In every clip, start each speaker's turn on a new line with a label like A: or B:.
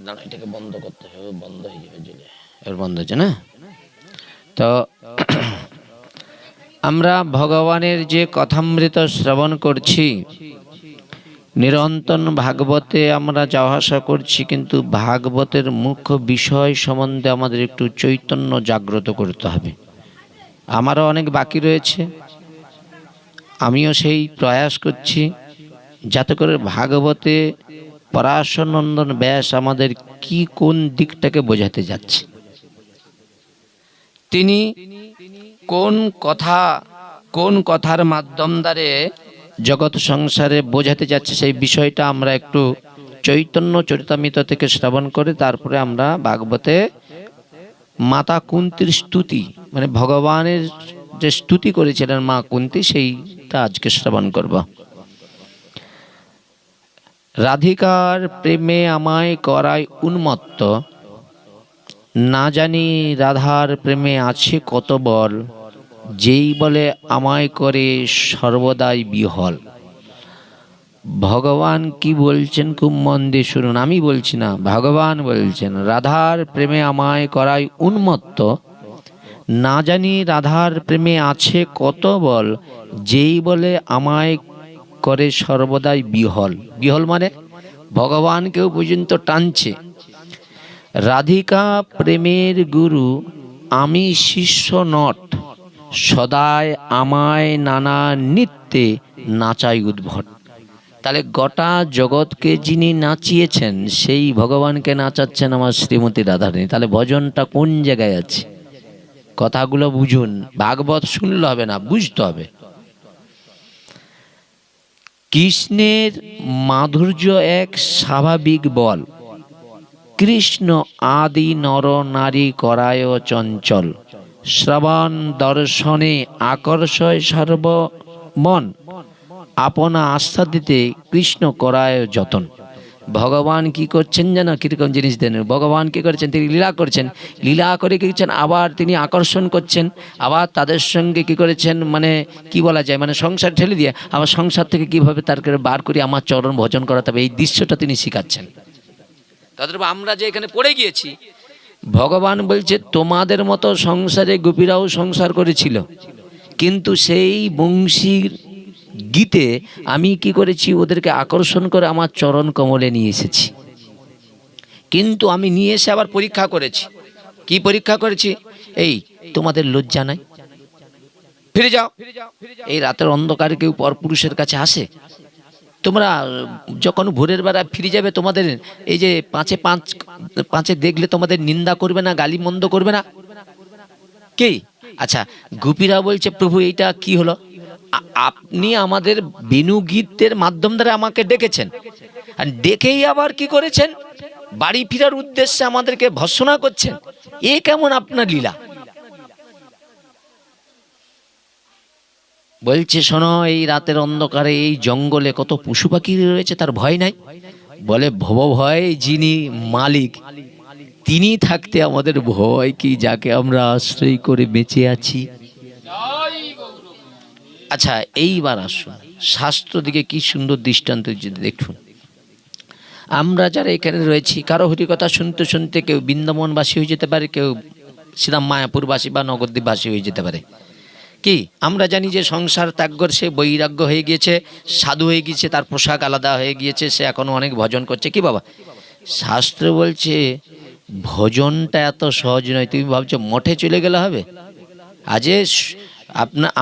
A: দাঁড়া, এটাকে বন্ধ করতে হবে, বন্ধ হয়ে যাবে জলে, এর বন্ধ হচ্ছে না। তো আমরা ভগবানের যে কথামৃত শ্রবণ করছি, নিরন্তর ভাগবতে আমরা যাওয়া আসা করছি, কিন্তু ভাগবতের মুখ্য বিষয় সম্বন্ধে আমাদের একটু চৈতন্য জাগ্রত করতে হবে। আমারও অনেক বাকি রয়েছে, আমিও সেই প্রয়াস করছি যাতে করে ভাগবতে পরাশর নন্দন ব্যাস আমাদের কি কোন দিকটাকে বোঝাতে যাচ্ছে, তিনি কোন কথার মাধ্যম দ্বারে জগৎ সংসারে বোঝাতে যাচ্ছে, সেই বিষয়টা আমরা একটু চৈতন্য চরিতামৃত থেকে শ্রবণ করে তারপরে আমরা ভাগবতে মাতা কুন্তির স্তুতি, মানে ভগবানের যে স্তুতি করেছিলেন মা কুন্তি, সেইটা আজকে শ্রবণ করব। রাধিকার প্রেমে আমায় করায় উন্মত্ত, না জানি রাধার প্রেমে আছে কত বল, যেই বলে আমায় করে সর্বদাই বিহল। ভগবান কি বলছেন খুব মন দিয়ে শুনুন, আমি বলছি না, ভগবান বলছেন রাধার প্রেমে আমায় করায় উন্মত্ত, না জানি রাধার প্রেমে আছে কত বল, যেই বলে আমায় করে সর্বদাই বিহল। বিহল মানে ভগবানকেও পর্যন্ত টানছে। রাধিকা প্রেমের গুরু আমি শিষ্য নট, সদায় আমায় নানা নৃত্যে নাচাই উদ্ভট। তাহলে গোটা জগৎকে যিনি নাচিয়েছেন সেই ভগবানকে নাচাচ্ছেন আমার শ্রীমতী রাধারানী। তাহলে ভজনটা কোন জায়গায় আছে? কথাগুলো বুঝুন, ভাগবত শুনলে হবে না, বুঝতে হবে। কৃষ্ণের মাধুর্য এক স্বাভাবিক বল, কৃষ্ণ আদি নর নারী করায় চঞ্চল, শ্রবণ দর্শনে আকর্ষয় সর্বমন, আপনা আস্থা দিতে কৃষ্ণ করায় যতন। ভগবান কি করছেন জানো, কিরকম জিনিস দেন? ভগবান কি করছেন? তিনি লীলা করছেন, লীলা করে কি করছেন, আবার তিনি আকর্ষণ করছেন, আবার তাদের সঙ্গে কি করেছেন, মানে কি বলা যায়, মানে সংসার ঠেলে দিয়ে আবার সংসার থেকে কিভাবে তার বার করে আমার চরণ ভজন করাতে হবে, এই দৃশ্যটা তিনি শিখাচ্ছেন। তাদের আমরা যে এখানে পড়ে গিয়েছি, ভগবান বলছে তোমাদের মতো সংসারে গোপীরাও সংসার করেছিল, কিন্তু সেই বংশীর গীতে আমি কি করেছি, ওদেরকে আকর্ষণ করে আমার চরণ কমলে নিয়ে এসেছি। কিন্তু আমি নিয়ে এসে আবার পরীক্ষা করেছি। কি পরীক্ষা করেছি? এই তোমাদের লজ্জা নাই? ফিরে যাও। এই রাতের অন্ধকারে কেউ পরপুরুষের কাছে আসে? তোমরা যখন ভোরের বেলা ফিরে যাবে, তোমাদের এই যে পাঁচে দেখলে তোমাদের নিন্দা করবে না, গালি মন্দ করবে না? কি? আচ্ছা, গোপীরা বলছে প্রভু এইটা কি হলো? আপনি আমাদের বেণুগীতের মাধ্যম দ্বারা আমাকে ডেকেছেন, আর ডেকেই আবার কি করেছেন, বাড়ি ফেরার উদ্দেশ্যে আমাদেরকে ভর্ৎসনা করছেন। এ কেমন আপনার লীলা? বলছে শোনো, এই রাতের অন্ধকারে এই জঙ্গলে কত পশু পাখি রয়েছে, তার ভয় নাই? বলে ভব ভয় যিনি মালিক, তিনি থাকতে আমাদের ভয় কি, যাকে আমরা আশ্রয় করে বেঁচে আছি। আচ্ছা, এইবার আসুন শাস্ত্র দিকে, কি সুন্দর দৃষ্টান্ত দেখুন। আমরা যারা এখানে রয়েছি, কারো হরিকথা শুনতে শুনতে কেউ বৃন্দাবনবাসী হয়ে যেতে পারে, কেউ শ্রীরাম মায়াপুরবাসী বা নবদ্বীপবাসী হয়ে যেতে পারে। কি আমরা জানি যে সংসার ত্যাগর, সে বৈরাগ্য হয়ে গিয়েছে, সাধু হয়ে গিয়েছে, তার পোশাক আলাদা হয়ে গিয়েছে, সে এখনো অনেক ভজন করছে। কি বাবা, শাস্ত্র বলছে ভজনটা এত সহজ নয়। তুমি ভাবছো মঠে চলে গেলে হবে? আজে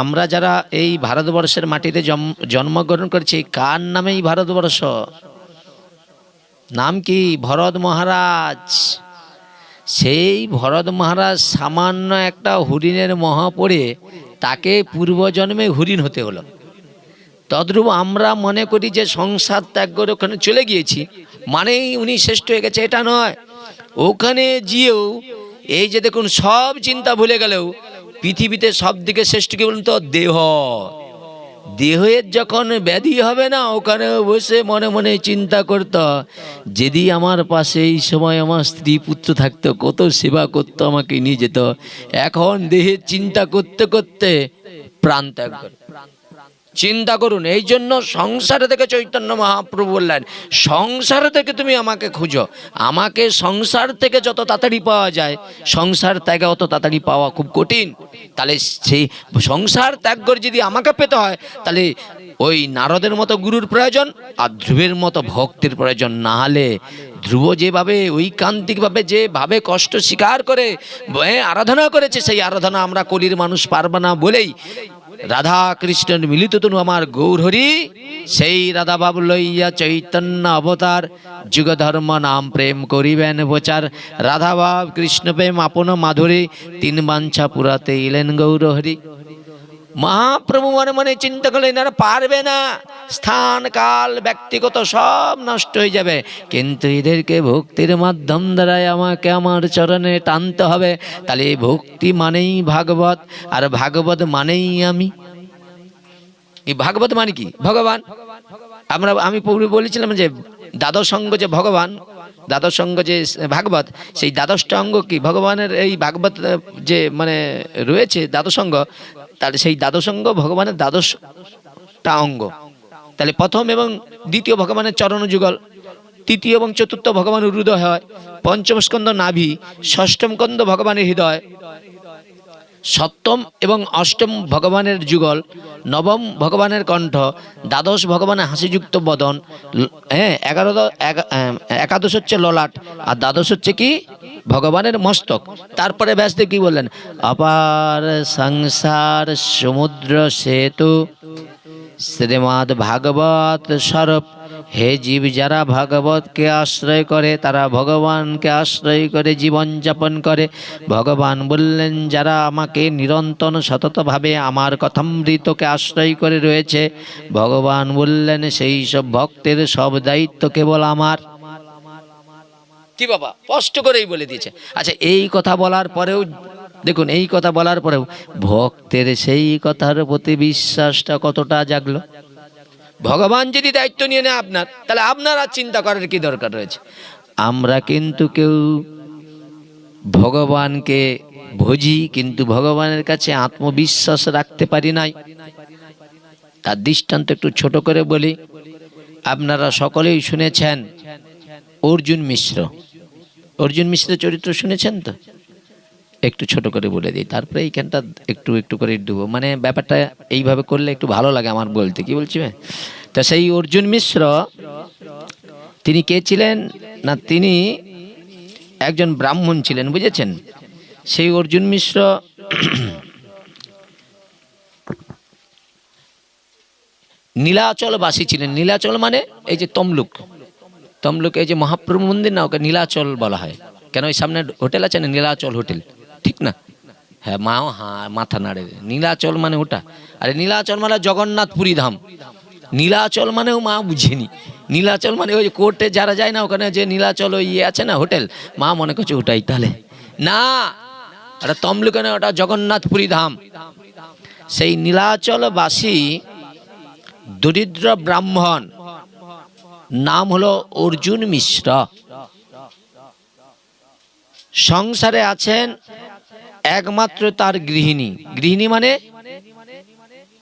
A: আমরা যারা এই ভারতবর্ষের মাটিতে জন্মগ্রহণ করছি, কার নামে এই ভারতবর্ষ? নাম কি? ভরত মহারাজ। সেই ভরত মহারাজ সামান্য একটা হরিণের মহা পড়ে তাকে পূর্বজন্মে হরিণ হতে হলো। তদ্রূপ আমরা মনে করি যে সংসার ত্যাগ করে ওখানে চলে গিয়েছি মানেই উনি শ্রেষ্ঠ হয়ে গেছে, এটা নয়। ওখানে গিয়েও এই যে দেখুন, সব চিন্তা ভুলে গেলেও পৃথিবীতে সব দিকে শ্রেষ্ঠ কি বলুন তো? দেহ। দেহের যখন ব্যাধি হবে না, ওখানে বসে মনে মনে চিন্তা করত, যদি আমার পাশে এই সময় আমার স্ত্রী পুত্র থাকতো, কত সেবা করতো, আমাকে নিয়ে যেত। এখন দেহের চিন্তা করতে করতে প্রাণ ত্যাগ করে। চিন্তা করুন। এই জন্য সংসার থেকে চৈতন্য মহাপ্রভু বললেন, সংসার থেকে তুমি আমাকে খুঁজো। আমাকে সংসার থেকে যত তাড়াতাড়ি পাওয়া যায়, সংসার ত্যাগে অত তাড়াতাড়ি পাওয়া খুব কঠিন। তাহলে সেই সংসার ত্যাগ করে যদি আমাকে পেতে হয়, তাহলে ওই নারদের মতো গুরুর প্রয়োজন, আর ধ্রুবের মতো ভক্তের প্রয়োজন। না হলে ধ্রুব যেভাবে ঐকান্তিকভাবে যেভাবে কষ্ট স্বীকার করে আরাধনা করেছে, সেই আরাধনা আমরা কলির মানুষ পারবে না বলেই রাধা কৃষ্ণের মিলিত তনু আমার গৌরহরি, সেই রাধা বাবু লইয়া চৈতন্য অবতার, যুগ ধর্ম নাম প্রেম করিবেন প্রচার। রাধা বাব কৃষ্ণ প্রেম আপন মাধুরী, তিন বাঞ্ছা পুরাতে ইলেন গৌরহরি। মহাপ্রভু মনে মনে চিন্তা করলেন, এনারা পারবে না, স্থান কাল ব্যক্তিগত সব নষ্ট হয়ে যাবে, কিন্তু এদেরকে ভক্তির মাধ্যম দ্বারাই আমাকে আমার চরণে টানতে হবে। তাহলে এই ভক্তি মানেই ভাগবত, আর ভাগবত মানেই আমি। এই ভাগবত মানে কি? ভগবান। আমি পূর্বে বলেছিলাম যে দ্বাদশ অঙ্গ যে ভগবান, দ্বাদশ অঙ্গ যে ভাগবত, সেই দ্বাদশটা অঙ্গ কি ভগবানের এই ভাগবত যে মানে রয়েছে দ্বাদশ অঙ্গ, তাহলে সেই দ্বাদশ অঙ্গ ভগবানের দ্বাদশটা অঙ্গ। তাহলে প্রথম এবং দ্বিতীয় ভগবানের চরণ যুগল, তৃতীয় এবং চতুর্থ ভগবানের হৃদয় হয়, পঞ্চম স্কন্ধ নাভি, ষষ্ঠম স্কন্ধ ভগবানের হৃদয়, সপ্তম এবং অষ্টম ভগবানের যুগল, নবম ভগবানের কণ্ঠ, দ্বাদশ ভগবানের হাসিযুক্ত বদন, হ্যাঁ, একাদশ হচ্ছে ললাট, আর দ্বাদশ হচ্ছে কি ভগবানের মস্তক। তারপরে ব্যাসদেব কি বললেন? অপার সংসার সমুদ্র সেতু শ্রীমদ্ ভাগবত স্বরূপ। হে জীব, যারা ভাগবতকে আশ্রয় করে তারা ভগবানকে আশ্রয় করে জীবন যাপন করে। ভগবান বললেন, যারা আমাকে নিরন্তর সততভাবে আমার কথামৃতকে আশ্রয় করে রয়েছে, ভগবান বললেন সেই সব ভক্তের সব দায়িত্ব কেবল আমার। কি বাবা, স্পষ্ট করেই বলে দিয়েছে। আচ্ছা, এই কথা বলার পরেও দেখুন, এই কথা বলার পরেও ভক্তের সেই কথার প্রতি বিশ্বাসটা কতটা জাগলো। ভগবান যদি দায়িত্ব নিয়ে নেয় আপনার, তাহলে আপনার আর চিন্তা করার কি দরকার রয়েছে? আমরা কিন্তু কেউ ভগবানকে ভজি, কিন্তু ভগবানের কাছে আত্মবিশ্বাস রাখতে পারি নাই। তার দৃষ্টান্ত একটু ছোট করে বলি। আপনারা সকলেই শুনেছেন অর্জুন মিশ্র। অর্জুন মিশ্রের চরিত্র শুনেছেন তো? একটু ছোট করে বলে দিই, তারপরে এইখানটা একটু একটু করে দেবো। মানে ব্যাপারটা এইভাবে করলে একটু ভালো লাগে আমার বলতে। কি বলছি? তা সেই অর্জুন মিশ্র তিনি কে ছিলেন না? তিনি একজন ব্রাহ্মণ ছিলেন, বুঝেছেন? সেই অর্জুন মিশ্র নীলাচলবাসী ছিলেন। নীলাচল মানে এই যে তমলুক, তমলুক এই যে মহাপ্রভু মন্দির না, ওকে নীলাচল বলা হয়। কেন? ওই সামনে হোটেল আছে না, নীলাচল হোটেল, ঠিক না? হ্যাঁ, মাও হ্যাঁ মাথা নাড়ে। নীলাচল মানে ওটা। আরে নীলাচল মানে জগন্নাথপুরী ধাম। নীলাচল মানেও মা বুঝেনি। নীলাচল মানে ওই কোর্টে যারা যায় না, ওখানে যে নীলাচল ওই ইয়ে আছে না হোটেল, মা মনে করছে ওটাই। তাহলে না, ওটা তমলুকে না, ওটা জগন্নাথপুরী ধাম। সেই নীলাচলবাসী দরিদ্র ব্রাহ্মণ, নাম হলো অর্জুন মিশ্র। সংসারে আছেন একমাত্র তার গৃহিণী। গৃহিণী মানে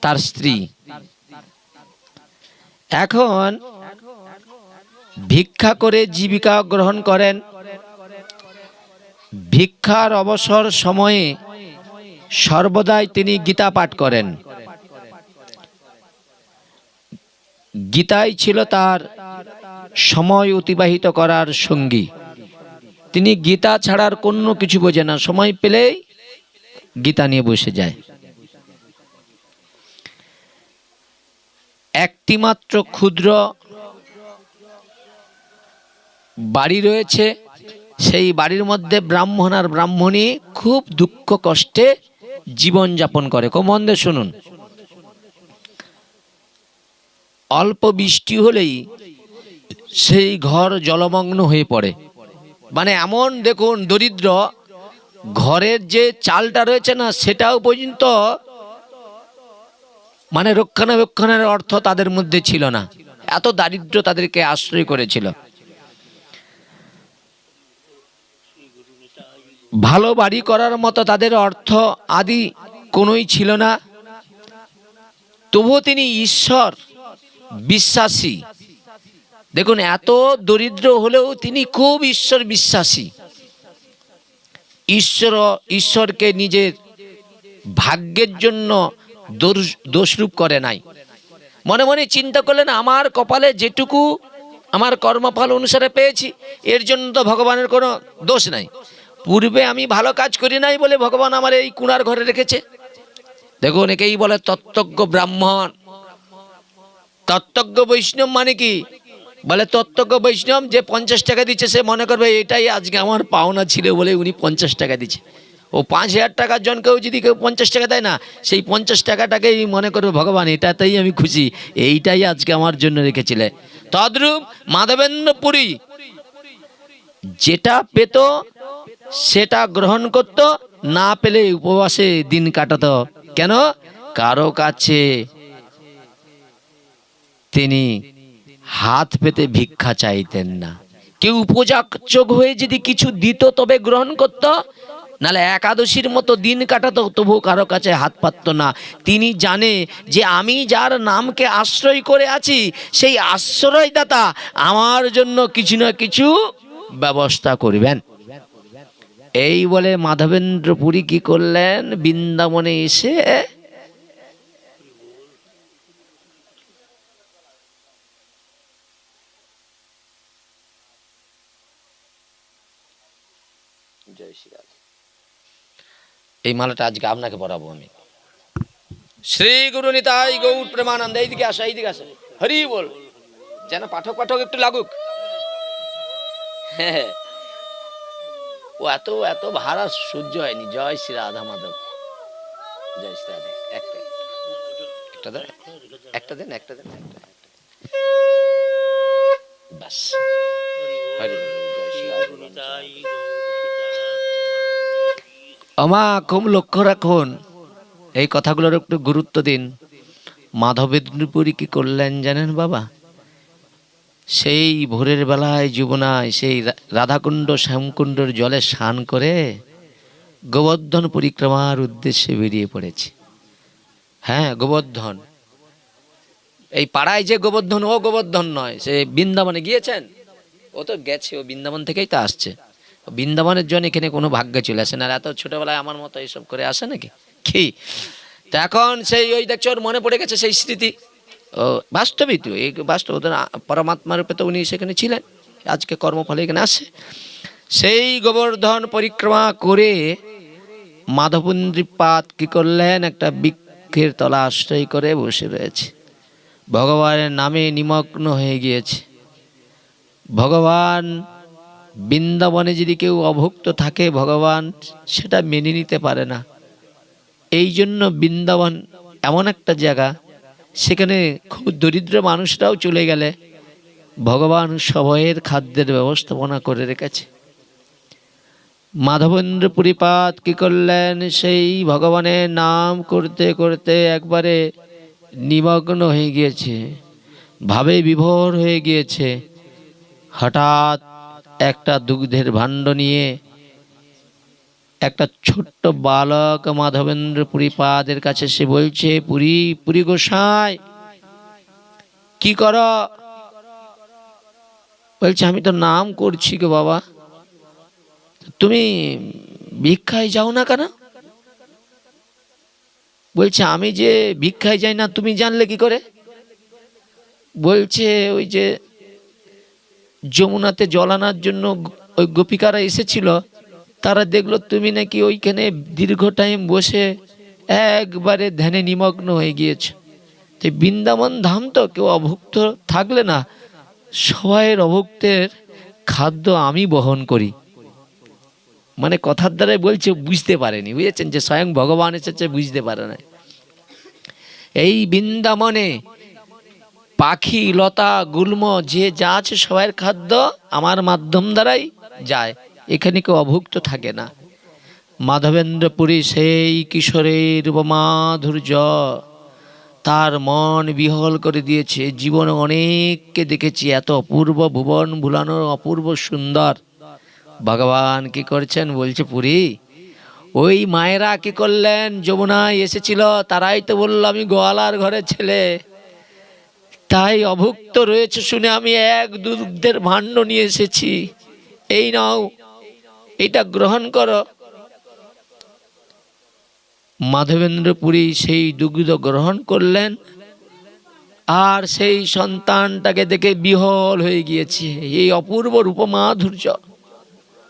A: তার স্ত্রী। এখন ভিক্ষা করে জীবিকা গ্রহণ করেন। ভিক্ষার অবসর সময়ে সর্বদাই তিনি গীতা পাঠ করেন। গীতাই ছিল তার সময় অতিবাহিত করার সঙ্গী। তিনি গীতা ছাড়ার কোনো কিছু বোঝে না, সময় পেলেই গীতা নিয়ে বসে যায়। একটি মাত্র ক্ষুদ্র বাড়ি রয়েছে। সেই বাড়ির মধ্যে ব্রাহ্মণ আর ব্রাহ্মণী খুব দুঃখ কষ্টে জীবন যাপন করে। খুব মন দিয়ে শুনুন। অল্প বৃষ্টি হলেই সেই ঘর জলমগ্ন হয়ে পড়ে। মানে এমন দেখুন, দরিদ্র, ঘরের যে চালটা রয়েছে না, সেটাও পর্যন্ত মানে রক্ষণাবেক্ষণের অর্থ তাদের মধ্যে ছিল না। এত দারিদ্র তাদেরকে আশ্রয় করেছিল। ভালো বাড়ি করার মতো তাদের অর্থ আদি কোনোই ছিল না। তবুও তিনি ঈশ্বর বিশ্বাসী। দেখুন, এত দরিদ্র হলেও তিনি খুব ঈশ্বর বিশ্বাসী। ঈশ্বরকে নিজের ভাগ্যের জন্য দোষরূপ করে নাই। মনে মনে চিন্তা করলেন, আমার কপালে যেটুকু আমার কর্মফল অনুসারে পেয়েছি, এর জন্য তো ভগবানের কোনো দোষ নাই। পূর্বে আমি ভালো কাজ করি নাই বলে ভগবান আমার এই কুঁড়ার ঘরে রেখেছে। দেখুন, একেই বলে তত্ত্বজ্ঞ ব্রাহ্মণ। তত্ত্বজ্ঞ বৈষ্ণব মানে কি? বলে তত্ত্বজ্ঞ বৈষ্ণব যে 50 টাকা দিচ্ছে, সে মনে করবে এটাই আজকে আমার পাওনা ছিল বলে উনি 50 টাকা দিচ্ছে। ও 5000 টাকার জনকেও যদি কেউ 50 টাকা দেয় না, সেই 50 টাকাটাকেই মনে করবে ভগবান এটাতেই আমি খুশি, এইটাই আজকে আমার জন্য রেখেছিলে। তদ্রূপ মাধবেন্দ্র পুরী যেটা পেত সেটা গ্রহণ করত, না পেলে উপবাসে দিন কাটাতো। কেন? কারো কাছে তিনি হাত পেতে ভিক্ষা চাইতেন না। কেউ উপযাচক হয়ে যদি কিছু দিত তবে গ্রহণ করত, নাহলে একাদশীর মতো দিন কাটাতো, তবু কারো কাছে হাত পাতত না। তিনি জানে যে আমি যার নামকে আশ্রয় করে আছি, সেই আশ্রয়দাতা আমার জন্য কিছু না কিছু ব্যবস্থা করবেন। এই বলে মাধবেন্দ্র পুরী কি করলেন? বৃন্দাবনে এসে এই মালাটা আজকে আপনাকে পড়াবো আমি। শ্রী গুরু নিতাই গৌর প্রেমানন্দ। এইদিকে আসো, এইদিকে আসো, হরি বল। যেন পাঠক পাঠক একটু লাগুক। হ্যাঁ, ও এত এত ভাড়া সহ্য হয়নি। জয় শ্রী রাধা মাধব, জয় শ্রী রাধা। একটা দেন, একটা দেন, একটা দেন, বাস। হরি বল, জয় শ্রী রাধা। আমা খুব লক্ষ্য রাখুন, এই কথাগুলোর একটু গুরুত্ব দিন। মাধবেন্দ্র পুরী কি করলেন জানেন বাবা? সেই ভোরের বেলায় যমুনায় সেই রাধাকুণ্ড শ্যামকুণ্ডর জলে স্নান করে গোবর্ধন পরিক্রমার উদ্দেশ্যে বেরিয়ে পড়েছে। হ্যাঁ, গোবর্ধন, এই পাড়ায় যে গোবর্ধন, ও গোবর্ধন নয়। সে বৃন্দাবনে গিয়েছেন, ও তো গেছে, ও বৃন্দাবন থেকেই তো আসছে। বৃন্দাবনের জন্য এখানে কোনো ভাগ্যে চলে আসে না। আর এত ছোটবেলায় আমার মতো এইসব করে আসে নাকি কি? তো এখন সেই ওই দেখছো ওর মনে পড়ে গেছে সেই স্মৃতি। ও বাস্তবিক তো এই বাস্তব, ওদের পরমাত্মা রূপে তো উনি সেখানে ছিলেন, আজকে কর্মফলে এখানে আসে। সেই গোবর্ধন পরিক্রমা করে মাধবেন্দ্রপাদ কি করলেন? একটা বৃক্ষের তলা আশ্রয় করে বসে রয়েছে, ভগবানের নামে নিমগ্ন হয়ে গিয়েছে। ভগবান বৃন্দাবনে যদি কেউ অভুক্ত থাকে, ভগবান সেটা মেনে নিতে পারে না। এই জন্য বৃন্দাবন এমন একটা জায়গা, সেখানে খুব দরিদ্র মানুষরাও চলে গেলে ভগবান সবাইয়ের খাদ্যের ব্যবস্থাপনা করে রেখেছে। মাধবেন্দ্র পুরীপাদ কি করলেন? সেই ভগবানের নাম করতে করতে একবারে নিমগ্ন হয়ে গিয়েছে, ভাবে বিভোর হয়ে গিয়েছে। হঠাৎ একটা দুগ্ধের ভাণ্ড নিয়ে একটা ছোট্ট বালক মাধবেন্দ্র পুরীপাদের কাছে সে বলছে, পুরী পুরী গোসাই কি কর? বলছে, আমি তো নাম করছি গো বাবা, তুমি ভিক্ষায় যাও না কেন? বলছে, আমি যে ভিক্ষায় যাই না তুমি জানলে কি করে? বলছে, ওই যে যমুনাতে জল আনার জন্য ওই গোপিকারা এসেছিল, তারা দেখলো তুমি নাকি ওইখানে দীর্ঘ টাইম বসে একবারে ধ্যানে নিমগ্ন হয়ে গিয়েছে। তো বৃন্দাবন ধাম তো কেউ অভুক্ত থাকলে না, সবাইয়ের অভুক্তের খাদ্য আমি বহন করি। মানে কথার দ্বারাই বলছে, বুঝতে পারেনি, বুঝেছেন, যে স্বয়ং ভগবান এসেছে, বুঝতে পারে না। এই বৃন্দাবনে পাখি লতা গুল্ম যে যা আছে সবাইয়ের খাদ্য আমার মাধ্যম দ্বারাই যায়, এখানে কেউ অভুক্ত থাকে না। মাধবেন্দ্র পুরী সেই কিশোরের মাধুর্য তার মন বিহল করে দিয়েছে। জীবনে অনেককে দেখেছি, এত অপূর্ব ভুবন ভুলানো অপূর্ব সুন্দর। ভগবান কি করছেন? বলছে, পুরী ওই মায়েরা কি করলেন, যমুনায় এসেছিল, তারাই তো বলল আমি গোয়ালার ঘরের ছেলে, তাই অভুক্ত রয়েছে শুনে আমি এক দুগ্ধের ভাণ্ড নিয়ে এসেছি, এই নাও, এটা গ্রহণ করো। মাধবেন্দ্র পুরী সেই দুগ্ধ গ্রহণ করলেন, আর সেই সন্তানটাকে দেখে বিহল হয়ে গিয়েছে। এই অপূর্ব রূপমাধুর্য।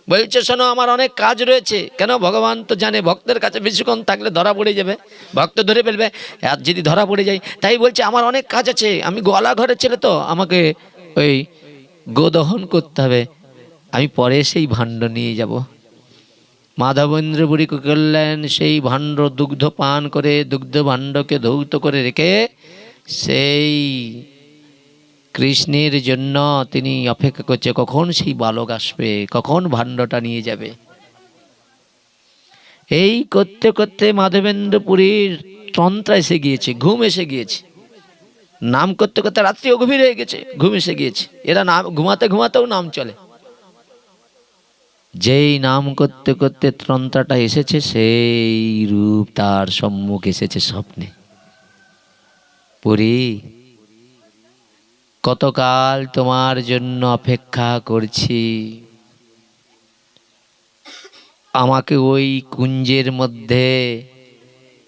A: বলছে শোনো, আমার অনেক কাজ রয়েছে। কেন? ভগবান তো জানে ভক্তের কাছে বেশিক্ষণ থাকলে ধরা পড়ে যাবে, ভক্ত ধরে ফেলবে, আর যদি ধরা পড়ে যায়, তাই বলছে আমার অনেক কাজ আছে, আমি গোয়ালা ঘরের ছেলে তো, আমাকে ওই গোদহন করতে হবে, আমি পরে সেই ভাণ্ড নিয়ে যাব। মাধবেন্দ্র পুরী করলেন, সেই ভাণ্ড দুগ্ধ পান করে দুগ্ধ ভাণ্ডকে ধৌত করে রেখে সেই কৃষ্ণের জন্য তিনি অপেক্ষা করছে, কখন সেই বালক আসবে, কখন ভাণ্ডটা নিয়ে যাবে। এই করতে করতে মাধবেন্দ্র পুরীর তন্ত্রা এসে গিয়েছে, ঘুম এসে গিয়েছে। নাম করতে করতে রাত্রিও গভীর হয়ে গেছে, ঘুম এসে গিয়েছে। এরা নাম ঘুমাতে ঘুমাতেও নাম চলে। যেই নাম করতে করতে তন্ত্রাটা এসেছে, সেই রূপ তার সম্মুখ এসেছে স্বপ্নে। পুরী, কতকাল তোমার জন্য অপেক্ষা করছি, আমাকে ওই কুঞ্জের মধ্যে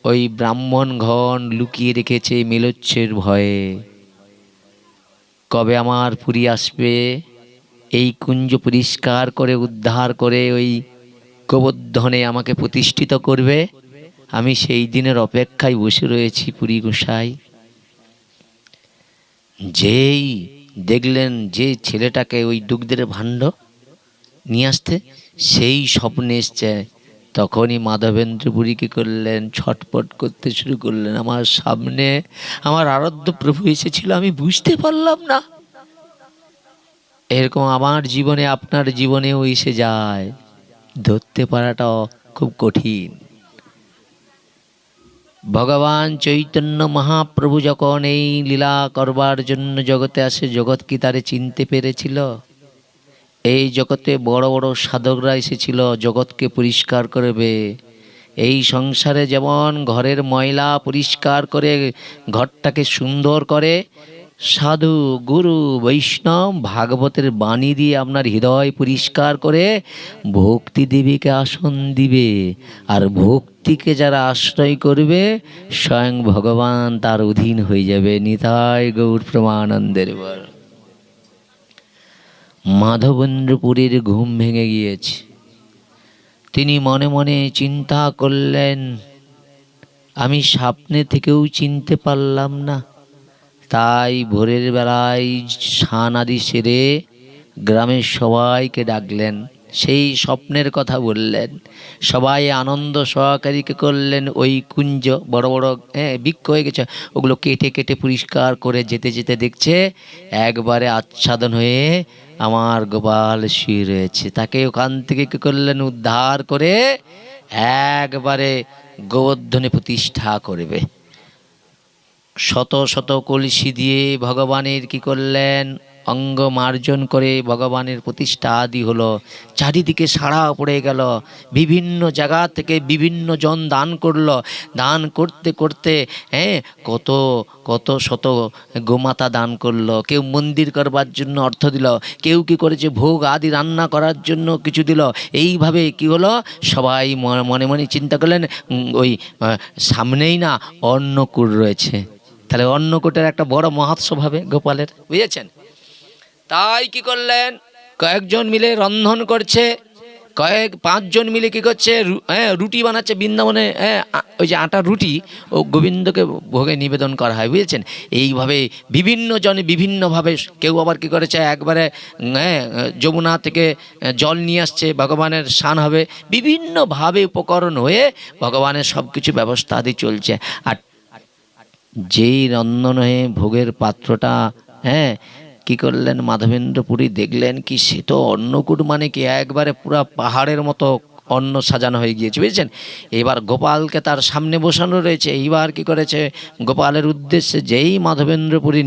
A: ওই ব্রাহ্মণগণ লুকিয়ে রেখেছে মিলোচ্ছের ভয়ে। কবে আমার পুরী আসবে, এই কুঞ্জ পরিষ্কার করে উদ্ধার করে ওই গোবর্ধনে আমাকে প্রতিষ্ঠিত করবে, আমি সেই দিনের অপেক্ষায় বসে রয়েছি পুরী গোসাই। যেই দেখলেন যে ছেলেটাকে ওই দুগ্ধের ভাণ্ড নিয়ে আসতে, সেই স্বপ্নে এসছে, তখনই মাধবেন্দ্র পুরী কি করলেন, ছটপট করতে শুরু করলেন, আমার সামনে আমার আরাধ্য প্রভু এসেছিল, আমি বুঝতে পারলাম না। এরকম আমার জীবনে আপনার জীবনেও এসে যায়, ধরতে পারাটা খুব কঠিন। ভগবান চৈতন্য মহাপ্রভু যখন এই লীলা করবার জন্য জগতে আসে, জগৎ কি তারে চিনতে পেরেছিল? এই জগতে বড় বড় সাধকরা এসেছিল জগৎকে পরিষ্কার করবে। এই সংসারে যেমন ঘরের ময়লা পরিষ্কার করে ঘরটাকে সুন্দর করে, সাধু গুরু বৈষ্ণব ভাগবতের বাণী দিয়ে আপনার হৃদয় পরিষ্কার করে ভক্তি দেবীকে আসন দিবে, আর ভক্তিকে যারা আশ্রয় করবে স্বয়ং ভগবান তার অধীন হয়ে যাবে। নিতাই গৌর প্রেমানন্দের বল। মাধবেন্দ্র পুরীর ঘুম ভেঙে গিয়েছে। তিনি মনে মনে চিন্তা করলেন, আমি স্বপ্নে থেকেও চিনতে পারলাম না। তাই ভোরের বেলায় স্নান আদি সেরে গ্রামের সবাইকে ডাকলেন, সেই স্বপ্নের কথা বললেন। সবাই আনন্দ সহকারীকে করলেন ওই কুঞ্জ, বড় বড় বৃক্ষ হয়ে গেছে, ওগুলো কেটে কেটে পরিষ্কার করে যেতে যেতে দেখছে একবারে আচ্ছাদন হয়ে আমার গোপাল শুয়ে রয়েছে। তাকে ওখান থেকে কী করলেন, উদ্ধার করে একবারে গোবর্ধনে প্রতিষ্ঠা করবে। শত শত কলসি দিয়ে ভগবানের কি করলেন, অঙ্গ মার্জন করে ভগবানের প্রতিষ্ঠা আদি হলো। চারিদিকে সাড়া পড়ে গেল, বিভিন্ন জায়গা থেকে বিভিন্ন জন দান করলো। দান করতে করতে কত কত শত গোমাতা দান করলো। কেউ মন্দির করবার জন্য অর্থ দিল, কেউ কি করেছে ভোগ আদি রান্না করার জন্য কিছু দিল। এইভাবে কি হলো, সবাই মনে মনে চিন্তা করলেন ওই সামনেই না অন্নকূট রয়েছে, তাহলে অন্নকূটের একটা বড় মহোৎসব হবে গোপালের, বুঝেছেন? তাই কি করলেন, কয়েকজন মিলে রন্ধন করছে, পাঁচজন মিলে কি করছে, রুটি বানাচ্ছে বৃন্দাবনে, ওই যে আটার রুটি ও গোবিন্দকে ভোগে নিবেদন করা হয়, বুঝেছেন? এইভাবে বিভিন্ন জনে বিভিন্নভাবে, কেউ আবার কি করেছে একবারে যমুনা থেকে জল নিয়ে আসছে, ভগবানের স্নান হবে, বিভিন্নভাবে উপকরণ হয়ে ভগবানের সব কিছু ব্যবস্থা আদি চলছে। আর যেই রন্ধন হয়ে ভোগের পাত্রটা কি করলেন মাধবেন্দ্র পুরী দেখলেন কি, সে তো অন্নকূট মানে কি একবারে পুরা পাহাড়ের মতো অন্ন সাজানো হয়ে গিয়েছে, বুঝেছেন? এবার গোপালকে তার সামনে বসানো রয়েছে। এইবার কি করেছে, গোপালের উদ্দেশ্যে যেই মাধবেন্দ্র পুরী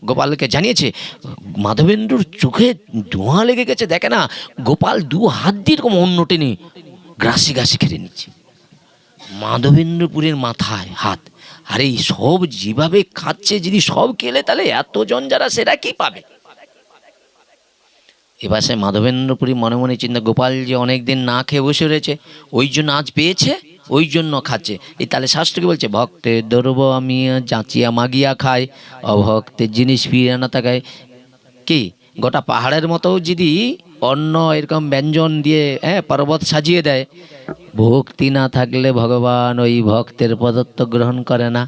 A: গোপালকে জানিয়েছে, মাধবেন্দ্রর চোখে ধোঁয়া লেগে গেছে। দেখে না, গোপাল দু হাত দিয়ে এরকম অন্ন টেনে গ্রাসি গ্রাসি খেয়ে নিচ্ছে। মাধবেন্দ্রপুরের মাথায় হাত, আরে এই সব যেভাবে খাচ্ছে যদি সব খেলে তাহলে এতজন যারা সেটা কি পাবে। এবার সে মাধবেন্দ্রপুরী মনে মনে চিন্তা, গোপাল যে অনেকদিন না খেয়ে বসে রয়েছে, ওই জন্য আজ পেয়েছে, ওই জন্য খাচ্ছে। এই তাহলে শাস্ত্রকে বলছে, ভক্তের দ্রব্য আমি যাচিয়া মাগিয়া খাই, অভক্তের জিনিস ফিরিয়ে না তাকায়। কি গোটা পাহাড়ের মতো যদি অন্য এরকম ব্যঞ্জন দিয়ে পর্বত সাজিয়ে দেয়, ভক্তি না থাকলে ভগবান ওই ভক্তের পদত্ব গ্রহণ করে না।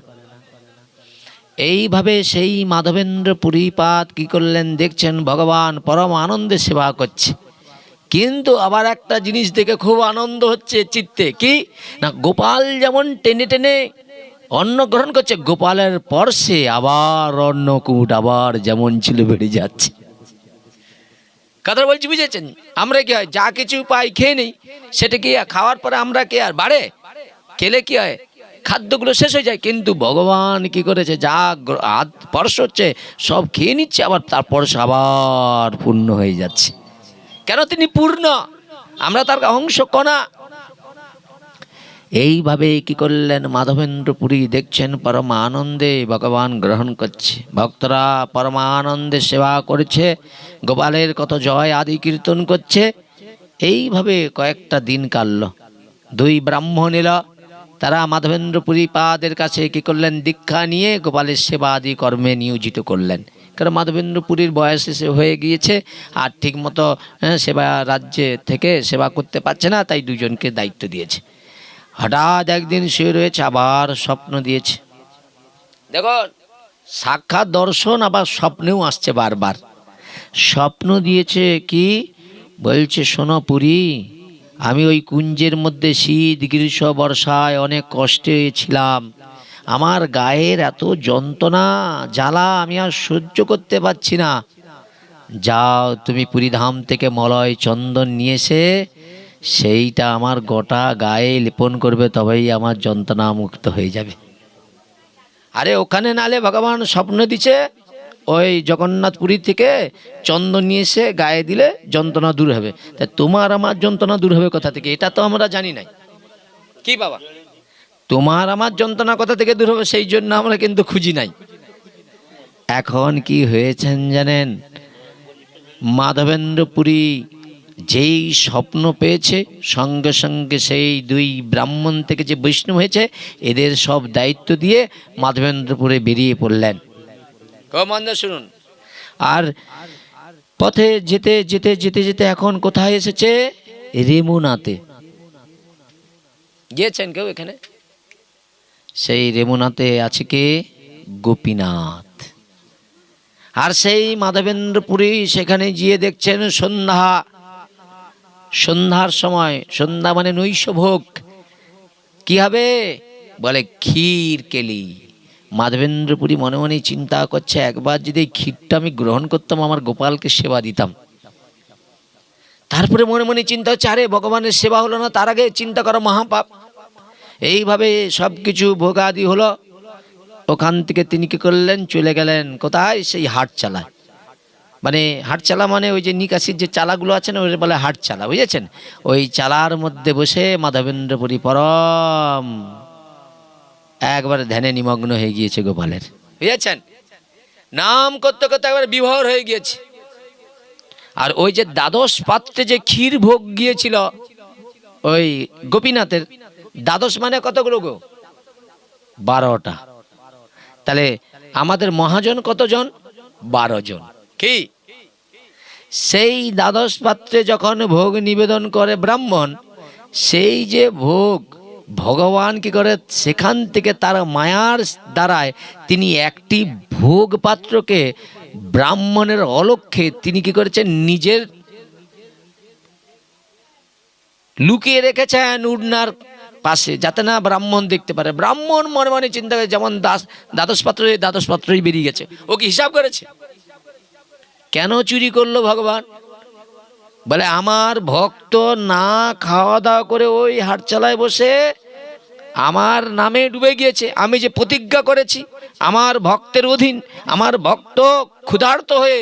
A: এইভাবে সেই মাধবেন্দ্র পুরীপাদ কি করলেন দেখছেন, ভগবান পরম আনন্দে সেবা করছে। কিন্তু আবার একটা জিনিস দেখে খুব আনন্দ হচ্ছে চিত্তে, কি না, গোপাল যেমন টেনে টেনে অন্ন গ্রহণ করছে, গোপালের পরশে আবার অন্নকূট আবার যেমন ছিল বেড়ে যাচ্ছে। কথা বলছি, বুঝেছেন? আমরা কি হয়, যা কিছু পাই খেয়ে নেই, সেটা কি খাওয়ার পরে আমরা কি আর বাড়ে? খেলে কি হয়, খাদ্যগুলো শেষ হয়ে যায়। কিন্তু ভগবান কি করেছে, যা পরশ হচ্ছে সব খেয়ে নিচ্ছে, আবার তারপর আবার পূর্ণ হয়ে যাচ্ছে। কেন? তিনি পূর্ণ, আমরা তার অংশ কণা। এইভাবে কি করলেন মাধবেন্দ্রপুরী দেখছেন পরম আনন্দে ভগবান গ্রহণ করছে, ভক্তরা পরমানন্দে সেবা করছে, গোপালের কত জয় আদি কীর্তন করছে। এইভাবে কয়েকটা দিন কাটল। দুই ব্রাহ্মণ এলো, তারা মাধবেন্দ্রপুরী পাদের কাছে কি করলেন, দীক্ষা নিয়ে গোপালের সেবা আদি কর্মে নিয়োজিত করলেন। কারণ মাধবেন্দ্রপুরীর বয়স এসে হয়ে গিয়েছে, আর ঠিকমতো সেবা রাজ্যে থেকে সেবা করতে পারছে না, তাই দুজনকে দায়িত্ব দিয়েছে। হঠাৎ একদিন শুয়ে রয়েছে, আবার স্বপ্ন দিয়েছে। দেখো, সাক্ষাৎ দর্শন আবার স্বপ্নেও আসছে বারবার। স্বপ্ন দিয়েছে কি, বলছে, শোনো পুরী, আমি ওই কুঞ্জের মধ্যে শীত গ্রীষ্ম বর্ষায় অনেক কষ্টে ছিলাম, আমার গায়ের এত যন্ত্রণা জ্বালা আমি আর সহ্য করতে পারছি না। যাও তুমি পুরীধাম থেকে মলয় চন্দন নিয়ে এসে সেইটা আমার গোটা গায়ে লেপন করবে, তবেই আমার যন্ত্রণা মুক্ত হয়ে যাবে। আরে ওখানে নালে ভগবান স্বপ্ন দিছে, ওই জগন্নাথপুরী থেকে চন্দন নিয়ে এসে গায়ে দিলে যন্ত্রণা দূর হবে। তা তোমার আমার যন্ত্রণা দূর হবে কোথা থেকে, এটা তো আমরা জানি নাই। কি বাবা, তোমার আমার যন্ত্রণা কোথা থেকে দূর হবে, সেই জন্য আমরা কিন্তু খুঁজি নাই। এখন কি হয়েছেন জানেন, মাধবেন্দ্রপুরী যেই স্বপ্ন পেয়েছে, সঙ্গে সঙ্গে সেই দুই ব্রাহ্মণ থেকে যে বৈষ্ণব হয়েছে, এদের সব দায়িত্ব দিয়ে মাধবেন্দ্রপুরে বেরিয়ে পড়লেন। মন্দ শুনুন, আর পথে যেতে যেতে যেতে যেতে এখন কোথায় এসেছে, রেমুনাতে গিয়েছেন কেউ এখানে? সেই রেমুনাতে আছে কে, গোপীনাথ। আর সেই মাধবেন্দ্রপুরী সেখানে গিয়ে দেখছেন সন্ধ্যার সময়, সন্ধ্যা মানে নৈশভোগ। কি হবে, বলে ক্ষীর কেলি। মাধবেন্দ্রপুরী মনে মনে চিন্তা করছে, একবার যদি ক্ষীরটা আমি গ্রহণ করতাম, আমার গোপালকে সেবা দিতাম। তারপরে মনে মনে চিন্তা হচ্ছে, আরে ভগবানের সেবা হলো না, তার আগে চিন্তা করা মহাপাপ। এইভাবে সব কিছু ভোগাদি হলো। ওখান থেকে তিনি কি করলেন, চলে গেলেন কোথায়, সেই হাটচালায়। মানে হাটচালা মানে ওই যে নিকাশির যে চালাগুলো আছে না, ওই বলে হাটচালা, বুঝেছেন? ওই চালার মধ্যে বসে মাধবেন্দ্রপুরী পরম একবার ধ্যানে নিমগ্ন হয়ে গিয়েছে গোপালের, বুঝেছেন? নাম করতে করতে একবার বিভোর হয়ে গিয়েছে। আর ওই যে দ্বাদশ পাত্রে যে ক্ষীর ভোগ গিয়েছিল ওই গোপীনাথের, দ্বাদশ মানে কতগুলো গো, 12টা। তাহলে আমাদের মহাজন কতজন, 12 জন। কি সেই দ্বাদশ পাত্রে যখন ভোগ নিবেদন করে ব্রাহ্মণ, সেই যে ভোগ ভগবান কি করে, সেখান থেকে তার মায়ার দ্বারায় তিনি একটি ভোগ পাত্রকে ব্রাহ্মণের অলক্ষ্যে তিনি কি করেছেন, নিজের লুকিয়ে রেখেছেন উড়নার পাশে, যাতে না ব্রাহ্মণ দেখতে পারে। ব্রাহ্মণ মনে মনে চিন্তা করে, যেমন দ্বাদশ পাত্রই বেরিয়ে গেছে, ও কি হিসাব করেছে, কেন চুরি করলো ভগবান? বলে আমার ভক্ত না খাওয়া দাওয়া করে ওই হাটচালায় বসে আমার নামে ডুবে গিয়েছে। আমি যে প্রতিজ্ঞা করেছি আমার ভক্তের অধীন, আমার ভক্ত ক্ষুধার্ত হয়ে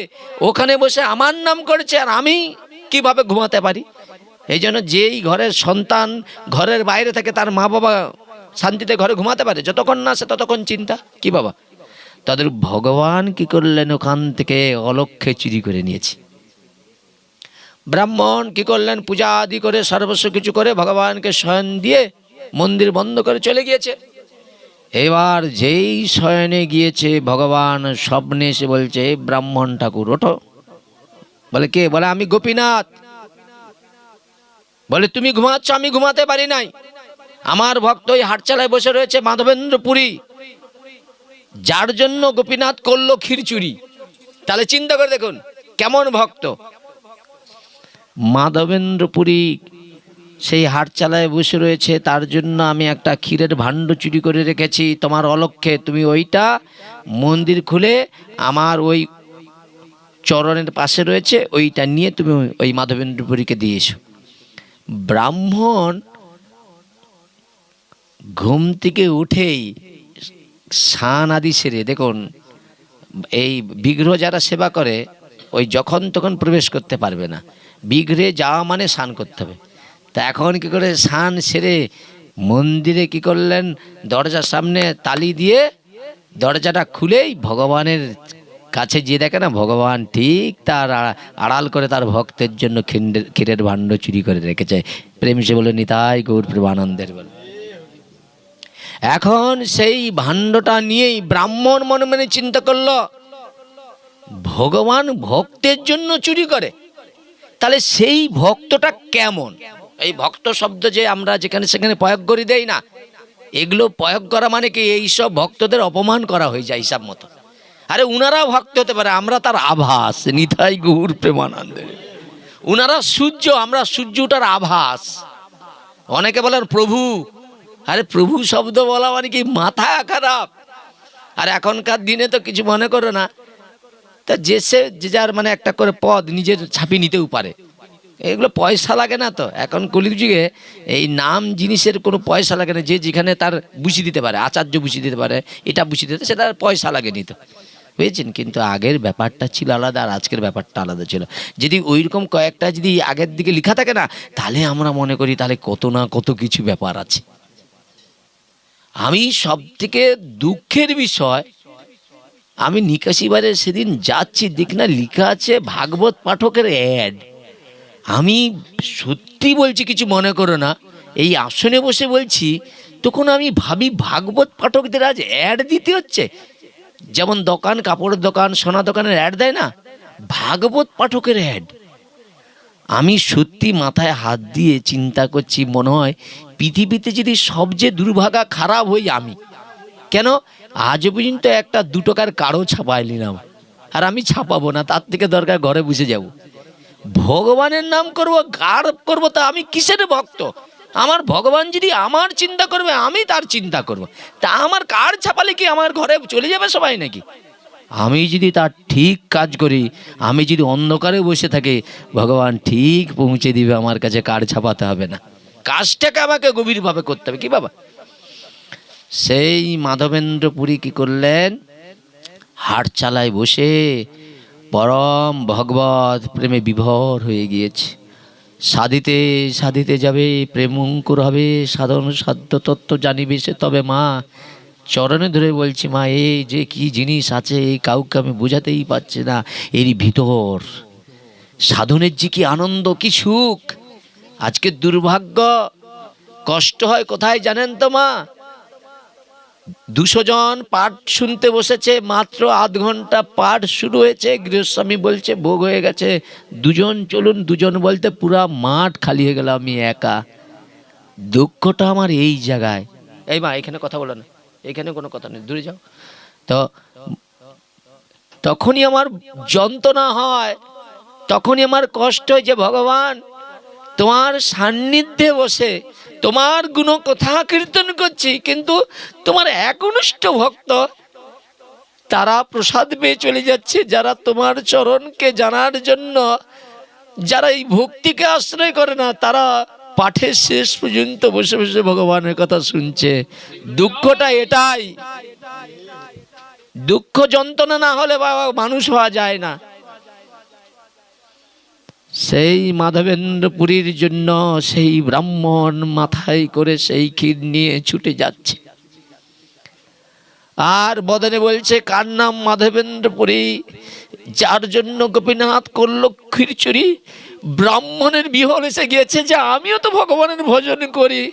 A: ওখানে বসে আমার নাম করেছে, আর আমি কিভাবে ঘুমাতে পারি? এই জন্য যেই ঘরের সন্তান ঘরের বাইরে থাকে তার মা বাবা শান্তিতে ঘরে ঘুমাতে পারে, যতক্ষণ না আসে ততক্ষণ চিন্তা কি বাবা। তাদের ভগবান কি করলেন, ওখান থেকে অলক্ষ্যে চুরি করে নিয়েছে। ব্রাহ্মণ কি করলেন, পূজা আদি করে সর্বস্ব কিছু করে ভগবানকে শয়ন দিয়ে মন্দির বন্ধ করে চলে গিয়েছে। এবার যেই শয়নে গিয়েছে ভগবান স্বপ্নে এসে বলছে, ব্রাহ্মণ ঠাকুর ওঠো। বলে কে? বলে আমি গোপীনাথ। বলে তুমি ঘুমাচ্ছ, আমি ঘুমাতে পারি নাই। আমার ভক্ত ওই হাটচালায় বসে রয়েছে মাধবেন্দ্র পুরী, যার জন্য গোপীনাথ করলো ক্ষীর চুরি। তাহলে চিন্তা করে দেখুন কেমন ভক্ত। মাধবেন্দ্র পুরী সেই হাটচালায় বসে রয়েছে, তার জন্য আমি একটা ক্ষীরের ভাণ্ড চুরি করে রেখেছি তোমার অলক্ষ্যে, তুমি ওইটা মন্দির খুলে আমার ওই চরণের পাশে রয়েছে, ওইটা নিয়ে তুমি ওই মাধবেন্দ্র পুরীকে দিয়ে এসো। ব্রাহ্মণ ঘুম থেকে উঠেই স্নান আদি সেরে, দেখুন এই বিগ্রহ যারা সেবা করে ওই যখন তখন প্রবেশ করতে পারবে না, বিগ্রহে যাওয়া মানে স্নান করতে হবে। তা এখন কি করে স্নান সেরে মন্দিরে কি করলেন, দরজার সামনে তালি দিয়ে দরজাটা খুলেই ভগবানের কাছে গিয়ে দেখে না, ভগবান ঠিক তার আড়াল করে তার ভক্তের জন্য ক্ষীরের ভাণ্ড চুরি করে রেখেছে। প্রেম সে বলে নিতাই গৌর প্রেমানন্দের বলে। এখন সেই ভাণ্ডটা নিয়েই ব্রাহ্মণ মনে মনে চিন্তা করলো, ভগবান ভক্তের জন্য চুরি করে, তাহলে সেই ভক্তটা কেমন। এই ভক্ত শব্দ যে আমরা যেখানে সেখানে প্রয়োগ করে দেই না, এগুলো প্রয়োগ করা মানে কি এইসব ভক্তদের অপমান করা হয়ে যায় হিসাব মতো। আরে উনারা ভক্ত হতে পারে, আমরা তার আভাস। নিতাই গৌর প্রেমানন্দের। উনারা সূর্য, আমরা সূর্যটার আভাস। অনেকে বলেন প্রভু, আরে প্রভু শব্দ বলা মানে কি মাথা খারাপ। আর এখনকার দিনে তো কিছু মনে করো না, তা যে যার মানে একটা করে পদ নিজের ছাপিয়ে নিতেও পারে, এগুলো পয়সা লাগে না তো। এখন কলির যুগে এই নাম জিনিসের কোনো পয়সা লাগে না, যে যেখানে তার বুঝি দিতে পারে, আচার্য বুঝি দিতে পারে, এটা বুঝি দিতে, সেটা পয়সা লাগে নিত, বুঝেছেন। কিন্তু আগের ব্যাপারটা ছিল আলাদা, আর আজকের ব্যাপারটা আলাদা ছিল। যদি ওইরকম কয়েকটা যদি আগের দিকে লেখা থাকে না, তাহলে আমরা মনে করি তাহলে কত না কত কিছু ব্যাপার আছে। আমি সব থেকে দুঃখের বিষয়, আমি নিকাশিবারে সেদিন যাচ্ছি, দেখ না লেখা আছে ভাগবত পাঠকের অ্যাড। আমি সত্যি বলছি, কিছু মনে করো না, এই আসনে বসে বলছি, তখন আমি ভাবি ভাগবত পাঠকদের আজ অ্যাড দিতে হচ্ছে। যেমন দোকান, কাপড়ের দোকান, সোনা দোকানের অ্যাড দেয় না, ভাগবত পাঠকের অ্যাড। আমি সত্যি মাথায় হাত দিয়ে চিন্তা করছি, মনে হয় পৃথিবীতে যদি সবচেয়ে দুর্ভাগা খারাপ হই আমি। কেন আজ পর্যন্ত একটা 2 টাকার কারো ছাপাই নিলাম, আর আমি ছাপাবো না, তার থেকে দরকার ঘরে বসে যাব। ভগবানের নাম করব, কার করবো, তা আমি কিসের ভক্ত? আমার ভগবান যদি আমার চিন্তা করবে, আমি তার চিন্তা করব। তা আমার কার ছাপালে কি আমার ঘরে চলে যাবে সবাই নাকি? আমি যদি তার ঠিক কাজ করি, আমি যদি অন্ধকারে বসে থাকি, ভগবান ঠিক পৌঁছে দিবে আমার কাছে, কার ছাপাতে হবে না। কাজটাকে আমাকে গভীরভাবে করতে হবে কি বাবা। সেই মাধবেন্দ্র পুরী কি করলেন, হাটচালায় বসে পরম ভগবত প্রেমে বিভোর হয়ে গিয়েছে। সাধিতে সাধিতে যাবে, প্রেমঙ্কুর হবে, সাধন সাধ্য তত্ত্ব জানিবে সে তবে। মা চরণে ধরে বলছি, মা এই যে কি জিনিস আছে, এই কাউকে আমি বোঝাতেই পারছি না। এর ভিতর সাধনের যে কি আনন্দ, কি সুখ। আজকে দুর্ভাগ্য, কষ্ট হয় কোথায় জানেন তো মা? 200 জন পাঠ শুনতে বসেছে, মাত্র আধ ঘন্টা পাঠ শুরু হয়েছে, গৃহস্বামী বলছে ভোগ হয়ে গেছে, 2 জন চলুন, 2 জন বলতে পুরা মাঠ খালি হয়ে গেল, আমি একা। দুঃখটা আমার এই জায়গায়। এই মা এখানে কথা বলো না, এখানে কোনো কথা নেই, দূরে যাও। তো তখনই আমার যন্ত্রণা হয়, তখনই আমার কষ্ট হয় যে ভগবান তোমার সান্নিধ্যে বসে তোমার গুণ কথা কীর্তন করছি, কিন্তু তোমার একনিষ্ঠ ভক্ত তারা প্রসাদ পেয়ে চলে যাচ্ছে, যারা তোমার চরণকে জানার জন্য, যারা এই ভক্তিকে আশ্রয় করে না, তারা পাঠের শেষ পর্যন্ত বসে বসে ভগবানের কথা শুনছে। দুঃখটা এটাই। দুঃখ যন্ত্রণা না হলে বাবা মানুষ হওয়া যায় না। সেই মাধবেন্দ্রপুরীর জন্য সেই ব্রাহ্মণ মাথায় করে সেই ক্ষীর নিয়ে ছুটে যাচ্ছে, আর বদনে বলছে কার নাম মাধবেন্দ্রপুরী, যার জন্য গোপীনাথ করলো ক্ষীর চুরি। ব্রাহ্মণের বিহল এসে গিয়েছে যে আমিও তো ভগবানের ভজন করি,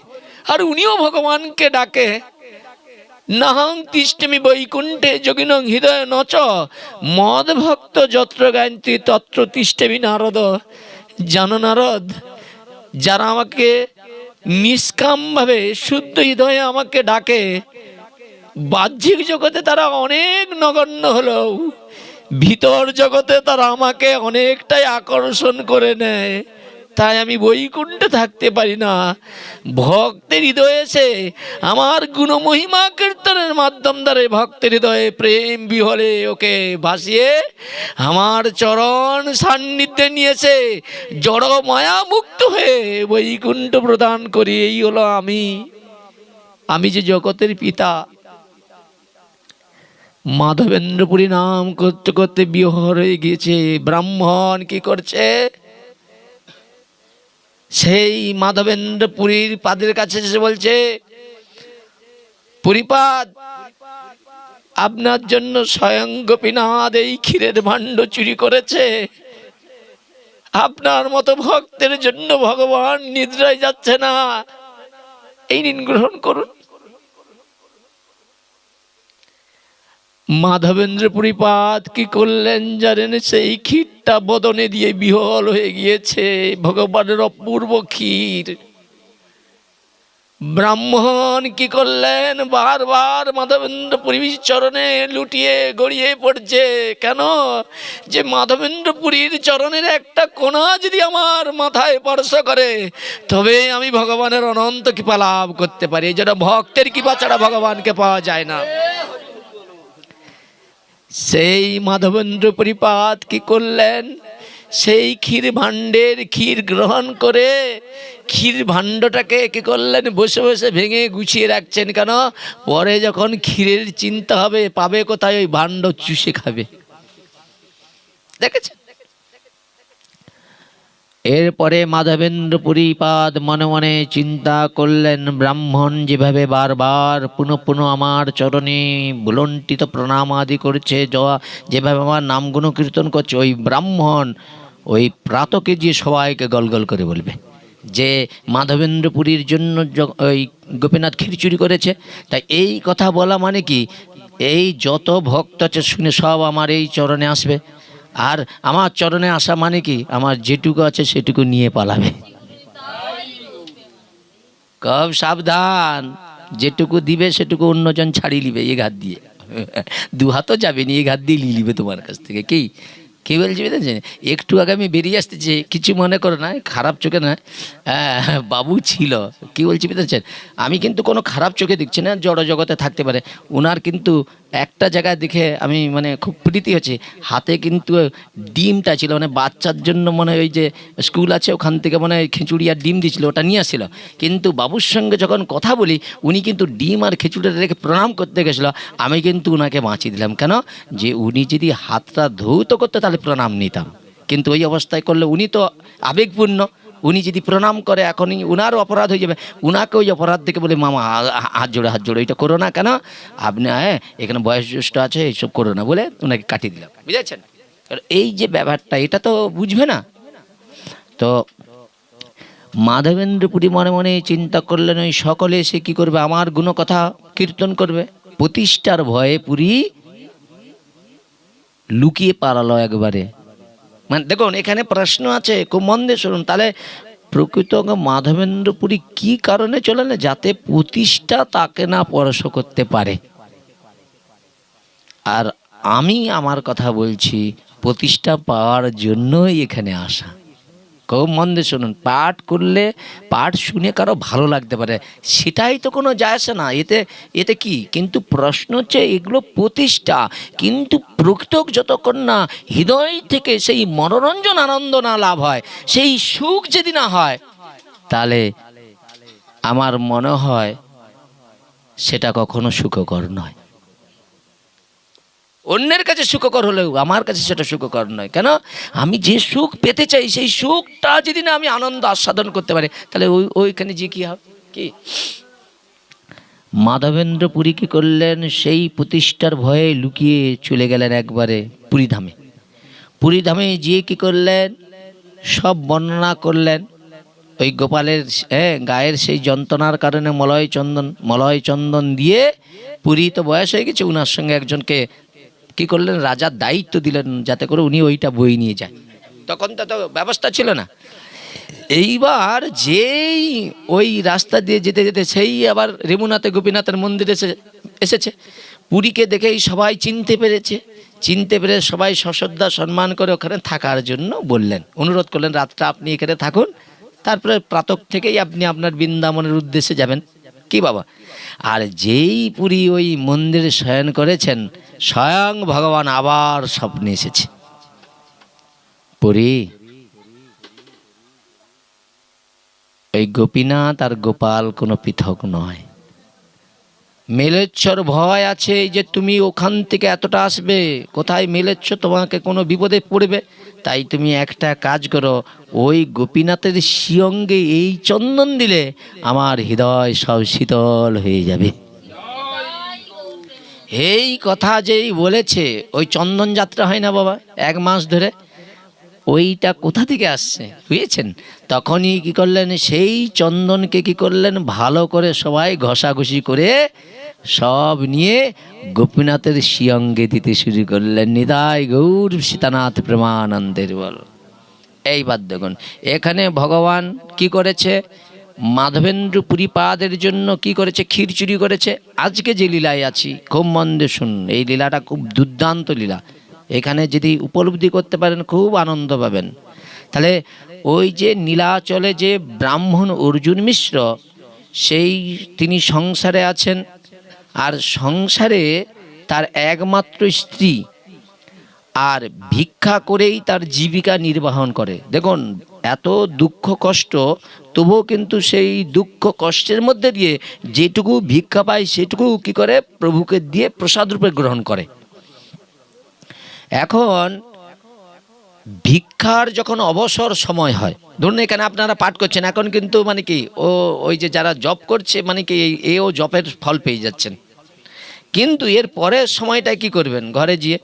A: আর উনিও ভগবানকে ডাকে। নাহং তিষ্ঠমি বৈকুণ্ঠে যোগিনং হৃদয় নচ, মদ ভক্ত যত্র গায়ন্তি তত্র তিষ্ঠমি নারদ। জানো নারদ, যারা আমাকে নিষ্কামভাবে শুদ্ধ হৃদয়ে আমাকে ডাকে, বাহ্যিক জগতে তারা অনেক নগণ্য হলেও ভিতর জগতে তারা আমাকে অনেকটাই আকর্ষণ করে নেয়। তাই আমি বৈকুণ্ঠে থাকতে পারি না। ভক্তের হৃদয়ে এসে আমার গুণমহিমা কীর্তনের মাধ্যম দ্বারা ভক্তের হৃদয়ে প্রেম বিহলে ওকে ভাসিয়ে আমার চরণ সান্নিধ্যে নিয়েছে, জড় মায়া মুক্ত হয়ে বৈকুণ্ঠ প্রদান করি। এই হলো আমি যে জগতের পিতা। মাধবেন্দ্রপুরী নাম করতে করতে বিহর হয়ে গিয়েছে। ব্রাহ্মণ কি করছে, সেই মাধবেন্দ্রপুরীর পাদের কাছে এসে বলছে, পুরীপাদ, আপনার জন্য স্বয়ং গোপীনাথ এই ক্ষীরের ভাণ্ড চুরি করেছে। আপনার মতো ভক্তের জন্য ভগবান নিদ্রায় যাচ্ছে না, এই নিন গ্রহণ করুন। মাধবেন্দ্রপুরী পাদ কি করলেন জানেন, সেই ক্ষীরটা বদনে দিয়ে বিহল হয়ে গিয়েছে, ভগবানের অপূর্ব ক্ষীর। ব্রাহ্মণ কি করলেন, বারবার মাধবেন্দ্রপুরীর চরণে লুটিয়ে গড়িয়ে পড়ছে। কেন, যে মাধবেন্দ্রপুরীর চরণের একটা কোণা যদি আমার মাথায় স্পর্শ করে, তবে আমি ভগবানের অনন্ত কৃপা লাভ করতে পারি। এই জন্য ভক্তের কৃপা ছাড়া ভগবানকে পাওয়া যায় না। সেই মাধবেন্দ্রপুরী পাদ কি করলেন, সেই ক্ষীর ভাণ্ডের ক্ষীর গ্রহণ করে ক্ষীর ভাণ্ডটাকে কি করলেন, বসে বসে ভেঙে গুছিয়ে রাখছেন। কেন, পরে যখন ক্ষীরের চিন্তা হবে, পাবে কোথায়, ওই ভাণ্ড চুষে খাবে। দেখেছেন? এরপরে মাধবেন্দ্রপুরী পাদ মনে মনে চিন্তা করলেন, ব্রাহ্মণ যেভাবে বারবার পুনঃ পুনঃ আমার চরণে বুলণ্ঠিত প্রণাম আদি করছে, যেভাবে আমার নাম গুণ কীর্তন করছে, ওই ব্রাহ্মণ ওই প্রাতকে যে সবাইকে গলগল করে বলবে যে মাধবেন্দ্রপুরীর জন্য ওই গোপীনাথ ক্ষীর চুরি করেছে। তাই এই কথা বলা মানে কি, এই যত ভক্ত আছে শুনে সব আমার এই চরণে আসবে, আর আমার চরণে আসা মানে কি, আমার যেটুকু আছে সেটুকু নিয়ে পালাবে। খুব সাবধান, যেটুকু দিবে সেটুকু অন্যজন ছাড়িয়ে নিবে, এ ঘাত দিয়ে। দু হাতও যাবে নি, এ ঘাত দিয়ে নিয়ে নিবে তোমার কাছ থেকে। কি বলছি বুঝেছেন? একটু আগে আমি বেরিয়ে আসতেছি, কিছু মনে করো না, খারাপ চোখে না, বাবু ছিল, কি বলছি বুঝেছেন, আমি কিন্তু কোনো খারাপ চোখে দেখছি না, জড় জগতে থাকতে পারে। ওনার কিন্তু একটা জায়গায় দেখে আমি মানে খুব প্রীতি হচ্ছে, হাতে কিন্তু ডিমটা ছিল, মানে বাচ্চার জন্য মনে হয় ওই যে স্কুল আছে ওখান থেকে মনে হয় খিচুড়ি আর ডিম দিয়েছিল, ওটা নিয়ে আসছিল। কিন্তু বাবুর সঙ্গে যখন কথা বলি, উনি কিন্তু ডিম আর খিচুড়িটা রেখে প্রণাম করতে গেছিলো। আমি কিন্তু ওনাকে বাঁচিয়ে দিলাম। কেন, যে উনি যদি হাতটা ধৌত করতে তাহলে প্রণাম নিতাম, কিন্তু ওই অবস্থায় করলে উনি তো আবেগপূর্ণ, উনি যদি প্রণাম করে এখনই উনারও অপরাধ হয়ে যাবে। উনাকে ওই অপরাধ থেকে বলে, মামা হাত জোড়ে এটা করো না, কেন আপনি এখানে বয়োজ্যেষ্ঠ আছে, এইসব করো না বলে ওনাকে কাটিয়ে দিলাম। বুঝেছেন? এই যে ব্যাপারটা, এটা তো বুঝবে না। তো মাধবেন্দ্রপুরী মনে মনে চিন্তা করলেন, ওই সকলে এসে কি করবে, আমার গুণকথা কীর্তন করবে। প্রতিষ্ঠার ভয়ে পুরী লুকিয়ে পালালো একবারে। মানে দেখুন, এখানে প্রশ্ন আছে, খুব মন দিয়ে শুনুন। তাহলে প্রকৃত মাধবেন্দ্রপুরী কি কারণে চলে না, যাতে প্রতিষ্ঠা তাকে না স্পর্শ করতে পারে। আর আমি আমার কথা বলছি, প্রতিষ্ঠা পাওয়ার জন্যই এখানে আসা। খুব মন দিয়ে শুনুন, পাঠ করলে পাঠ শুনে কারো ভালো লাগতে পারে, সেটাই তো কোনো যায় আসে না, এতে কি। কিন্তু প্রশ্ন হচ্ছে এগুলো প্রতিষ্ঠা, কিন্তু প্রকৃত যতক্ষণ না হৃদয় থেকে সেই মনোরঞ্জন আনন্দ না লাভ হয়, সেই সুখ যদি না হয়, তাহলে আমার মনে হয় সেটা কখনো সুখকর নয়। অন্যের কাছে সুখকর হলেও আমার কাছে সেটা সুখকর নয়। কেন? আমি যে সুখ পেতে চাই সেই সুখটা যদি না আমি আনন্দ আস্বাদন করতে পারি, তাহলে ওইখানে যে কি হবে কি? মাধবেন্দ্র পুরী কি করলেন? সেই প্রতিষ্ঠার ভয়ে লুকিয়ে চলে গেলেন একবারে পুরীধামে। পুরীধামে গিয়ে কি করলেন? সব বর্ণনা করলেন। ওই গোপালের গায়ের সেই যন্ত্রণার কারণে মলয় চন্দন দিয়ে, পুরী তো বয়স হয়ে গেছে, উনার সঙ্গে একজনকে কি করলেন? রাজার দায়িত্ব দিলেন যাতে করে উনি ওইটা বই নিয়ে যায়। তখন তো ব্যবস্থা ছিল না। এইবার যেই ওই রাস্তা দিয়ে যেতে যেতে সেই আবার রেমুনাথে গোপীনাথের মন্দিরে এসেছে। পুরীকে দেখেই সবাই চিনতে পেরে সবাই সশ্রদ্ধা সম্মান করে ওখানে থাকার জন্য বললেন, অনুরোধ করলেন, রাতটা আপনি এখানে থাকুন, তারপরে প্রাতঃ থেকেই আপনি আপনার বৃন্দাবনের উদ্দেশ্যে যাবেন। কি বাবা? আর যেই পুরী ওই মন্দিরে শয়ন করেছেন, স্বয়ং ভগবান আবার স্বপ্নে এসেছে। পুরী এই গোপীনাথ আর গোপাল কোনো পৃথক নয়। মেলেচ্ছর ভয় আছে যে তুমি ওখান থেকে এতটা আসবে, কোথায় মেলেচ্ছ তোমাকে কোনো বিপদে পড়বে, তাই তুমি একটা কাজ করো, ওই গোপীনাথের শিয়ঙ্গে এই চন্দন দিলে আমার হৃদয় সব শীতল হয়ে যাবে। এই কথা যেই বলেছে, ওই চন্দন যাত্রা হয় না বাবা 1 মাস ধরে, ওইটা কোথা থেকে আসছে বুঝেছেন? তখনই কি করলেন? সেই চন্দনকে কি করলেন? ভালো করে সবাই ঘষাঘষি করে সব নিয়ে গোপীনাথের শিয়ঙ্গে দিতে শুরু করলেন। নিতাই গৌর সীতানাথ প্রেমানন্দের বল। এইবার দেখুন এখানে ভগবান কি করেছে? মাধবেন্দ্র পুরীপাদের জন্য কি করেছে? ক্ষীরচুরি করেছে। আজকে যে লীলায় আছি খুব মন দিয়ে শুনুন, এই লীলাটা খুব দুর্দান্ত লীলা। এখানে যদি উপলব্ধি করতে পারেন খুব আনন্দ পাবেন। তাহলে ওই যে নীলাচলে যে ব্রাহ্মণ অর্জুন মিশ্র, সেই তিনি সংসারে আছেন, আর সংসারে তার একমাত্র স্ত্রী, আর ভিক্ষা করেই তার জীবিকা নির্বাহন করে। দেখুন এত দুঃখ কষ্ট, তবুও কিন্তু সেই দুঃখ কষ্টের মধ্যে দিয়ে যেটুকু ভিক্ষা পায় সেটুকু কি করে? প্রভুকে দিয়ে প্রসাদ রূপে গ্রহণ করে। এখন ভিক্ষার যখন অবসর সময় হয়, ধরুন এখানে আপনারা পাঠ করছেন, এখন কিন্তু মানে কি ওই যে যারা জব করছে মানে কি এও জবের ফল পেয়ে যাচ্ছেন, কিন্তু এর পরের সময়টা কি করবেন? ঘরে গিয়ে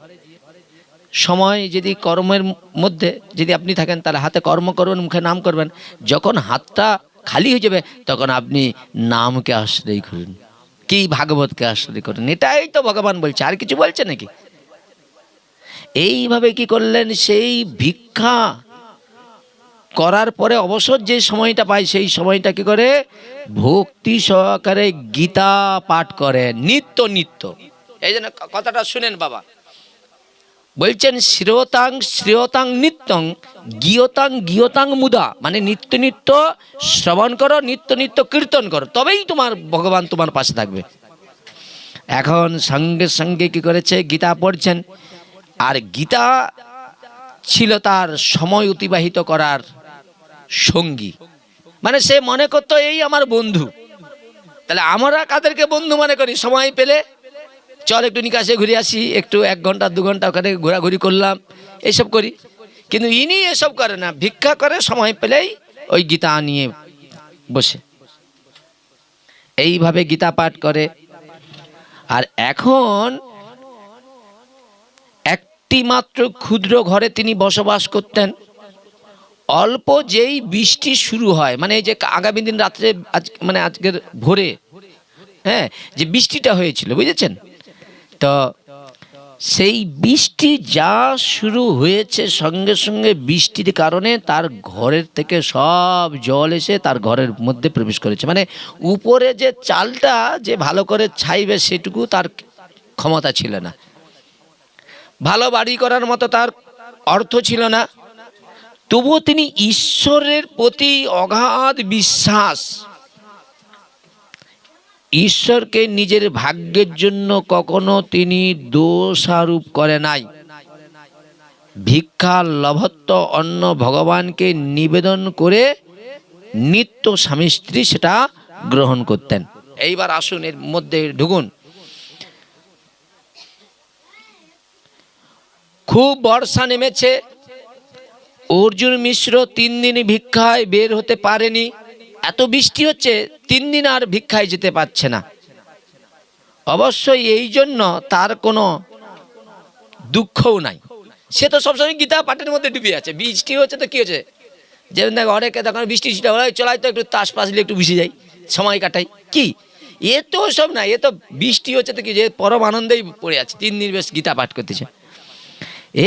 A: সময় যদি কর্মের মধ্যে যদি আপনি থাকেন, তাহলে হাতে কর্ম করবেন, মুখে নাম করবেন। যখন হাতটা খালি হয়ে যাবে তখন আপনি নামকে আশ্রয় করুন, কি ভাগবতকে আশ্রয় করুন। এটাই তো ভগবান বলছে, আর কিছু বলছে নাকি? এইভাবে কি করলেন? সেই ভিক্ষা করার পরে অবসর যে সময়টা পায়, সেই সময়টা কি করে? ভক্তি সহকারে গীতা পাঠ করে নিত্য। এই জন্য কথাটা শুনেন বাবা, বলছেন শ্রেয়তাং নিত্যং গীয়তাং মুদা, মানে নিত্য শ্রবণ করো, নিত্য কীর্তন করো, তবেই তোমার ভগবান তোমার পাশে থাকবে। এখন সঙ্গে সঙ্গে কি করেছে? গীতা পড়ছেন, আর গীতা ছিল তার সময় অতিবাহিত করার সঙ্গী। মানে সে মনে করতো এই আমার বন্ধু। তাহলে আমরা কাদেরকে বন্ধু মনে করি? সময় পেলে চল একটু নিকাশে ঘুরে আসি, একটু 1 ঘন্টা 2 ঘন্টা ওখানে ঘোরাঘুরি করলাম, এইসব করি। কিন্তু ইনি এসব করে না, ভিক্ষা করে, সময় পেলেই ওই গীতা নিয়ে বসে এইভাবে গীতা পাঠ করে। আর এখন একটি মাত্র ক্ষুদ্র ঘরে তিনি বসবাস করতেন। অল্প যেই বৃষ্টি শুরু হয়, মানে এই যে আগামী দিন রাত্রে মানে আজকের ভোরে যে বৃষ্টিটা হয়েছিল বুঝেছেন তো, সেই বৃষ্টি যা শুরু হয়েছে, সঙ্গে সঙ্গে বৃষ্টির কারণে তার ঘরের থেকে সব জল এসে তার ঘরের মধ্যে প্রবেশ করেছে। মানে উপরে যে চালটা যে ভালো করে ছাইবে সেটুকু তার ক্ষমতা ছিল না, ভালো বাড়ি করার মতো তার অর্থ ছিল না। তবুও তিনি ঈশ্বরের প্রতি অগাধ বিশ্বাস, ঈশ্বরকে নিজের ভাগ্যের জন্য কখনো তিনি দোষারোপ করে নাই। ভিক্ষা লভত্ব অন্ন ভগবানকে নিবেদন করে নিত্য স্বামী স্ত্রী সেটা গ্রহণ করতেন। এইবার আসুন এর মধ্যে ঢুকুন। খুব বর্ষা নেমেছে, অর্জুন মিশ্র 3 দিন ভিক্ষায় বের হতে পারেনি। এত বৃষ্টি হচ্ছে, 3 দিন আর ভিক্ষায় যেতে পারছে না। অবশ্যই এই জন্য তার কোনো দুঃখও নাই, সে তো সবসময় গীতা পাঠের মধ্যে ডুবে আছে। বৃষ্টি হচ্ছে তো কি হচ্ছে, যেমন দেখ অনেকে তখন বৃষ্টি চলাই তো একটু তাস পাশলে একটু বসে যাই, সময় কাটাই, কি এ তো সব না, এ তো বৃষ্টি হচ্ছে তো কি, যে পরম আনন্দেই পড়ে আছে, 3 দিন বেশ গীতা পাঠ করতেছে।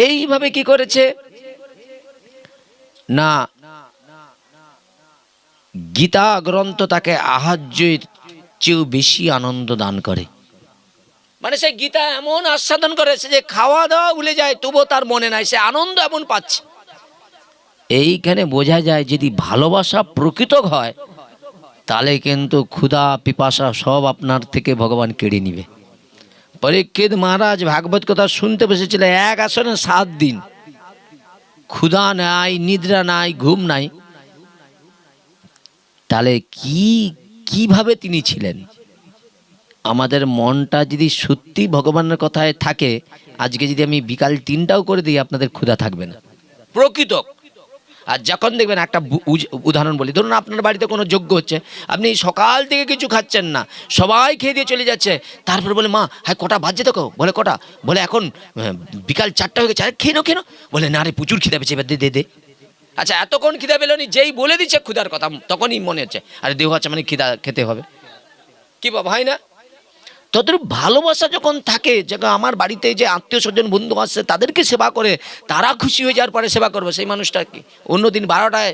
A: এইভাবে কি করেছে না, গীতা গ্রন্থ তাকে আহার্যের চেয়েও বেশি আনন্দ দান করে। মানে সে গীতা এমন আস্বাদন করেছে যে খাওয়া দাওয়া ভুলে যায়, তবুও তার মনে নাই, সে আনন্দ এমন পাচ্ছে। এইখানে বোঝা যায় যদি ভালোবাসা প্রকৃত হয়, তাহলে কিন্তু ক্ষুধা পিপাসা সব আপনার থেকে ভগবান কেড়ে নিবে। পরীক্ষিত মহারাজ ভাগবত কথা শুনতে বসেছিল, এক আসনে 7 দিন, ক্ষুধা নাই, নিদ্রা নাই, ঘুম নাই। তাহলে কিভাবে তিনি ছিলেন? আমাদের মনটা যদি সত্যি ভগবানের কথায় থাকে, আজকে যদি আমি বিকাল 3টাও করে দিই, আপনাদের ক্ষুধা থাকবে না প্রকৃত। আর যখন দেখবেন, একটা উদাহরণ বলি, ধরুন আপনার বাড়িতে কোনো যজ্ঞ হচ্ছে, আপনি সকাল থেকে কিছু খাচ্ছেন না, সবাই খেয়ে দিয়ে চলে যাচ্ছে, তারপরে বলে মা হ্যাঁ কটা বাজছে তো, বলে কটা, বলে এখন বিকাল 4টা হয়ে গেছে, আরে খেয়ে নাও, বলে না রে প্রচুর খিদা পেয়েছে, এবার দে। আচ্ছা এতক্ষণ খিদা পেল নি, যেই বলে দিচ্ছে ক্ষুধার কথা, তখনই মনে হচ্ছে আরে দেহ আছে মানে খিদা খেতে হবে, কি বাবা হয় না? তোদের ভালোবাসা যখন থাকে, যখন আমার বাড়িতে যে আত্মীয় স্বজন বন্ধু আসছে তাদেরকে সেবা করে, তারা খুশি হয়ে যাওয়ার পরে সেবা করবো, সেই মানুষটা কি অন্যদিন 12টায়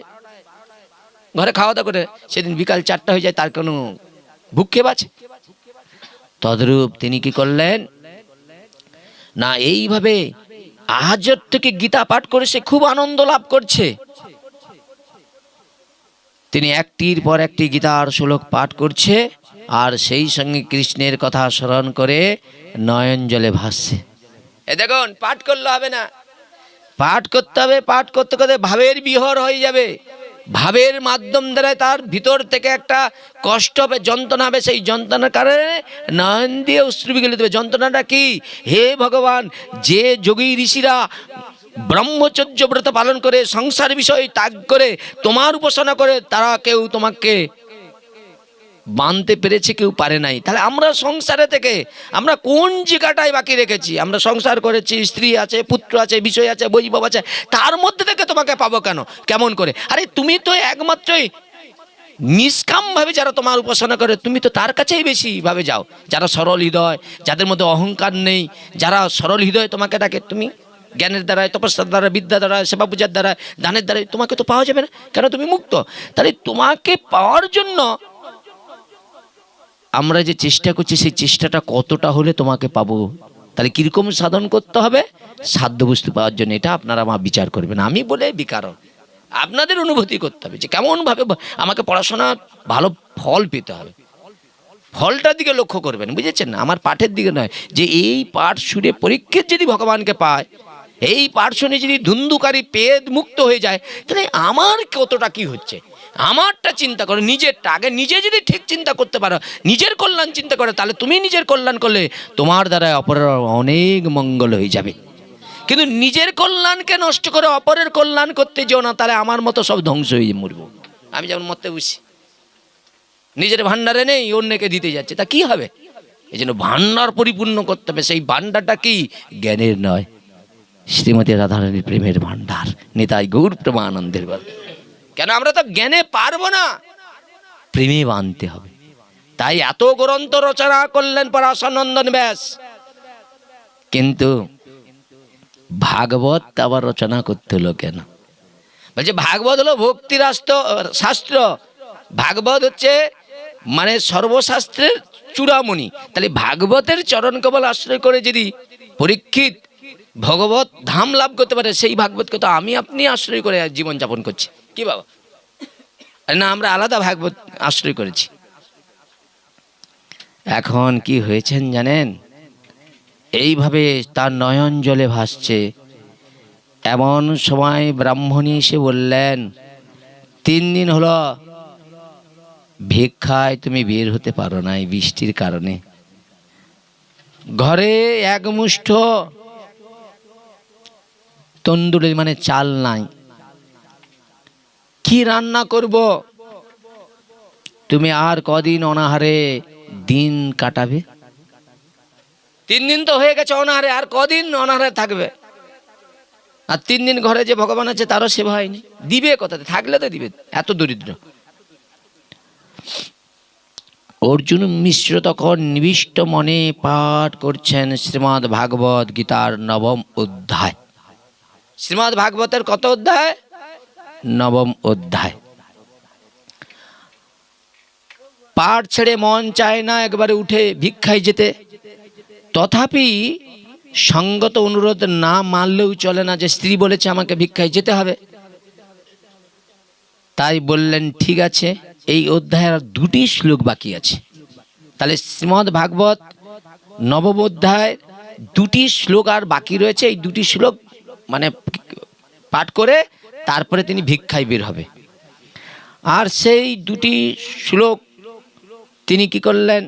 A: ঘরে খাওয়া দাওয়া করে, সেদিন বিকাল 4টা হয়ে যায়, তার কোনো ভূক্ষেপ আছে? তদ্রূপ তিনি কি করলেন না, এইভাবে আহাজত থেকে গীতা পাঠ করে সে খুব আনন্দ লাভ করছে। তিনি একটির পর একটি গীতার শ্লোক পাঠ করছে, আর সেই সঙ্গে কৃষ্ণের কথা স্মরণ করে নয়ন জলে ভাসছে। এ দেখুন, পাঠ করলে হবে না, পাঠ করতে হবে। পাঠ করতে করতে ভাবের বিহর হয়ে যাবে, ভাবের মাধ্যম দ্বারা তার ভিতর থেকে একটা কষ্ট হবে, যন্ত্রণা হবে, সেই যন্ত্রণার কারণে নয়ন দিয়ে অশ্রু গেলে দেবে। যন্ত্রণাটা কি? হে ভগবান, যে যোগী ঋষিরা ব্রহ্মচর্য ব্রত পালন করে, সংসার বিষয় ত্যাগ করে, তোমার উপাসনা করে, তারা কেউ তোমাকে মানতে পেরেছে, কেউ পারে নাই। তাহলে আমরা সংসারে থেকে আমরা কোন জায়গাটায় বাকি রেখেছি? আমরা সংসার করেছি, স্ত্রী আছে, পুত্র আছে, বিষয় আছে, বৈভব আছে, তার মধ্যে থেকে তোমাকে পাবো কেন? কেমন করে? আরে তুমি তো একমাত্রই নিষ্কামভাবে যারা তোমার উপাসনা করে, তুমি তো তার কাছেই বেশি ভাবে যাও। যারা সরল হৃদয়, যাদের মধ্যে অহংকার নেই, যারা সরল হৃদয় তোমাকে ডাকে, তুমি জ্ঞানের দ্বারায়, তপস্যার দ্বারা, বিদ্যা দ্বারা, সেবা পূজার দ্বারা, দানের দ্বারাই তোমাকে তো পাওয়া যাবে না, কেন? তুমি মুক্ত। তাহলে তোমাকে পাওয়ার জন্য আমরা যে চেষ্টা করছি, সেই চেষ্টাটা কতটা হলে তোমাকে পাবো? তাহলে কিরকম সাধন করতে হবে সাধ্য বস্তু পাওয়ার জন্য? এটা আপনারা আমার বিচার করবেন, আমি বলে বিকারণ। আপনাদের অনুভূতি করতে হবে যে কেমনভাবে আমাকে পড়াশোনা ভালো ফল পেতে হবে, ফলটার দিকে লক্ষ্য করবেন, বুঝেছেন? আমার পাঠের দিকে নয়, যে এই পাঠ শুনে পরীক্ষিত যদি ভগবানকে পায়, এই পাঠ শুনে যদি ধুন্ধুকারী পেদ মুক্ত হয়ে যায়, তাহলে আমার কতটা কি হচ্ছে, আমারটা চিন্তা করো, নিজেরটা আগে। নিজে যদি ঠিক চিন্তা করতে পারো, নিজের কল্যাণ চিন্তা করো, তাহলে তুমি নিজের কল্যাণ করলে তোমার দ্বারা অপরের অনেক মঙ্গল হয়ে যাবে। কিন্তু নিজের কল্যাণকে নষ্ট করে অপরের কল্যাণ করতে যেও না, তাহলে আমার মতো সব ধ্বংস হয়ে মরব। আমি যেমন মরতে বুঝছি, নিজের ভান্ডারে নেই, অন্যকে দিতে যাচ্ছে, তা কি হবে? এই জন্য ভান্ডার পরিপূর্ণ করতে হবে। সেই ভান্ডারটা কি? জ্ঞানের নয়, শ্রীমতী রাধারানীর প্রেমের ভান্ডার, নিতাই গৌর প্রেমানন্দের বল। কেন? আমরা তো জ্ঞানে পারবো না, প্রেমে বানতে হবে। তাই এত গ্রন্থ রচনা করলেন পরাশরনন্দন ব্যাস, কিন্তু ভাগবত আবার রচনা করতে হলো কেন? বলছে ভাগবত হলো ভক্তি শাস্ত্র, ভাগবত হচ্ছে মানে সর্বশাস্ত্রের চূড়ামণি। তাহলে ভাগবতের চরণ কমল আশ্রয় করে যদি পরীক্ষিত ভগবত ধাম লাভ করতে পারে, সেই ভাগবতকে তো আমি আপনি আশ্রয় করে জীবন যাপন করছি, কি বাবা? না, আমরা আলাদা ভাগবত আশ্রয় করেছি। এখন কি হয়েছেন জানেন? এইভাবে তার নয়ন জলে ভাসছে। এমন সময় ব্রাহ্মণী এসে বললেন, 3 দিন হলো ভিক্ষায় তুমি বের হতে পারো নাই বৃষ্টির কারণে, ঘরে এক মুষ্ঠ তন্দুরে মানে চাল নাই, কি রান্না করব? তুমি আর কদিন অনাহারে দিন কাটাবে? 3 দিন তো হয়ে গেছে অনাহারে, আর কদিন অনাহারে থাকবে? আর 3 দিন ঘরে যে ভগবান আছে তারও সেবা হয়নি, দিবে কোথাতে? থাকলে তো দিবে, এত দরিদ্র। অর্জুন মিশ্র তখন নিবিষ্ট মনে পাঠ করছেন শ্রীমদ্ ভাগবত গীতার 9ম অধ্যায়। শ্রীমদ্ ভাগবতের কত অধ্যায়? 9ম অধ্যায়। পাঠ ছেড়ে মন চায় না একবারে উঠে ভিক্ষায় যেতে, তথাপি সঙ্গত অনুরোধ না মানলেও চলে না, যে স্ত্রী বলেছে আমাকে ভিক্ষায় যেতে হবে। তাই বললেন ঠিক আছে, এই অধ্যায়ের আর 2টি শ্লোক বাকি আছে। তাহলে শ্রীমদ্ ভাগবত 9ম অধ্যায় 2টি শ্লোক আর বাকি রয়েছে। এই 2টি শ্লোক মানে পাঠ করে তারপরে তিনি ভিক্ষায় বের হবে। আর সেই 2টি শ্লোক তিনি কি করলেন?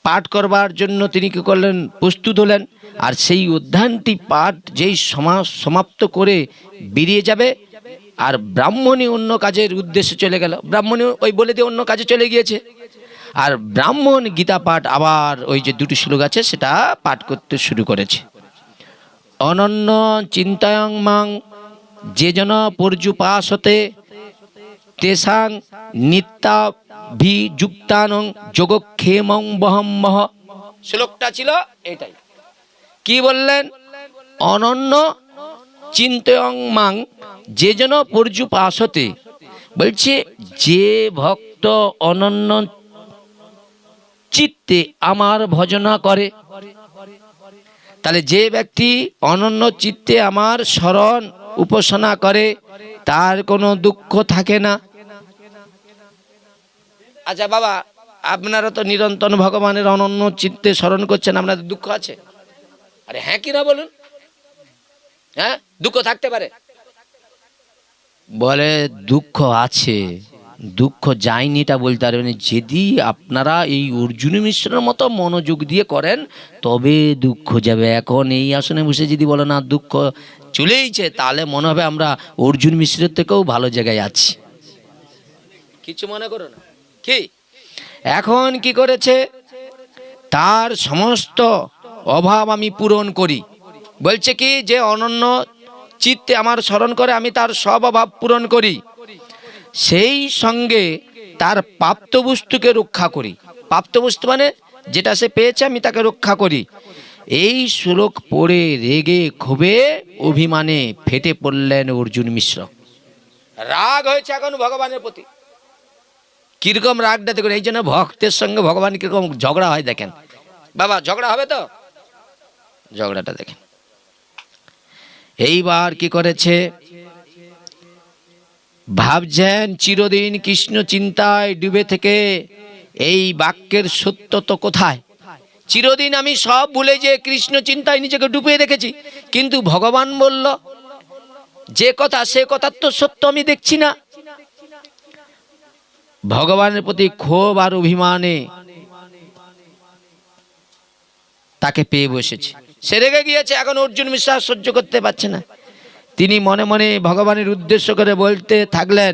A: পাঠ করবার জন্য তিনি কি করলেন? প্রস্তুত হলেন। আর সেই অধ্যায়টি পাঠ যেই সমাপ্ত করে বেরিয়ে যাবে, আর ব্রাহ্মণী অন্য কাজের উদ্দেশ্যে চলে গেল, ব্রাহ্মণী ওই বলে দিয়ে অন্য কাজে চলে গিয়েছে, আর ব্রাহ্মণ গীতা পাঠ আবার ওই যে 2টি শ্লোক আছে সেটা পাঠ করতে শুরু করেছে। অনন্য চিন্তায়ং মাং যে জন পর্যুপাসতে তেসাং নিত্যাভিযুক্তানং যোগক্ষেমং বহম্মহ। শ্লোকটা ছিল এটাই। কি বললেন? অনন্য চিন্তয়ং মাং যে জন পর্যুপাসতে, বলছে যে ভক্ত অনন্য চিত্তে আমার ভজনা করে। তাহলে যে ব্যক্তি অনন্য চিত্তে আমার স্মরণ উপাসনা করে তার কোনো দুঃখ থাকে না। আচ্ছা বাবা, আপনারা তো নিরন্তর ভগবানের অনন্য চিত্তে স্মরণ করছেন, আপনাদের দুঃখ আছে? আরে হ্যাঁ কি না বলুন? হ্যাঁ, দুঃখ থাকতে পারে? বলে দুঃখ আছে, দুঃখ যায়নি এটা বলতে পারবেন। যদি আপনারা এই অর্জুন মিশ্রের মতো মনোযোগ দিয়ে করেন তবে দুঃখ যাবে। এখন এই আসনে বসে যদি বলে না দুঃখ চলেইছে, তাহলে মনে হবে আমরা অর্জুন মিশ্রের থেকেও ভালো জায়গায় আছি। কিছু মনে করো না। কি এখন কি করেছে? তার সমস্ত অভাব আমি পূরণ করি। বলছে কি যে অনন্য চিত্তে আমার স্মরণ করে আমি তার সব অভাব পূরণ করি, সেই সঙ্গে তার প্রাপ্ত বস্তুকে রক্ষা করি। প্রাপ্ত বস্তু মানে যেটা সে পেয়েছে আমি তাকে রক্ষা করি। এই শ্লোক পড়ে রেগে ক্ষোভে অভিমানে ফেটে পড়লেন অর্জুন মিশ্র। রাগ হয়েছে এখন ভগবানের প্রতি। কিরকম রাগটা দেখুন। এই জন্য ভক্তের সঙ্গে ভগবান কিরকম ঝগড়া হয় দেখেন। বাবা ঝগড়া হবে তো, ঝগড়াটা দেখেন। এইবার কি করেছে? ভাবছেন চিরদিন কৃষ্ণ চিন্তায় ডুবে থেকে এই বাক্যের সত্য তো কোথায়? চিরদিন আমি সব ভুলে যে কৃষ্ণ চিন্তায় নিজেকে ডুবিয়ে রেখেছি, কিন্তু ভগবান বলল যে কথা সে কথা তো সত্য আমি দেখছি না। ভগবানের প্রতি ক্ষোভ আর অভিমানে তাকে পেয়ে বসেছে। সে রেগে গিয়েছে। এখন অর্জুন মিশ্র সহ্য করতে পারছে না। তিনি মনে মনে ভগবানের উদ্দেশ্য করে বলতে থাকলেন,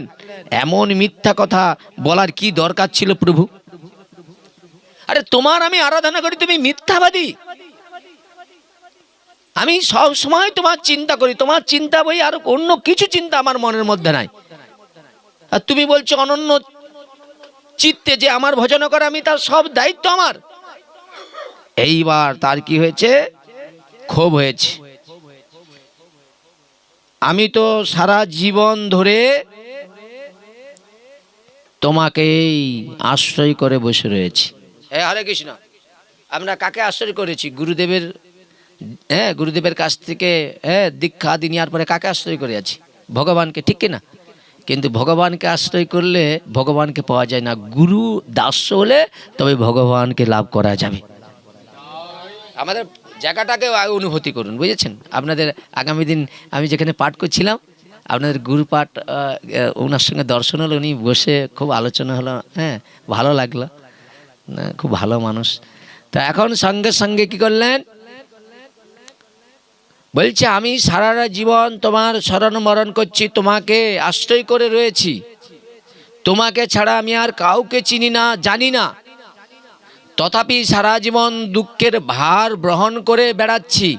A: এমন মিথ্যা কথা বলার কি দরকার ছিল প্রভু? আরে তোমার আমি আরাধনা করি, তুমি মিথ্যাবাদী। আমি সব সময় তোমার চিন্তা করি, তোমার চিন্তা বই আর অন্য কিছু চিন্তা আমার মনের মধ্যে নাই। আর তুমি বলছো অনন্য চিত্তে যে আমার ভজনা করে আমি তার সব দায়িত্ব আমার। এইবার তার কি হয়েছে? ক্ষোভ হয়েছে। আমি তো সারা জীবন ধরে তোমাকেই আশ্রয় করে বসে রয়েছি। হরে কৃষ্ণ। আমরা কাকে আশ্রয় করেছি? গুরুদেবের, গুরুদেবের কাছ থেকে দীক্ষা দিয়ে নেওয়ার পরে কাকে আশ্রয় করে আছি? ভগবানকে, ঠিক কিনা? কিন্তু ভগবানকে আশ্রয় করলে ভগবানকে পাওয়া যায় না। গুরু দাস্য হলে তবে ভগবানকে লাভ করা যাবে। আমাদের জায়গাটাকে অনুভূতি করুন, বুঝেছেন? আপনাদের আগামী দিন আমি যেখানে পাঠ করছিলাম, আপনাদের গুরু পাঠ ওনার সঙ্গে দর্শন হলো, উনি বসে খুব আলোচনা হলো, ভালো লাগলো, খুব ভালো মানুষ। তো এখন সঙ্গে সঙ্গে কি করলেন? বলছে আমি সারাটা জীবন তোমার স্মরণ মরণ করছি, তোমাকে আশ্রয় করে রয়েছি, তোমাকে ছাড়া আমি আর কাউকে চিনি না, জানি না, তথাপি সারা জীবন দুঃখের ভার বহন করে বেড়াচ্ছি।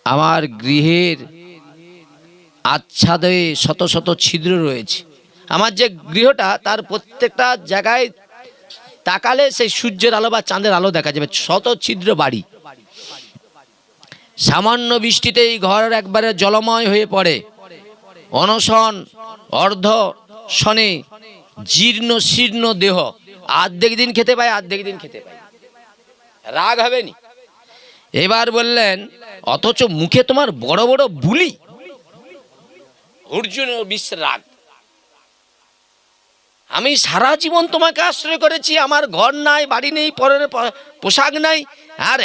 A: আমার গৃহের আচ্ছাদে শত শত ছিদ্র রয়েছে। আমার যে গৃহটা, তার প্রত্যেকটা জায়গায় তাকালে সেই সূর্যের আলো বা চাঁদের আলো দেখা যাবে, শত ছিদ্র বাড়ি। সামান্য বৃষ্টিতেই ঘর একবারে জলময় হয়ে পড়ে। অনশন, অর্ধ শনে, জীর্ণ শীর্ণ দেহ, আর্ধেক দিন খেতে পায়, আর্ধেক দিন খেতে পায়। রাগ হবে নি? এবার বললেন, অথচ মুখে তোমার বড় বড় বুলি। অর্জুন বিশ্বের রাগ, আমি সারা জীবন তোমাকে আশ্রয় করেছি, আমার ঘর নাই, বাড়ি নেই, পরের পোশাক নাই, আর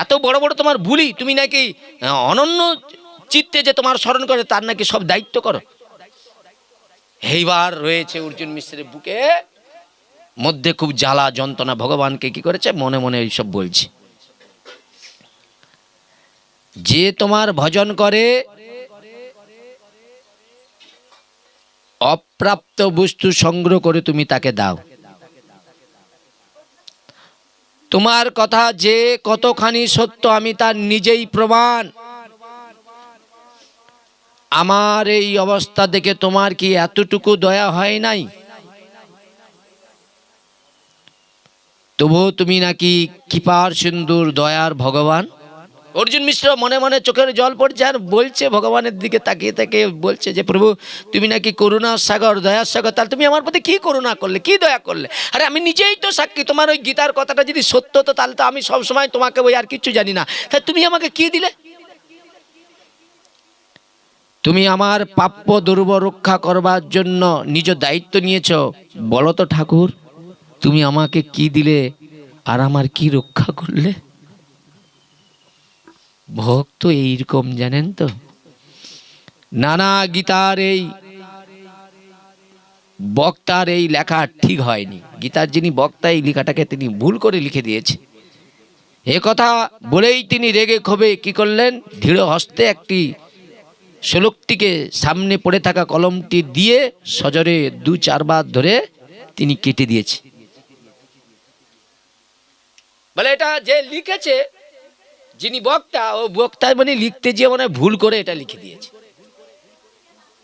A: এত বড় বড় তোমার বুলি, তুমি নাকি অনন্য চিত্তে যে তোমার স্মরণ করে তার নাকি সব দায়িত্ব করো। এইবার রয়েছে অর্জুন মিশ্রের বুকে মধ্যে খুব জ্বালা যন্ত্রণা। ভগবানকে কি করেছে, মনে মনে এইসব বলছে, যে তোমার ভজন করে অপ্রাপ্ত বস্তু সংগ্রহ করে তুমি তাকে দাও। তোমার কথা যে কতখানি সত্য আমি তার নিজেই প্রমাণ। আমার এই অবস্থা দেখে তোমার কি এতটুকু দয়া হয় নাই? তবুও তুমি নাকি কৃপার সিন্ধুর দয়ার ভগবান। অর্জুন মিশ্র মনে মনে চোখের জল পড়ছে, আর বলছে ভগবানের দিকে তাকিয়ে তাকিয়ে বলছে যে প্রভু, তুমি নাকি করুণার সাগর, দয়ার সাগর, তাহলে তুমি আমার প্রতি কি করুণা করলে, কি দয়া করলে? আরে আমি নিজেই তো সাক্ষী, তোমার ওই গীতার কথাটা যদি সত্য হতো তাহলে তো আমি সবসময় তোমাকে ওই আর কিছু জানি না, তাহলে তুমি আমাকে কি দিলে? তুমি আমার প্রাপ্য দুর্ব রক্ষা করবার জন্য নিজ দায়িত্ব নিয়েছ। বলো তো ঠাকুর, তুমি আমাকে কি দিলে আর আমার কি রক্ষা করলে? ভক্ত এইরকম, জানেন তো। নানা গীতার এই বক্তার এই লেখা ঠিক হয়নি। গীতার যিনি বক্তা, এই লেখাটাকে তিনি ভুল করে লিখে দিয়েছে। এ কথা বলেই তিনি রেগে ক্ষোভে কি করলেন, দৃঢ় হস্তে একটি শ্লোকটিকে সামনে পড়ে থাকা কলমটি দিয়ে সজোরে 2-4 বার ধরে তিনি কেটে দিয়েছে। বলে এটা যে লিখেছে, যিনি বক্তা, ও বক্তা মানে লিখতে গিয়ে মানে ভুল করে এটা লিখে দিয়েছে।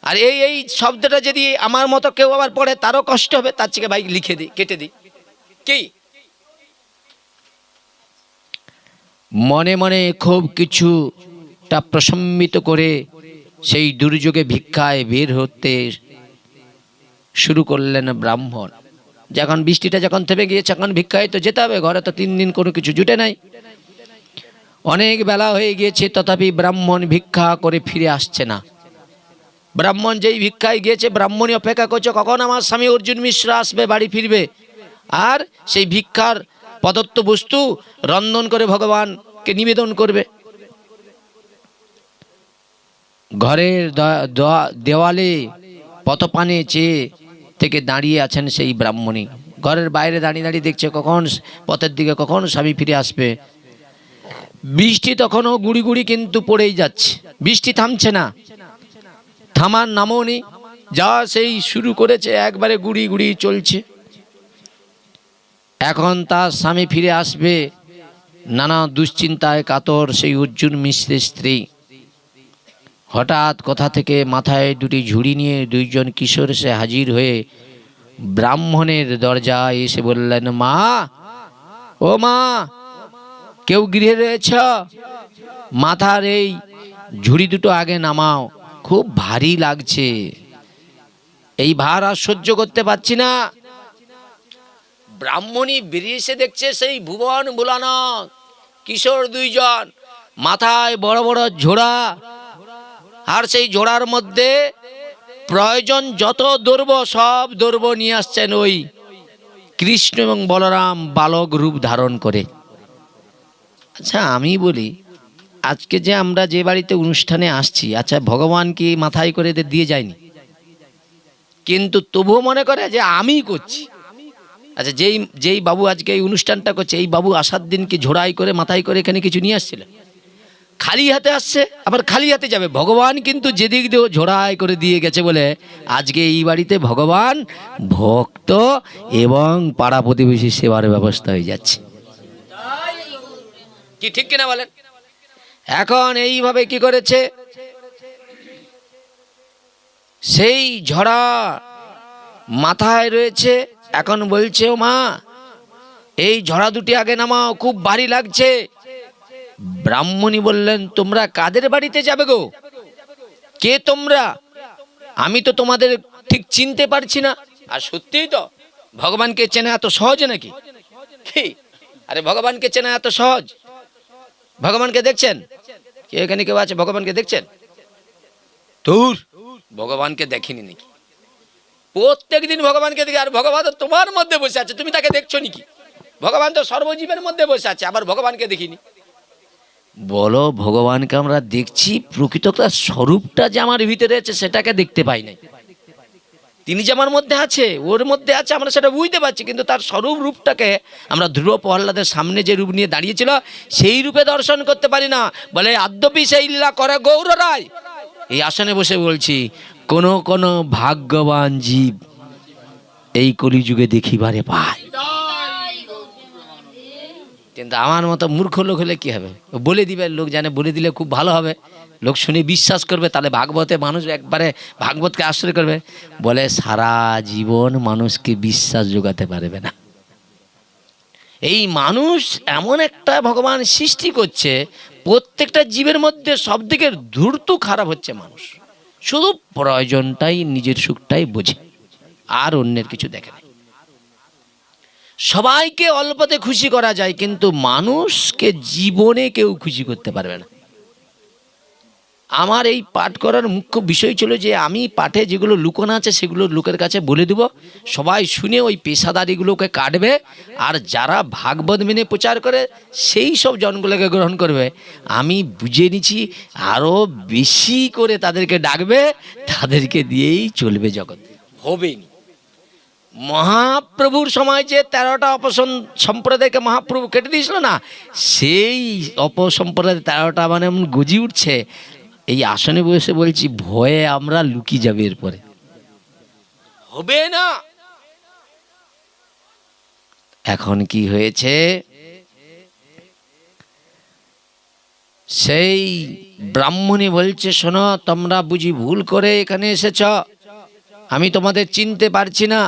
A: আর এই শব্দটা যদি আমার মতো কেউ আবার পড়ে তারও কষ্ট হবে, তার থেকে ভাই লিখে দিই, কেটে দিই। কি মনে মনে খুব কিছুটা প্রশমিত করে সেই দুর্যোগে ভিক্ষায় বের হতে শুরু করলেন ব্রাহ্মণ। যখন বৃষ্টিটা যখন থেমে গিয়েছে, এখন ভিক্ষায় তো যেতে হবে, ঘরে তো 3 দিন কোনো কিছু জুটে নাই, অনেক বেলা হয়ে গিয়েছে, তথাপি ব্রাহ্মণ ভিক্ষা করে ফিরে আসছে না। ব্রাহ্মণ যেই ভিক্ষায় গিয়েছে, ব্রাহ্মণই অপেক্ষা করছে কখন আমার স্বামী অর্জুন মিশ্র আসবে, বাড়ি ফিরবে, আর সেই ভিক্ষার প্রদত্ত বস্তু রন্ধন করে ভগবানকে নিবেদন করবে। ঘরের দেওয়ালে পথপানে চেয়ে থেকে দাঁড়িয়ে আছেন সেই ব্রাহ্মণী। ঘরের বাইরে দাঁড়িয়ে দাঁড়িয়ে দেখছে কখন পথের দিকে কখন স্বামী ফিরে আসবে। বৃষ্টি তখনও গুড়ি গুড়ি কিন্তু পড়েই যাচ্ছে, বৃষ্টি থামছে না, থামার নামও নেই, যা সেই শুরু করেছে একবারে গুড়ি গুড়ি চলছে। এখন তার স্বামী ফিরে আসবে, নানা দুশ্চিন্তায় কাতর সেই অর্জুন মিশ্রের স্ত্রী। হঠাৎ কোথা থেকে মাথায় 2টি ঝুড়ি নিয়ে 2জন কিশোর এসে হাজির হয়ে ব্রাহ্মণের দরজায় এসে বললেন, মা, ও মা, কেউ গৃহে রয়েছ? মাথার এই ঝুড়ি দুটো আগে নামাও, খুব ভারী লাগছে, এই ভার আর সহ্য করতে পারছি না। ব্রাহ্মণী বেরিয়ে এসে দেখছে সেই ভুবন ভোলানাথ কিশোর 2জন, মাথায় বড় বড় ঝোড়া, আর সেই ঝোড়ার মধ্যে প্রয়োজন যত দ্রব্য সব দ্রব্য নিয়ে আসছেন ওই কৃষ্ণ এবং বলরাম বালক রূপ ধারণ করে। আচ্ছা আমি বলি, আজকে যে আমরা যে বাড়িতে অনুষ্ঠানে আসছি, আচ্ছা ভগবান কি মাথায় করে দিয়ে যায়নি? কিন্তু তবুও মনে করে যে আমি করছি। আচ্ছা যেই বাবু আজকে এই অনুষ্ঠানটা করছে, এই বাবু আসার দিন কি ঝোড়াই করে মাথায় করে এখানে কিছু নিয়ে আসছিল? খালি হাতে আসছে, আবার খালি হাতে যাবে। ভগবান কিন্তু যেদিক দিয়ে ঝোড়াই করে দিয়ে গেছে বলে আজকে এই বাড়িতে ভগবান ভক্ত এবং পাড়া প্রতিবেশী সেবার ব্যবস্থা হয়ে যাচ্ছে। কি ঠিক কিনা বলেন? এখন এইভাবে কি করেছে, সেই ঝড়া মাথায় রয়েছে। এখন বলছে, ও মা, এই ঝড়া দুটি আগে নামাও, খুব ভারী লাগছে। ব্রাহ্মণী বললেন, তোমরা কাদের বাড়িতে যাবে গো? কে তোমরা? আমি তো তোমাদের ঠিক চিনতে পারছি না। আর সত্যিই তো, ভগবানকে চেনা এত সহজ নাকি? কি আরে, ভগবানকে চেনা এত সহজ? ভগবানকে দেখছেন? কে এখানে কেউ আছে ভগবানকে দেখছেন? তোর ভগবানকে দেখিনি নাকি? প্রত্যেক দিন ভগবানকে দেখি, আর ভগবান তো তোমার মধ্যে বসে আছে, তুমি তাকে দেখছো নাকি? ভগবান তো সর্বজীবের মধ্যে বসে আছে, আবার ভগবানকে দেখিনি। বলো, ভগবানকে আমরা দেখছি, প্রকৃত তার স্বরূপটা যে আমার ভিতরে আছে সেটাকে দেখতে পাই নাই। তিনি যে আমার মধ্যে আছে, ওর মধ্যে আছে, আমরা সেটা বুঝতে পারছি, কিন্তু তার স্বরূপ রূপটাকে আমরা ধ্রুব প্রহ্লাদের সামনে যে রূপ নিয়ে দাঁড়িয়েছিল সেই রূপে দর্শন করতে পারি না। বলে, আদ্যপি সেই লীলা করে গৌর রায়। এই আসনে বসে বলছি, কোন কোন ভাগ্যবান জীব এই কলিযুগে দেখিবারে পায়, কিন্তু আমার মতো মূর্খ লোক হলে কি হবে? বলে দিবে, লোক জানে, বলে দিলে খুব ভালো হবে, লোক শুনে বিশ্বাস করবে, তাহলে ভাগবতে মানুষ একবারে ভাগবতকে আশ্রয় করবে। বলে, সারা জীবন মানুষকে বিশ্বাস জোগাতে পারবে না। এই মানুষ এমন একটা ভগবান সৃষ্টি করছে, প্রত্যেকটা জীবের মধ্যে সব দিকের ধূর্ত খারাপ হচ্ছে মানুষ, শুধু প্রয়োজনটাই, নিজের সুখটাই বোঝে, আর অন্যের কিছু দেখে না। সবাইকে অল্পতে খুশি করা যায়, কিন্তু মানুষকে জীবনে কেউ খুশি করতে পারবে না। আমার এই পাঠ করার মুখ্য বিষয় ছিল যে আমি পাঠে যেগুলো লুকোনো আছে সেগুলো লোকের কাছে বলে দেব, সবাই শুনে ওই পেশাদারিগুলোকে কাটবে, আর যারা ভাগবত মেনে প্রচার করে সেই সব জনগুলোকে গ্রহণ করবে। আমি বুঝে নিচ্ছি আরও বেশি করে তাদেরকে ডাকবে, তাদেরকে দিয়েই চলবে জগৎ, হবে না। মহাপ্রভুর সময় যে 13টা অপসম্প্রদায়কে মহাপ্রভু কেটে দিয়েছিল না, সেই অপসম্প্রদায় 13টা মানে এমন গজি উঠছে, এই আসনে বসে বলছি ভয়ে আমরা লুকিয়ে যাবে, এরপরে হবে না। এখন কি হয়েছে, সেই ব্রাহ্মণী বলছে, শোনো, তোমরা বুঝি ভুল করে এখানে এসেছ, আমি তোমাদের চিনতে পারছি না।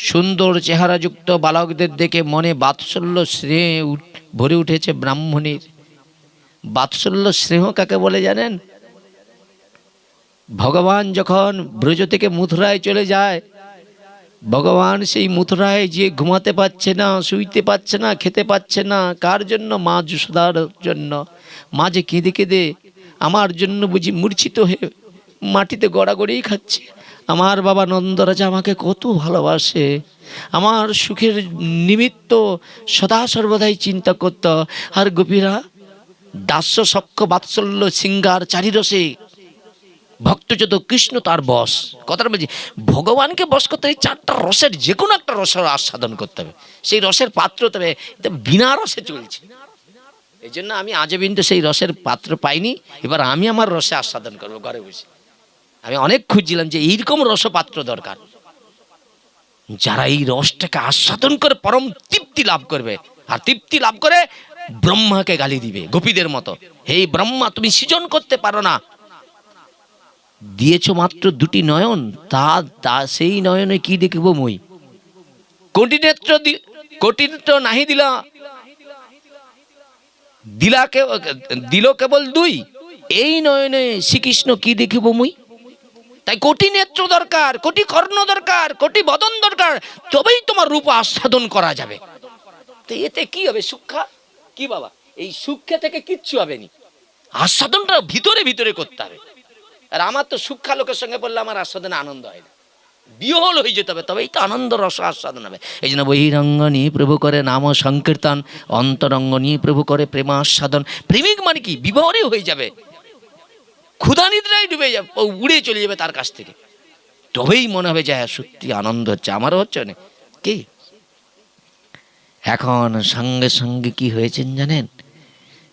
A: সুন্দর চেহারাযুক্ত বালকদের দেখে মনে বাৎসল্য স্নেহ ভরে উঠেছে ব্রাহ্মণীর। বাৎসল্য স্নেহ কাকে বলে জানেন? ভগবান যখন ব্রজ থেকে মথুরায় চলে যায়, ভগবান সেই মথুরায় যে ঘুমাতে পারছে না, শুইতে পারছে না, খেতে পারছে না, কার জন্য? মা যশোদার জন্য। মা যে কেঁদে কেঁদে আমার জন্য বুঝি মূর্ছিত হয়ে মাটিতে গড়াগড়িই খাচ্ছে। আমার বাবা নন্দরাজা আমাকে কত ভালোবাসে, আমার সুখের নিমিত্ত সদা সর্বদাই চিন্তা করত। আর গোপীরা দাস্য সক্ষ বাৎসল্য সিঙ্গার চারিরসে ভক্ত যত কৃষ্ণ তার বশ। কথাটা বলছি, ভগবানকে বশ করতে এই 4টা রসের যে কোনো একটা রসের আস্বাদন করতে হবে, সেই রসের পাত্র তবে বিনা রসে চলছে। এই জন্য আমি আজও কিন্তু সেই রসের পাত্র পাইনি, এবার আমি আমার রসে আস্বাদন করবো ঘরে বসে। আমি অনেক খুঁজছিলাম যে এইরকম রসপাত্র দরকার, যারা এই রসটাকে আস্বাদন করে পরম তৃপ্তি লাভ করবে, আর তৃপ্তি লাভ করে ব্রহ্মাকে গালি দিবে গোপীদের মতো, হে ব্রহ্মা, তুমি সৃজন করতে পারো না, দিয়েছ মাত্র 2টি নয়ন, তা সেই নয়নে কি দেখব মই? কোটি নেত্র নাহি দিল কেবল 2, এই নয়নে শ্রীকৃষ্ণ কি দেখিব মুই? তাই কোটি নেত্র দরকার, কোটি কর্ণ দরকার, কোটি বদন দরকার, তবেই তোমার রূপ আস্বাদন করা যাবে। তো এতে কি হবে? সুখ্যা কি বাবা? এই সুখ্যা থেকে কিচ্ছু হবে নি, আস্বাদনটা ভিতরে ভিতরে করতে হবে। আর আমার তো সুখ্যা লোকের সঙ্গে বললে আমার আস্বাদনে আনন্দ হয় না, বিহল হয়ে যেতে হবে, তবেই তো আনন্দ রস আস্বাদন হবে। এই জন্য বহিরঙ্গ নিয়ে প্রভু করে নাম সংকীর্তন, অন্তরঙ্গ নিয়ে প্রভু করে প্রেমাস্বাদন। প্রেমিক মানে কি? বিবাহরে হয়ে যাবে, ক্ষুধা নিদ্রায় ডুবে যাবে, উড়ে চলে যাবে তার কাছ থেকে, তবেই মনে হবে যে হ্যাঁ সত্যি আনন্দ হচ্ছে, আমারও হচ্ছে না কি। এখন সঙ্গে সঙ্গে কি হয়েছেন জানেন?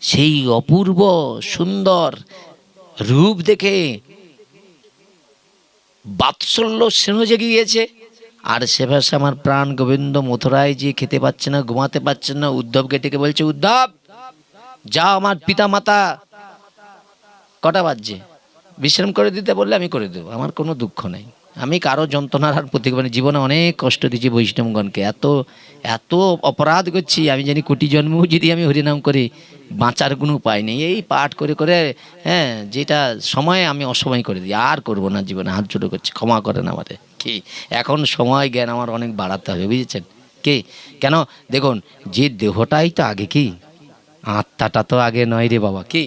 A: সেই অপূর্ব সুন্দর রূপ দেখে বাৎসল্য স্নেহ জেগে গিয়েছে। আর সে ভাষা আমার প্রাণ গোবিন্দ মথুরায় যে খেতে পাচ্ছে না, ঘুমাতে পারছেন না, উদ্ধবকে ডেকে বলছে, উদ্ধব যা, আমার পিতা মাতা কটা বাজছে বিশ্রাম করে দিতে বললে আমি করে দেবো, আমার কোনো দুঃখ নেই, আমি কারো যন্ত্রণার আর প্রতীক মানে জীবনে অনেক কষ্ট দিয়েছি বৈষ্ণবগণকে, এত এত অপরাধ করছি, আমি জানি কোটি জন্মেও যদি আমি হরিনাম করি বাঁচার কোনো উপায় নেই, এই পাঠ করে করে হ্যাঁ যেটা সময় আমি অসময় করে দিই, আর করবো না জীবনে, হাত জোড়ো করছি, ক্ষমা করেন আমাদের। কি এখন সময় জ্ঞান আমার অনেক বাড়াতে হবে, বুঝেছেন কি? কেন দেখুন, যে দেহটাই তো আগে, কি আত্মাটা তো আগে নয় রে বাবা, কি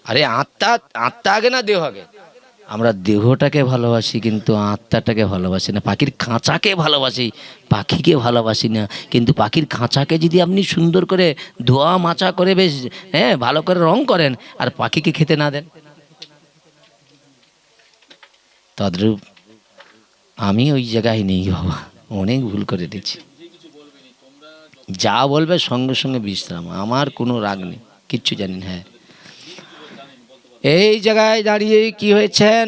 A: আরে আত্মা, আত্মা আগে না দেহ আগে? আমরা দেহটাকে ভালোবাসি কিন্তু আত্মাটাকে ভালোবাসি না, পাখির খাঁচাকে ভালোবাসি পাখিকে ভালোবাসি না। কিন্তু পাখির খাঁচাকে যদি আপনি সুন্দর করে ধোয়া মাচা করে বেশ ভালো করে রং করেন আর পাখিকে খেতে না দেন, তদ্রূপ আমি ওই জায়গায় নেই বাবা, অনেক ভুল করে দিচ্ছি। যা বলবে সঙ্গে সঙ্গে বিশ্রাম, আমার কোনো রাগ নেই, কিচ্ছু জানি না। হ্যাঁ, এই জায়গায় দাঁড়িয়ে কি হয়েছেন,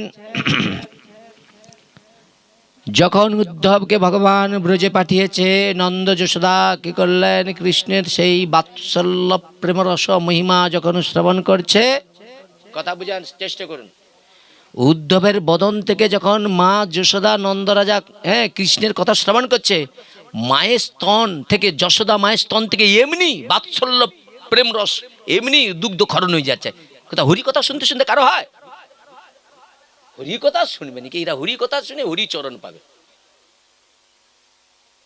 A: যখন উদ্ধবকে ভগবান ব্রজে পাঠিয়েছে, নন্দ যশোদা কি করলেন, কৃষ্ণের সেই বাৎসল্য প্রেমরস মহিমা যখন শ্রবণ করছে, কথা বুঝার চেষ্টা করুন, উদ্ধবের বদন থেকে যখন মা যশোদা নন্দরাজা কৃষ্ণের কথা শ্রবণ করছে, মায়ের স্তন থেকে, যশোদা মায়ের স্তন থেকে এমনি বাৎসল্য প্রেমরস এমনি দুগ্ধ ক্ষরণ হয়ে যাচ্ছে। কথা হরি কথা শুনতে শুনতে কারো হয়? হরি কথা শুনবে নাকি? এরা হরি কথা শুনে হরি চরণ পাবে।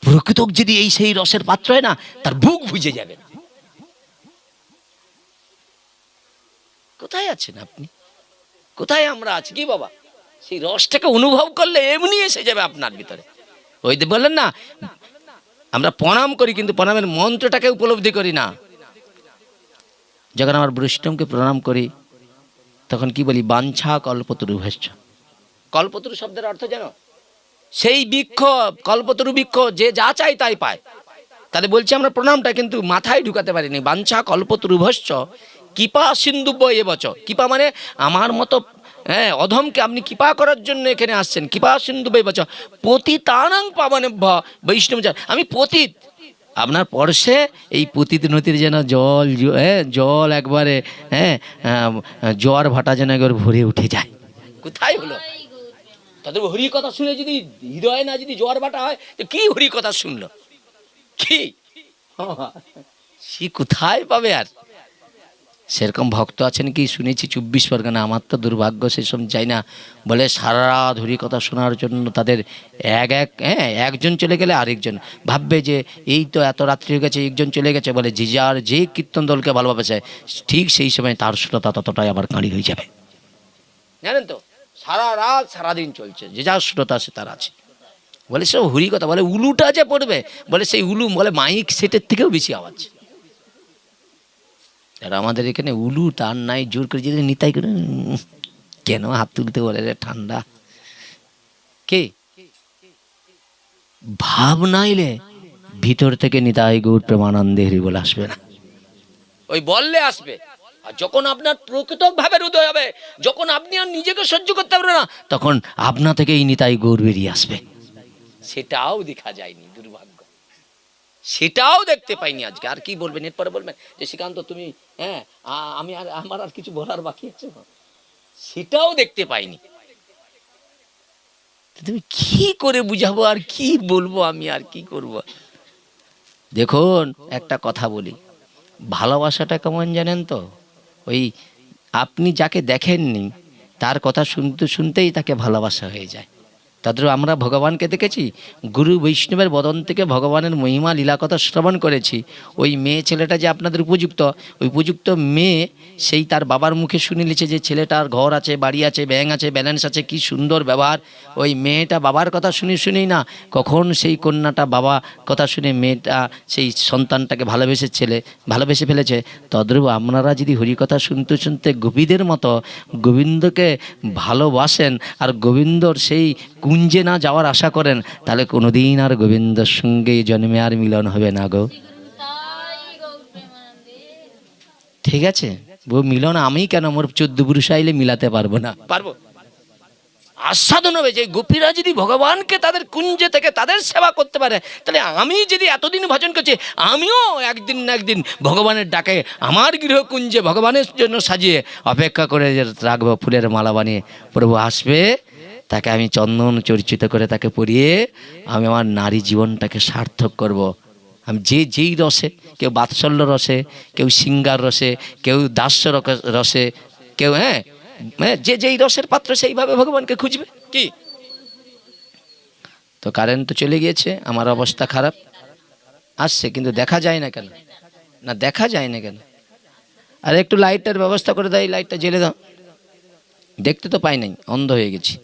A: প্রকৃত যদি এই সেই রসের পাত্র হয় না, তার বুক বুঝে যাবে। কোথায় আছেন আপনি, কোথায় আমরা আছি কি বাবা? সেই রসটাকে অনুভব করলে এমনি এসে যাবে আপনার ভিতরে। ওই যে বললেন না, আমরা প্রণাম করি কিন্তু প্রণামের মন্ত্রটাকে উপলব্ধি করি না। যখন আমার বৈষ্ণবকে প্রণাম করি তখন কি বলি, বাঞ্ছা কল্পতরু ভেষ্য। কল্পতরু শব্দের অর্থ জানো? সেই বৃক্ষ, কল্পতরু বৃক্ষ, যে যা চাই তাই পায়। তাহলে বলছি আমরা প্রণামটা কিন্তু মাথায় ঢুকাতে পারিনি। বাঞ্ছা কল্পতরু ভস্য কৃপা সিন্ধুব্য এ বচ। কৃপা মানে আমার মতো অধমকে আপনি কৃপা করার জন্য এখানে আসছেন। কৃপা সিন্ধুব্য এ বচ পতিতানাং পাবনেভ্য বৈষ্ণব। আমি পতিত, আপনার পরশে এই পতিত নদীর যেন জল জল একবারে জোয়ার ভাটা যেন একবার ভরে উঠে যায়। কোথায় হলো? তাদের হরি কথা শুনে যদি হৃদয় না যদি জোয়ার ভাটা হয়, তো কি হরি কথা শুনলো, কি সে কোথায় পাবে? আর সেরকম ভক্ত আছেন কি শুনেছি 24 পরগনা, আমার তো দুর্ভাগ্য সেসব যাই না। বলে সারা রাত হরি কথা শোনার জন্য তাদের একজন চলে গেলে আরেকজন ভাববে যে এই তো এত রাত্রি হয়ে গেছে, একজন চলে গেছে, বলে যে যার যে কীর্তন দলকে ভালোবাসে ঠিক সেই সময় তার শ্রোতা ততটাই আবার কাঁড়ি হয়ে যাবে, জানেন তো? সারা রাত সারাদিন চলছে, যে যার শ্রোতা সে তার আছে। বলে সব হরি কথা, বলে উলুটা যে পড়বে, বলে সেই উলু বলে মাইক সেটের থেকেও বেশি আওয়াজ। আর আমাদের এখানে উলু তার নাই, জোর করে যদি নিতাই করে কেন হাত তুলতে বলে, রে ঠান্ডা কে ভাব নাইলে ভিতর থেকে নিতাই গৌর প্রেমানন্দে হরি বলে আসবে না। ওই বললে আসবে, আর যখন আপনার প্রকৃত ভাবের উদয় হবে, যখন আপনি আর নিজেকে সহ্য করতে পারবেন না, তখন আপনা থেকে এই নিতাই গৌর বেরিয়ে আসবে। সেটাও দেখা যায়নি, দুর্ভাগ্য, সেটাও দেখতে পাইনি আজকে। আর কি বলবেন এরপরে? বলবেন যে শ্রীকান্ত তুমি আমি আর আমার আর কিছু বলার বাকি আছে, সেটাও দেখতে পাইনি। তুমি কি করে বুঝাবো, আর কি বলবো আমি, আর কি করব? দেখুন একটা কথা বলি, ভালোবাসাটা কেমন জানেন তো? ওই আপনি যাকে দেখেননি তার কথা শুনতে শুনতেই তাকে ভালোবাসা হয়ে যায়। তাদের আমরা ভগবানকে দেখেছি, গুরু বৈষ্ণবের বদন থেকে ভগবানের মহিমা লীলা কথা শ্রবণ করেছি। ওই মেয়ে ছেলেটা যে আপনাদের উপযুক্ত, ওই উপযুক্ত মেয়ে সেই তার বাবার মুখে শুনে নিয়েছে যে ছেলেটার ঘর আছে, বাড়ি আছে, ব্যাংক আছে, ব্যালেন্স আছে, কি সুন্দর ব্যবহার। ওই মেয়েটা বাবার কথা শুনেই না কখন সেই কন্যাটা বাবা কথা শুনে মেয়েটা সেই সন্তানটাকে ভালোবেসে ফেলেছে। তদ্রূপ আপনারা যদি হরিকথা শুনতে শুনতে গোপীদের মতো গোবিন্দকে ভালোবাসেন আর গোবিন্দর সেই কুঞ্জে না যাওয়ার আশা করেন, তাহলে কোনোদিন আর গোবিন্দর সঙ্গে জন্মে আর মিলন হবে না গো। ঠিক আছে, মিলন আমি কেন, মোর 14 পুরুষ আইলে মিলাতে পারবো না? পারবো। আস্বাদন হবে যে গোপীরা যদি ভগবানকে তাদের কুঞ্জে থেকে তাদের সেবা করতে পারে, তাহলে আমি যদি এতদিন ভজন করছি, আমিও একদিন না একদিন ভগবানের ডাকে আমার গৃহকুঞ্জে ভগবানের জন্য সাজিয়ে অপেক্ষা করে রাখবো, ফুলের মালা বানিয়ে। প্রভু আসবে, তাকে আমি চন্দন চর্চিত করে তাকে পরিয়ে আমি আমার নারী জীবনটাকে সার্থক করব। আমি যেই রসে, কেউ বাৎসল্য রসে, কেউ সিঙ্গার রসে, কেউ দাস্য রসে, কেউ যেই রসের পাত্র সেইভাবে ভগবানকে খুঁজবে। কি তো কারেন্ট তো চলে গিয়েছে, আমার অবস্থা খারাপ। আসছে কিন্তু দেখা যায় না কেন? না দেখা যায় না কেন? আরে একটু লাইটের ব্যবস্থা করে দাও, লাইটটা জ্বেলে দাও। দেখতে তো পাই নাই, অন্ধ হয়ে গেছি।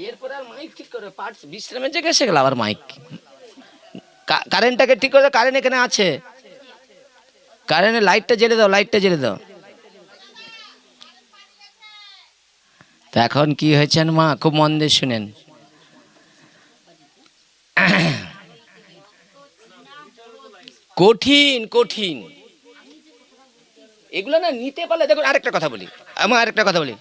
A: এরপরে আর মাইক ঠিক করে পার্টস বিশ্রামের জায়গায় এসে গেল আবার মাইক। কারেন্টটাকে ঠিক করে দাও, কারেন্ট এখানে আছে। কারেন্টের লাইটটা জ্বেলে দাও, লাইটটা জ্বেলে দাও। তো এখন কি হয়েছেন মা, খুব মন দিয়ে শুনেন। কঠিন কঠিন এগুলো না নিতে পারলে। দেখুন আরেকটা কথা বলি, আমার আরেকটা কথা বলি।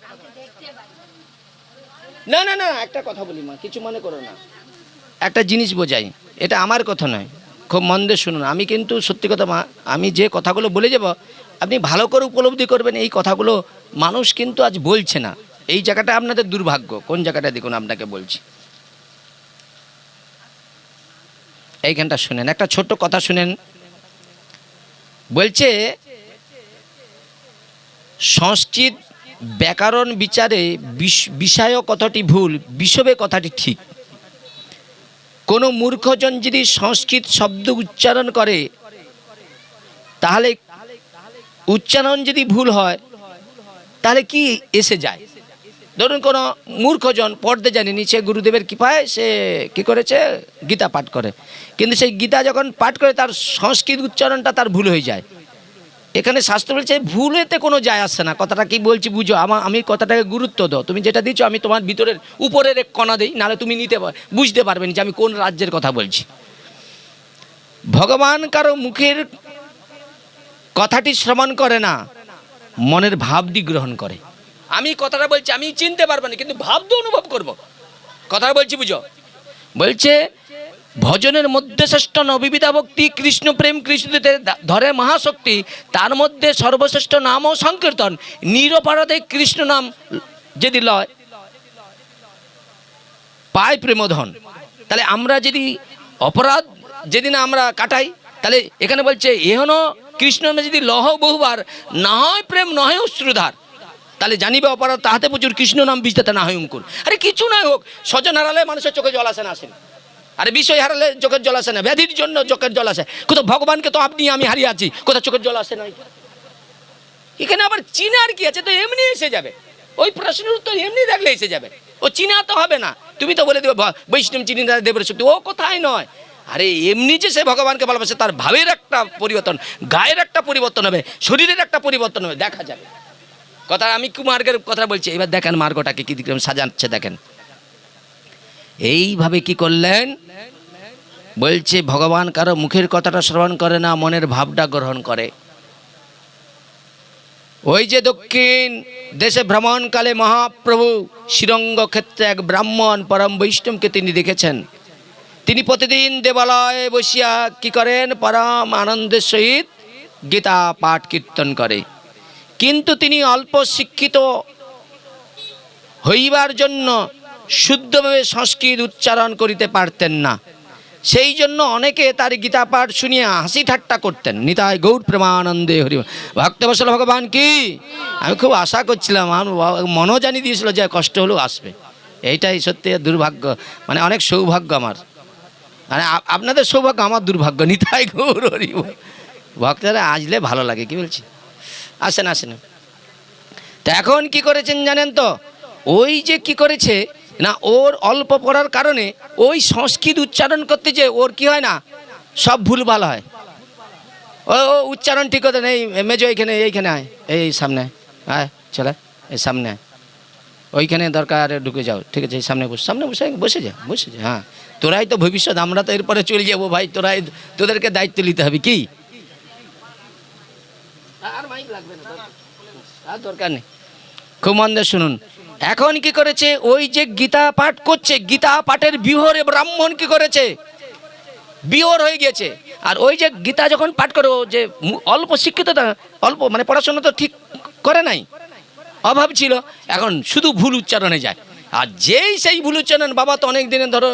A: না না না একটা কথা বলি মা, কিছু মনে করো না। একটা জিনিস বোঝাই, এটা আমার কথা নয়, খুব মন দিয়ে শুনুন। আমি কিন্তু সত্যি কথা মা, আমি যে কথাগুলো বলে যাব আপনি ভালো করে উপলব্ধি করবেন। এই কথাগুলো মানুষ কিন্তু আজ বলছে না, এই জায়গাটা আপনাদের দুর্ভাগ্য। কোন জায়গাটা দেখুন আপনাকে বলছি, এইখানটা শুনেন, একটা ছোট্ট কথা শুনেন। বলছে সংস্কৃত ব্যাকরণ বিচারে বিষয় কথাটি ভুল, বিষবে কথাটি ঠিক। কোনো মূর্খজন যদি সংস্কৃত শব্দ উচ্চারণ করে, তাহলে উচ্চারণ যদি ভুল হয় তাহলে কি এসে যায়? ধরুন কোনো মূর্খজন পড়তে জানেনি, সে গুরুদেবের কৃপায় সে কি করেছে, গীতা পাঠ করে, কিন্তু সেই গীতা যখন পাঠ করে তার সংস্কৃত উচ্চারণটা তার ভুল হয়ে যায়। এখানে শাস্ত্র বলছে ভুলেতে কোনো যায় আসছে না। কথাটা কি বলছি বুঝো, আমি কথাটাকে গুরুত্ব দাও। তুমি যেটা দিচ্ছ আমি তোমার ভিতরের উপরের এক কণা দিই, নাহলে তুমি বুঝতে পারবে না যে আমি কোন রাজ্যের কথা বলছি। ভগবান কারো মুখের কথাটি শ্রবণ করে না, মনের ভাবটি গ্রহণ করে। আমি কথাটা বলছি, আমি চিনতে পারবো না, কিন্তু ভাব তো অনুভব করবো। কথাটা বলছি বুঝো। বলছে ভজনের মধ্যে শ্রেষ্ঠ নবিবিধা ভক্তি, কৃষ্ণ প্রেম কৃষ্ণতে ধরে মহাশক্তি, তার মধ্যে সর্বশ্রেষ্ঠ নাম ও সংকীর্তন। নিরপরাধে কৃষ্ণ নাম যদি লয় পায় প্রেমধন। তাহলে আমরা যদি অপরাধ যেদিন আমরা কাটাই, তাহলে এখানে বলছে এহন কৃষ্ণ যদি লহ বহুবার, না হয় প্রেম নয় অশ্রুধার, তাহলে জানিবে অপরাধ তাহাতে প্রচুর কৃষ্ণ নাম বীজতে না হয় অঙ্কুর। আরে কিছু নয় হোক, স্বজন হারালে মানুষের চোখে জল আসে না, আসেন। আরে বিষয় হারালে চোখের জল আসে না, ব্যাধির জন্য চোখের জল আসে। কোথাও ভগবানকে তো আপনি আমি হারিয়ে আছি, কোথাও চোখের জল আসে না। এখানে আবার চিনার কি আছে? তো এমনি এসে যাবে, ওই প্রশ্নের উত্তর এমনি দেখলে এসে যাবে। ও চিনা তো হবে না, তুমি তো বলে দেবে বৈষ্ণব চিনি দেবের শক্তি, ও কোথায় নয়। আরে এমনি যে সে ভগবানকে ভালোবাসে, তার ভাবের একটা পরিবর্তন, গায়ের একটা পরিবর্তন হবে, শরীরের একটা পরিবর্তন হবে, দেখা যাবে। কথা আমি কুমার্গের কথা বলছি। এবার দেখেন মার্গটাকে কি দিকে সাজাচ্ছে, দেখেন এইভাবে কি করলেন। বলছে ভগবান কারো মুখের কথাটা শ্রবণ করে না, মনের ভাবটা গ্রহণ করে। ওই যে দক্ষিণ দেশে ভ্রমণকালে মহাপ্রভু শ্রীরঙ্গ ক্ষেত্রে এক ব্রাহ্মণ পরম বৈষ্ণবকে তিনি দেখেছেন। তিনি প্রতিদিন দেবালয়ে বসিয়া কি করেন, পরম আনন্দের সহিত গীতা পাঠ কীর্তন করে। কিন্তু তিনি অল্প শিক্ষিত হইবার জন্য শুদ্ধভাবে সংস্কৃত উচ্চারণ করিতে পারতেন না। সেই জন্য অনেকে তার গীতা পাঠ শুনিয়া হাসি ঠাট্টা করতেন। নিতাই গৌর প্রেমানন্দে হরি ভক্তবৎসল ভগবান কি। আমি খুব আশা করছিলাম, মনও জানিয়ে দিয়েছিল যে কষ্ট হলেও আসবে। এইটাই সত্যি দুর্ভাগ্য, মানে অনেক সৌভাগ্য আমার, মানে আপনাদের সৌভাগ্য, আমার দুর্ভাগ্য। নিতাই গৌর হরি ভক্তরা আসলে ভালো লাগে, কি বলছি, আসেন আসেন। তো এখন কি করেছেন জানেন তো, ওই যে কি করেছে না, ওর অল্প পড়ার কারণে ওই সংস্কৃত উচ্চারণ করতে যে ওর কি হয় না, সব ভুলভাল হয়। ও উচ্চারণ ঠিক হতো না। এই মেজো এইখানে আয়, এই সামনে আয়, চলে এই সামনে আয়, ওইখানে দরকার ঢুকে যাও, ঠিক আছে, এই সামনে বসে যা। হ্যাঁ, তোরাই তো ভবিষ্যৎ, আমরা তো এরপরে চলে যাবো ভাই, তোদেরকে দায়িত্ব নিতে হবে। কি মাইক লাগবে না, আর দরকার নেই, খুব মন দিয়ে শুনুন। এখন কি করেছে, ওই যে গীতা পাঠ করছে, গীতা পাঠের বিহরে ব্রাহ্মণ কি করেছে, বিহর হয়ে গিয়েছে। আর ওই যে গীতা যখন পাঠ করো, যে অল্প শিক্ষিত, অল্প মানে পড়াশোনা তো ঠিক করে নাই, অভাব ছিল, এখন শুধু ভুল উচ্চারণে যায়। আর যেই সেই ভুল উচ্চারণ, বাবা তো অনেক দিনের ধরো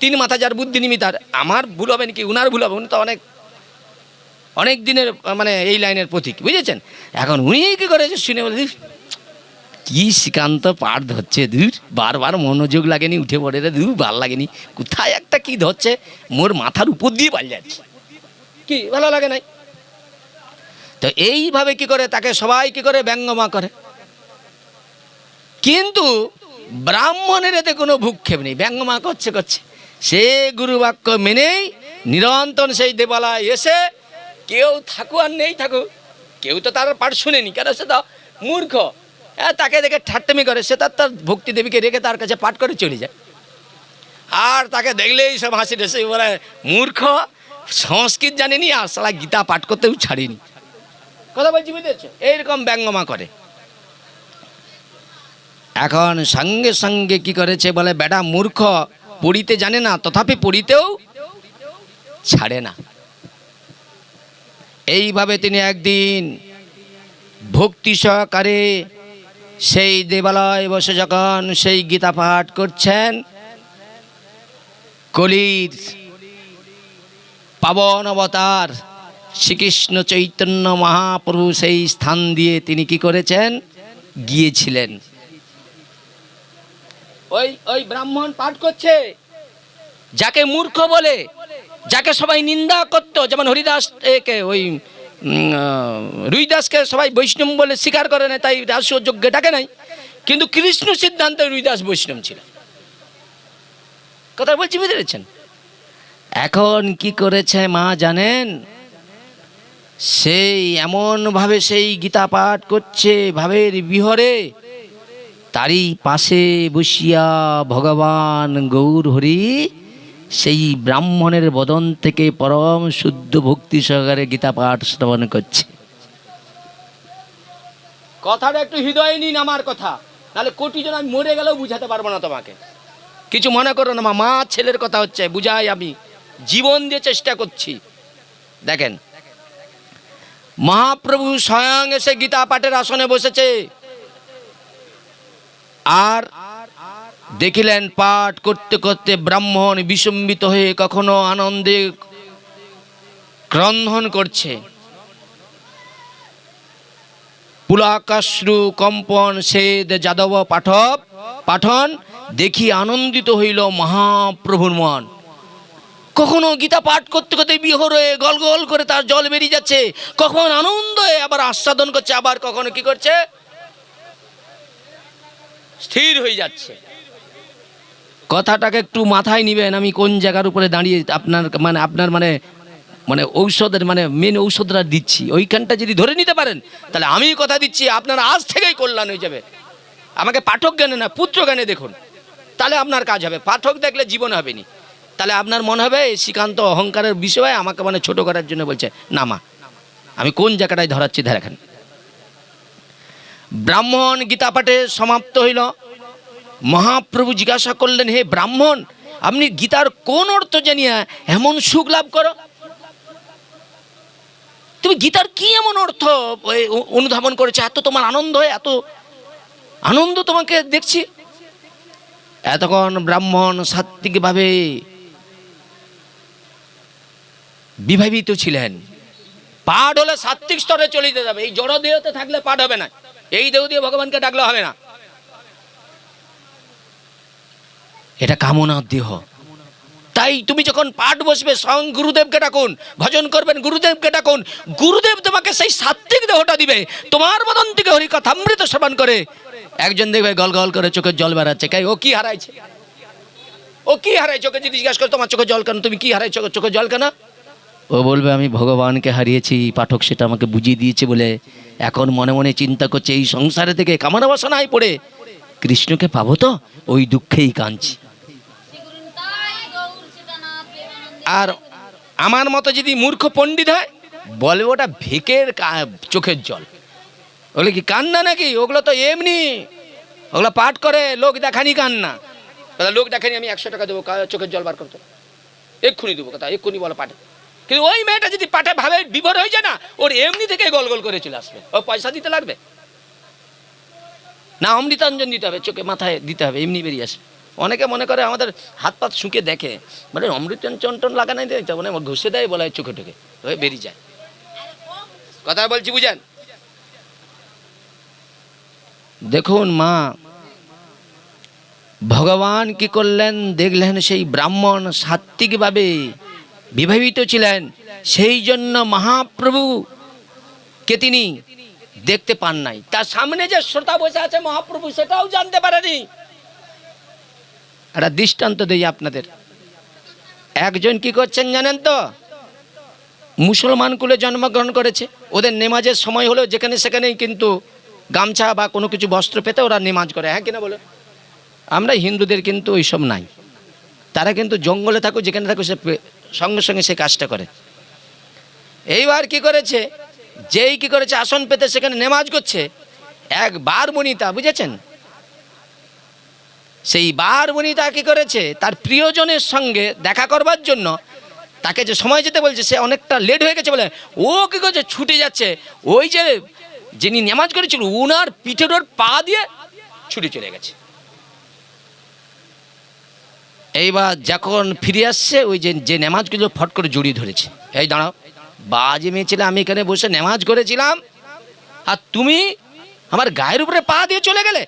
A: তিন মাথা যার বুদ্ধি নিমিতার, আমার ভুল হবে নাকি, উনার ভুল হবে, উনি তো অনেক দিনের মানে এই লাইনের প্রতীক, বুঝেছেন। এখন উনি কি করেছে শুনে বলে, কি শ্রীকান্ত পাঠ ধরছে, দূর বারবার মনোযোগ লাগেনি, উঠে পড়ে রে, দূর ভাল লাগেনি, কোথায় একটা কি ধরছে, মোর মাথার উপর দিয়ে পাল যাচ্ছে, কি ভালো লাগে নাই। তো এইভাবে কি করে তাকে সবাই কি করে ব্যঙ্গমা করে। কিন্তু ব্রাহ্মণের এতে কোনো ভূক্ষেপ নেই, ব্যঙ্গমা করছে, সে গুরুবাক্য মেনেই নিরন্তর সেই দেবালয় এসে, কেউ থাকুক আর নেই থাকুক, কেউ তো তার পাঠ শুনেনি, কেন সে তো মূর্খ, তাকে দেখে ঠাট্টামি করে, সে তার ভক্তি দেবীকে রেখে তার কাছে পাঠ করে চলে যায়। আর তাকে দেখলেই সব হাসি ঠেসে বলে, মূর্খ, সংস্কৃত জানেনি, আর সালা গীতা পাঠ করতেও ছাড়িনি, কথা বলছি, বুঝেছ, এইরকম ব্যঙ্গমা করে। এখন সঙ্গে সঙ্গে কি করেছে বলে, বেটা মূর্খ, পড়িতে জানে না, তথাপি পড়িতেও ছাড়ে না। এইভাবে তিনি একদিন ভক্তি সহকারে সেই দেবালয় বসে যখন সেই গীতা পাঠ করছেন, কলির পাবন অবতার শ্রীকৃষ্ণ চৈতন্য মহাপ্রভু সেই স্থান দিয়ে তিনি কি করেছেন, গিয়েছিলেন। ওই ব্রাহ্মণ পাঠ করছে, যাকে মূর্খ বলে, যাকে সবাই নিন্দা করত, যেমন হরিদাস একে ওই রুইদাসকে সবাই বৈষ্ণব বলে স্বীকার করে না, তাই রাজযোগ্য ডাকে নাই, কিন্তু কৃষ্ণ সিদ্ধান্তে রুইদাস বৈষ্ণব ছিল, কথা বলছি, বুঝতে পেরেছেন। এখন কি করেছে মা জানেন, সেই এমনভাবে সেই গীতা পাঠ করছে ভাবের বিহরে, তারই পাশে বসিয়া ভগবান গৌর হরি সেই ব্রাহ্মণের বদন থেকে পরম শুদ্ধ ভক্তি সহকারে গীতা পাঠ শ্রবণ করছে। কথাটা একটু হৃদয়ে নিন আমার কথা, নাহলে কোটি জন আমি মরে গেলেও বুঝাতে পারবো না তোমাকে, কিছু মনে করো না, মা ছেলের কথা হচ্ছে, বুঝাই, আমি জীবন দিয়ে চেষ্টা করছি। দেখেন, মহাপ্রভু স্বয়ং এসে গীতা পাঠের আসনে বসেছে, আর দেখিলেন পাঠ করতে করতে ব্রাহ্মণ বিসম্বিত হয়ে কখনো আনন্দে ক্রন্দন করছে, পুলাকাশ্রু কম্পন সেদ যাদব পাঠন দেখি আনন্দিত হইল মহাপ্রভুর মন। কখনো গীতা পাঠ করতে করতে বিহর হয়ে গল গল করে তার জল বেরিয়ে যাচ্ছে, কখন আনন্দ হয়ে আবার আস্বাদন করছে, আবার কখনো কি করছে, স্থির হয়ে যাচ্ছে। কথাটাকে একটু মাথায় নিবেন, আমি কোন জায়গার উপরে দাঁড়িয়ে আপনার মানে ঔষধের মেন ঔষধটা দিচ্ছি, ওইখানটা যদি ধরে নিতে পারেন, তাহলে আমি কথা দিচ্ছি আপনার আজ থেকেই কল্যাণ হয়ে যাবে। আমাকে পাঠক জ্ঞানে না, পুত্র জ্ঞানে দেখুন, তাহলে আপনার কাজ হবে। পাঠক দেখলে জীবন হবে নি, তাহলে আপনার মনে হবে শ্রীকান্ত অহংকারের বিষয়ে আমাকে ছোট করার জন্য বলছে। না মা, আমি কোন জায়গাটায় ধরাচ্ছি দেখেন। ব্রাহ্মণ গীতা পাঠে সমাপ্ত হইল। মহাপ্রভু জিজ্ঞাসা করলেন, হে ব্রাহ্মণ, আপনি গীতার কোন অর্থ জানিয়া এমন সুখ লাভ করো? তুমি গীতার কি এমন অর্থ অনুধাবন করেছো, এত তোমার আনন্দ হয়, এত আনন্দ তোমাকে দেখছি? এতক্ষণ ব্রাহ্মণ সাত্ত্বিকভাবে বিভাবিত ছিলেন। পাঠ হলে সাত্ত্বিক স্তরে চলে যেতে যাবে, এই জড় দেহতে থাকলে পাঠ হবে না, এই দেহ দিয়ে ভগবানকে ডাকলে হবে না, এটা কামনার দেহ। তাই তুমি যখন পাঠ বসবে, স্বয়ং গুরুদেবকে ডাকুন, ভজন করবেন গুরুদেবকে ডাকুন, গুরুদেব তোমাকে সেই সাত্ত্বিক দেহটা দিবে। তোমার বদন থেকে হরিকথামৃত শ্রবণ করে একজন দেখবে গল গল করে চোখের জল বেড়াচ্ছে, ও কি হারাইছে, ও কি হারাইছে, ওকে যদি জিজ্ঞাসা করে তোমার চোখের জল কেন, তুমি কি হারাইছো, চোখের জল কেন, ও বলবে আমি ভগবানকে হারিয়েছি, পাঠক সেটা আমাকে বুঝিয়ে দিয়েছে বলে এখন মনে মনে চিন্তা করছে এই সংসারে থেকে কামনা বাসনায় পড়ে কৃষ্ণকে পাবো তো, ওই দুঃখেই কাঁদছি। আর আমার মতো যদি মূর্খ পণ্ডিত হয়, বলবে ওটা ভিকের চোখের জল। ওগুলো কি কান্না নাকি? ওগুলো তো এমনি, ওগুলো পাঠ করে লোক দেখানি কান্না। কথা লোক দেখানি আমি 100 টাকা দেবো চোখের জল বার করতে, এক্ষুনি দেবো, কথা এক্ষুনি বলো পাঠে। কিন্তু ওই মেয়েটা যদি পাঠে ভাবে বিভোর হয়ে যায় না, ওর এমনি থেকে গোল গোল করে চলে আসবে। ও পয়সা দিতে লাগবে না, অমৃতাঞ্জন দিতে হবে, চোখে মাথায় দিতে হবে, এমনি বেরিয়ে আসবে। অনেকে মনে করে আমাদের হাত পাত শুঁকে দেখে, মানে অমৃতাঞ্জন লাগানাই দেয়, মানে ঘষে দেয় বলা হয় চোখে টোকে, হয়ে বেরিয়ে যায়। কথা বলছি বুঝেন? দেখুন মা ভগবান কি করলেন দেখলেন, সেই ব্রাহ্মণ সাত্ত্বিকভাবে বিবাহিত ছিলেন, সেই জন্য মহাপ্রভুকে তিনি দেখতে পান নাই। তার সামনে যে শ্রোতা বসে আছে মহাপ্রভু সেটাও জানতে পারেনি। একটা দৃষ্টান্ত দেই আপনাদের। একজন কি করছেন জানেন তো, মুসলমান কুলে জন্মগ্রহণ করেছে, ওদের নেমাজের সময় হলেও যেখানে সেখানেই কিন্তু গামছা বা কোনো কিছু বস্ত্র পেতে ওরা নেমাজ করে, হ্যাঁ কিনা বলে? আমরা হিন্দুদের কিন্তু ওইসব নাই। তারা কিন্তু জঙ্গলে থাকুক যেখানে থাকুক সে সঙ্গে সঙ্গে সে কাজটা করে। এইবার কি করেছে, যেই কি করেছে আসন পেতে সেখানে নেমাজ করছে, এক বার বনিতা, বুঝেছেন, সেই বার বনিতা কি করেছে, তার প্রিয়জনের সঙ্গে দেখা করবার জন্য তাকে যে সময় যেতে বলছে, সে অনেকটা লেট হয়ে গেছে বলে ও কি করছে, ছুটে যাচ্ছে। ওই যে যিনি নেমাজ করেছিল উনার পিঠের ওর পা দিয়ে ছুটে চলে গেছে। এইবার যখন ফিরে আসছে, ওই যে নেমাজগুলো ফট করে জড়িয়ে ধরেছে, এই দাঁড়াও, বাজে মেয়ে ছেলে, আমি এখানে বসে নেমাজ করেছিলাম আর তুমি আমার গায়ের উপরে পা দিয়ে চলে গেলে।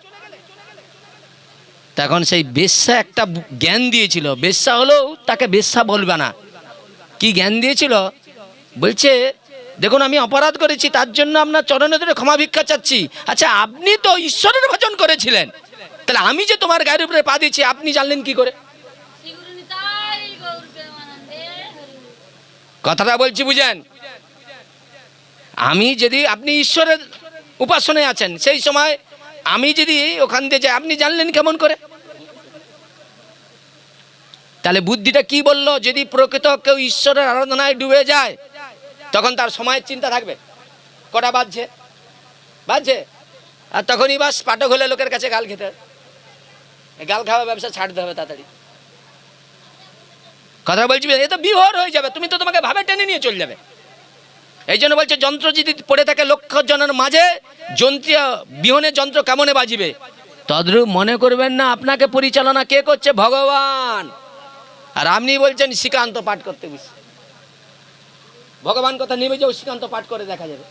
A: তখন সেই বেশ্যা একটা জ্ঞান দিয়েছিল, বেশ্যা হলেও তাকে বেশ্যা বলবে না। কি জ্ঞান দিয়েছিল, বলছে দেখুন আমি অপরাধ করেছি, তার জন্য আপনার চরণে ধরে ক্ষমা ভিক্ষা চাচ্ছি। আচ্ছা আপনি তো ঈশ্বরের ভজন করেছিলেন, তাহলে আমি যে তোমার গায়ের উপরে পা দিয়েছি আপনি জানলেন কি করে? কথাটা বলছি বুঝেন? আমি যদি, আপনি ঈশ্বরের উপাসনায় আছেন, সেই সময় আমি যদি ওখান দিয়ে যাই, আপনি জানলেন কেমন করে? তাহলে বুদ্ধিটা কি বললো, যদি প্রকৃত কেউ ঈশ্বরের আরাধনায় ডুবে যায় তখন তার সময়ের চিন্তা থাকবে, কটা বাজছে বাজছে, আর তখনই বাস পাঠক হলে লোকের কাছে গাল খেতে হবে, গাল খাওয়া ব্যবসা ছাড়তে হবে তাড়াতাড়ি। কথা বলছি, এ তো বিভোর হয়ে যাবে, তুমি তো তোমাকে ভাবে টেনে নিয়ে চলে যাবে। এই জন্য বলছে যন্ত্র যদি পড়ে থাকে লক্ষ জনের মাঝে, যন্ত্র বিহনে যন্ত্র কেমনে বাজিবে, তদ্রূপ মনে করবেন না আপনাকে পরিচালনা কে করছে, ভগবান। আর আপনি বলছেন শ্রীকান্ত পাঠ করতে বসে, ভগবান কথা নেমে যাও, শ্রীকান্ত পাঠ করে দেখা যাবে।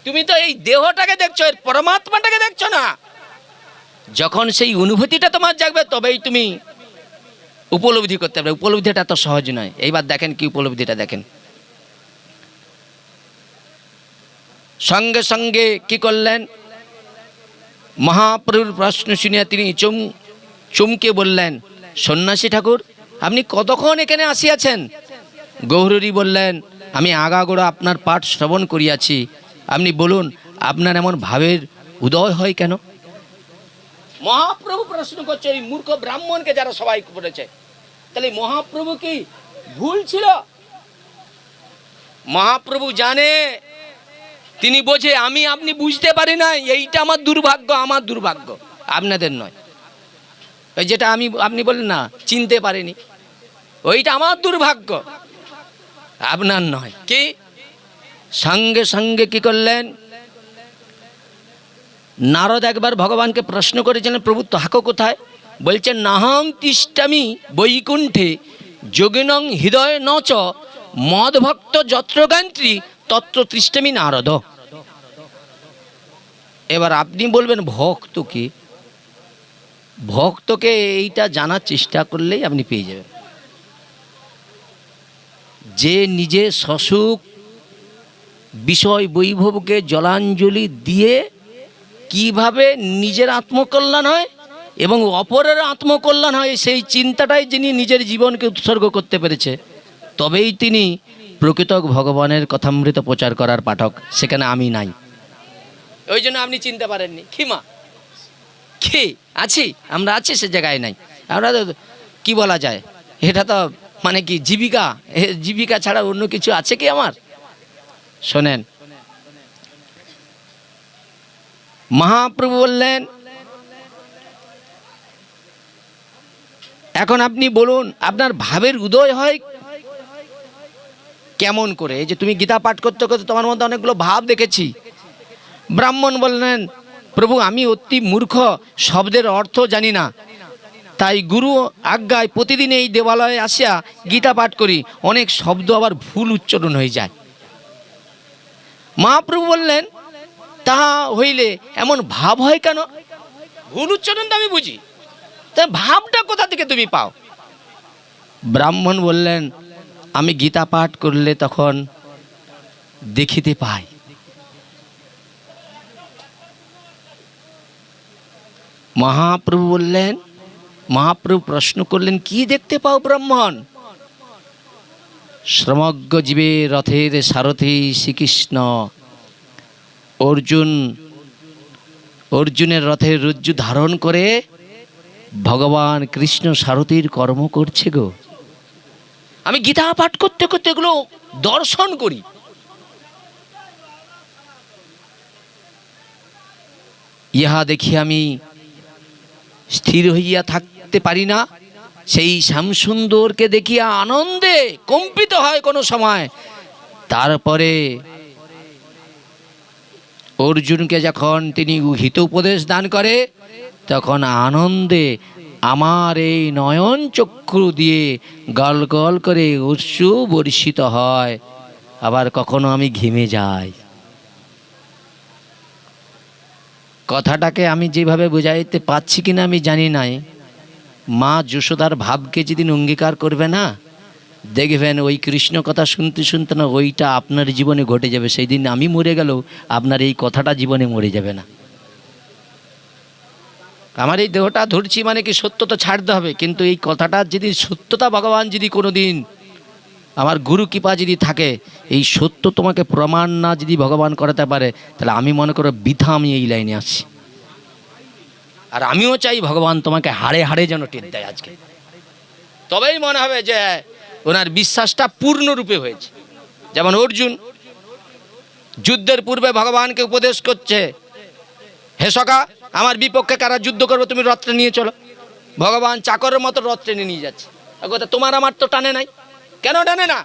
A: তুমি তো এই দেহটাকে দেখছো, এর পরমাত্মাটাকে দেখছো না। যখন সেই অনুভূতিটা তোমার জাগবে তবেই তুমি উপলব্ধি করতে পারবে। উপলব্ধিটা তো সহজ নয়। এইবার দেখেন কি উপলব্ধিটা দেখেন। সঙ্গে সঙ্গে কি করলেন, মহাপ্রভুর প্রশ্ন শুনিয়া তিনি চমকে বললেন, সন্ন্যাসী ঠাকুর আপনি কতক্ষণ এখানে আসিয়াছেন? গৌরহরি বললেন, আমি আগাগোড়া আপনার পাঠ শ্রবণ করিয়াছি, আপনি বলুন আপনার এমন ভাবের উদয় হয় কেন? মহাপ্রভু প্রশ্ন করছে এই মূর্খ ব্রাহ্মণকে, যারা সবাই করেছে। তাহলে মহাপ্রভু কি ভুল ছিল? মহাপ্রভু জানে, তিনি বোঝে, আমি আপনি বুঝতে পারি না, এইটা আমার দুর্ভাগ্য, আমার দুর্ভাগ্য, আপনাদের নয়। ওই যেটা আপনি বললেন না চিনতে পারেনি, ওইটা আমার দুর্ভাগ্য, আপনার নয়। কি সঙ্গে সঙ্গে কি করলেন, নারদ একবার ভগবানকে প্রশ্ন করেছিলেন, প্রভু থাকো কোথায়? বলছেন নাহং তিষ্ঠামি বৈকুণ্ঠে যোগিনং হৃদয় নচ মদভক্ত যত্রগান্ত্রী তত্র তিষ্ঠামি নারদ। এবার আপনি বলবেন ভক্ত কি? ভক্তকে এইটা জানার চেষ্টা করলেই আপনি পেয়ে যাবেন। যে নিজে সসুখ বিষয় বৈভবকে জলাঞ্জলি দিয়ে কিভাবে নিজের আত্মকল্যাণ হয় এবং অপরের আত্মকল্যাণ হয়, সেই চিন্তাটাই যিনি নিজের জীবনকে উৎসর্গ করতে পেরেছে, তবেই তিনি প্রকৃত ভগবানের কথামৃত প্রচার করার পাঠক। সেখানে আমি নাই, ওই জন্য আপনি চিনতে পারেননি। খিমা কি আছি, আমরা আছি, সে জায়গায় নাই। আমরা তো কি বলা যায়, এটা তো মানে কি জীবিকা, জীবিকা ছাড়া অন্য কিছু আছে কি আমার? শোনেন, মহাপ্রভু বললেন, এখন আপনি বলুন আপনার ভাবের উদয় হয় কেমন করে? এই যে তুমি গীতা পাঠ করতে করতে তোমার মধ্যে অনেকগুলো ভাব দেখেছি। ব্রাহ্মণ বললেন, প্রভু আমি অতি মূর্খ, শব্দের অর্থ জানি না, তাই গুরু আজ্ঞায় প্রতিদিন এই দেবালয়ে আসিয়া গীতা পাঠ করি, অনেক শব্দ আবার ভুল উচ্চারণ হয়ে যায়। মহাপ্রভু বললেন, তাহা হইলে এমন ভাব হয় কেন? ভুল উচ্চারণ তো আমি বুঝি, তা ভাবটা কোথা থেকে তুমি পাও? ব্রাহ্মণ বললেন, আমি গীতা পাঠ করলে তখন দেখিতে পাই। মহাপ্রভু বললেন, মহাপ্রভু প্রশ্ন করলেন, কি দেখতে পাও ব্রাহ্মণ? সমগ্র জীবে রথের সারথি শ্রীকৃষ্ণ, অর্জুনের রথের রজ্জু ধারণ করে ভগবান কৃষ্ণ সারথীর কর্ম করছে গো। আমি গীতা পাঠ করতে করতে এগুলো দর্শন করি। ইহা দেখি আমি স্থির হইয়া থাকতে পারি না, সেই শ্যামসুন্দরকে দেখিয়া আনন্দে কম্পিত হয় কোনো সময়। তারপরে অর্জুনকে যখন তিনি হিত উপদেশ দান করে, তখন আনন্দে আমার এই নয়ন চক্ষু দিয়ে গল গল করে অশ্রু বর্ষিত হয়, আবার কখনো আমি ঘেমে যাই। কথাটাকে আমি যেভাবে বুঝাইতে পারছি কিনা আমি জানি নাই, মা যশোদার ভাবকে যেদিন অঙ্গীকার করবে না, দেখবেন ওই কৃষ্ণ কথা শুনতে শুনতে না ওইটা আপনার জীবনে ঘটে যাবে। সেই দিন আমি মরে গেলেও আপনার এই কথাটা জীবনে মরে যাবে না। আমার এই দেহটা ধরছি মানে কি সত্যতা ছাড়তে হবে, কিন্তু এই কথাটা যদি সত্যতা ভগবান যদি কোনো দিন আমার গুরু কৃপা যদি থাকে, এই সত্য তোমাকে প্রমাণ না যদি ভগবান করাতে পারে, তাহলে আমি মনে করো বৃথা আমি এই লাইনে আসছি। আর আমিও চাই ভগবান তোমাকে হাড়ে হাড়ে যেন টের দেয় আজকে, তবেই মনে হবে যে ওনার বিশ্বাসটা পূর্ণরূপে হয়েছে। যেমন অর্জুন যুদ্ধের পূর্বে ভগবানকে উপদেশ করছে, হে সখা আমার বিপক্ষে কারা যুদ্ধ করবে, তুমি রথে নিয়ে চলো। ভগবান চাকরের মতো রথ টেনে নিয়ে যাচ্ছে। তোমার আমার তো টানে নাই, কেন টানে না?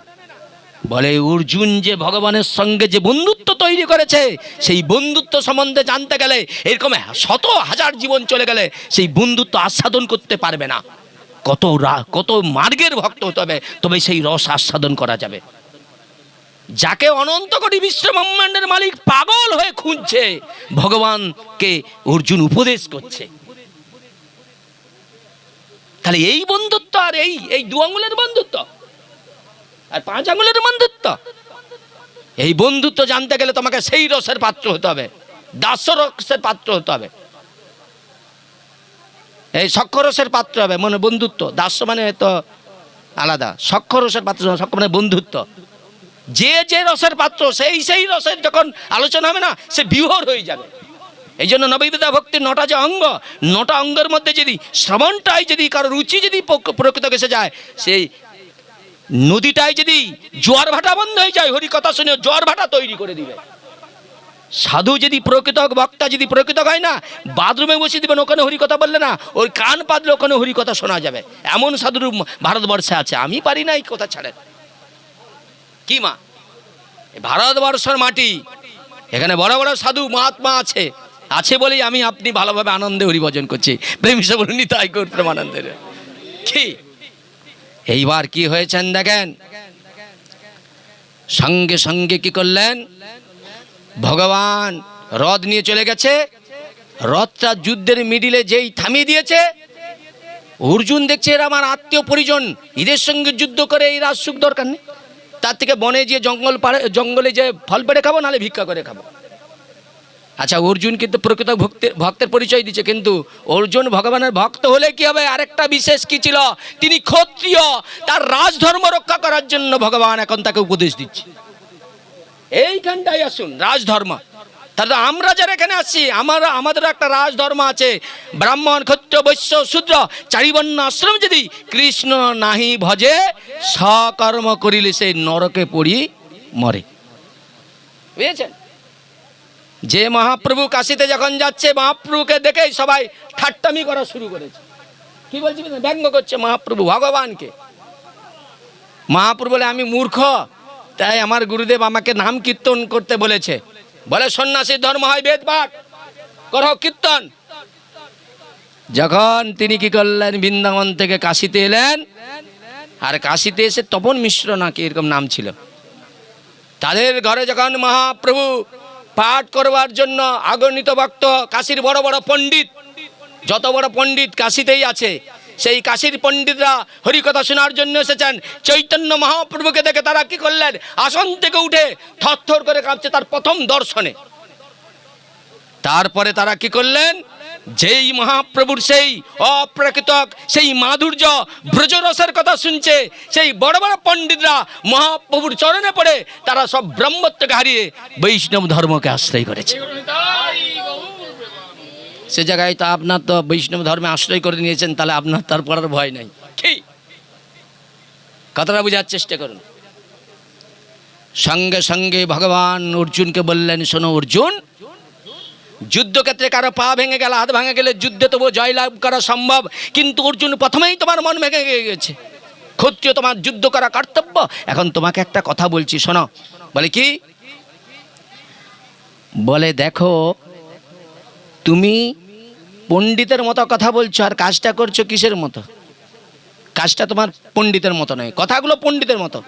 A: বলে অর্জুন যে ভগবানের সঙ্গে যে বন্ধুত্ব তৈরি করেছে, সেই বন্ধুত্ব সম্বন্ধে জানতে গেলে এরকম শত হাজার জীবন চলে গেলে সেই বন্ধুত্ব আস্বাদন করতে পারবে না। কত মার্গের ভক্ত হতে হবে, তবে সেই রস আস্বাদন করা যাবে। যাকে অনন্ত কোটি বিশ্ব ব্রহ্মাণ্ডের মালিক পাগল হয়ে খুঁজছে, ভগবানকে অর্জুন উপদেশ করছে। তাহলে এই বন্ধুত্ব আর এই দু আঙুলের বন্ধুত্ব আর 5 আঙুলের বন্ধুত্ব, এই বন্ধুত্ব জানতে গেলে তোমাকে সেই রসের পাত্র হতে হবে, দাস্য রসের পাত্র হতে হবে, এই সখ্য রসের পাত্র হবে। মানে বন্ধুত্ব, দাস্য মানে তো আলাদা, সখ্য রসের পাত্র, সখ্য মানে বন্ধুত্ব। যে রসের পাত্র সেই রসের যখন আলোচনা হবে না, সে বিভোর হয়ে যাবে। এই জন্য নববিধা ভক্তির 9টা যে অঙ্গ, 9টা অঙ্গের মধ্যে যদি শ্রবণটাই যদি কারো রুচি যদি প্রকৃত এসে যায়, সেই নদীটাই যদি জোয়ার ভাটা বন্ধ হয়ে যায়, হরি কথা শুনে জোয়ার ভাটা তৈরি করে দিবে। সাধু যদি প্রকৃত বক্তা যদি প্রকৃত হয় না, বাথরুমে বসে দিবেন, ওখানে হরি কথা বললে না ওই কান পাতলে ওখানে হরি কথা শোনা যাবে। এমন সাধুর ভারতবর্ষে আছে, আমি পারি না এই কথা ছাড়েন। কি মা, ভারতবর্ষের মাটি, এখানে বড় বড় সাধু মহাত্মা আছে বলেই আমি আপনি ভালোভাবে আনন্দে হরিভজন করছি। প্রেম সে বলুন তাই করতে আনন্দের। কি এইবার কি হয়েছেন দেখেন, সঙ্গে সঙ্গে কি করলেন, ভগবান রথ নিয়ে চলে গেছে। রথটা যুদ্ধের মিডিলে যেই থামিয়ে দিয়েছে, অর্জুন দেখছে এরা আমার আত্মীয় পরিজন, এদের সঙ্গে যুদ্ধ করে এই রাজসুখ দরকার নেই, তার থেকে বনে যে জঙ্গলে যে ফল পেড়ে খাবো, নাহলে ভিক্ষা করে খাবো। আচ্ছা, অর্জুন কিন্তু প্রকৃত ভক্তের পরিচয় দিচ্ছে, কিন্তু অর্জুন ভগবানের ভক্ত হলে কি হবে, আরেকটা বিশেষ কি ছিল, তিনি ক্ষত্রিয়, তার রাজধর্ম রক্ষা করার জন্য ভগবান এখন তাকে উপদেশ দিচ্ছে। এইখানটাই আসুন, রাজধর্ম। তাহলে আমরা যারা এখানে আসছি, আমাদের একটা রাজধর্ম আছে, ব্রাহ্মণ ক্ষত্রিয় বৈশ্য শূদ্র 4 বর্ণ আশ্রম। যদি কৃষ্ণ নাহি ভজে সকর্ম করিলে সে নরকে পড়ি মরে।
B: বুঝেছেন? যে মহাপ্রভু কাশিতে যখন যাচ্ছে, মহাপ্রভুকে দেখেই সবাই ঠাট্টামি করা শুরু করেছে। কি বলছি, ব্যঙ্গ করছে মহাপ্রভু ভগবানকে। মহাপ্রভু বলে, আমি মূর্খ, তাই আমার গুরুদেব আমাকে নাম কীর্তন করতে বলেছে। বলে, সন্ন্যাসীর ধর্ম হয় বেদ পাঠ, করো কীর্তন। যখন তিনি কি করলেন, বৃন্দাবন থেকে কাশিতে এলেন, আর কাশিতে এসে তপন মিশ্র নাকি এরকম নাম ছিল, তাদের ঘরে যখন মহাপ্রভু পাঠ করবার জন্য আগণিত ভক্ত, কাশীর বড় বড় পণ্ডিত, যত বড় পণ্ডিত কাশীতেই আছে, সেই কাশীর পণ্ডিতরা হরিকথা শোনার জন্য এসেছেন। চৈতন্য মহাপ্রভুকে দেখে তারা কি করলেন, আসন থেকে উঠে থরথর করে কাঁপছে তার প্রথম দর্শনে। তারপরে তারা কি করলেন, যেই মহাপ্রভুর সেই অপ্রাকৃতক সেই মাধুর্য ব্রজরসের কথা শুনছে, সেই বড় বড় পণ্ডিতরা মহাপ্রভুর চরণে পড়ে তারা সব ব্রহ্মত্বকে হারিয়ে বৈষ্ণব ধর্মকে আশ্রয় করেছে। সে জায়গায় তো আপনার তো বৈষ্ণব ধর্মে আশ্রয় করে নিয়েছেন, তাহলে আপনার তারপর আর ভয় নাই। কি কথাটা বোঝার চেষ্টা করুন। সঙ্গে সঙ্গে ভগবান অর্জুনকে বললেন, শোনো অর্জুন, যুদ্ধক্ষেত্রে কারো পা ভেঙে গেল, হাত ভেঙে গেলে যুদ্ধে তবু জয়লাভ করা সম্ভব, কিন্তু অর্জুন প্রথমেই তোমার মন ভেঙে গেছে। ক্ষত্রিয়, তোমার যুদ্ধ করা কর্তব্য। এখন তোমাকে একটা কথা বলছি, শোনো। বলে, কি? বলে, দেখো, তুমি পণ্ডিতের মতো কথা বলছো আর কাজটা করছো কিসের মতো? কাজটা তোমার পণ্ডিতের মতো নয়, কথাগুলো পণ্ডিতের মতো।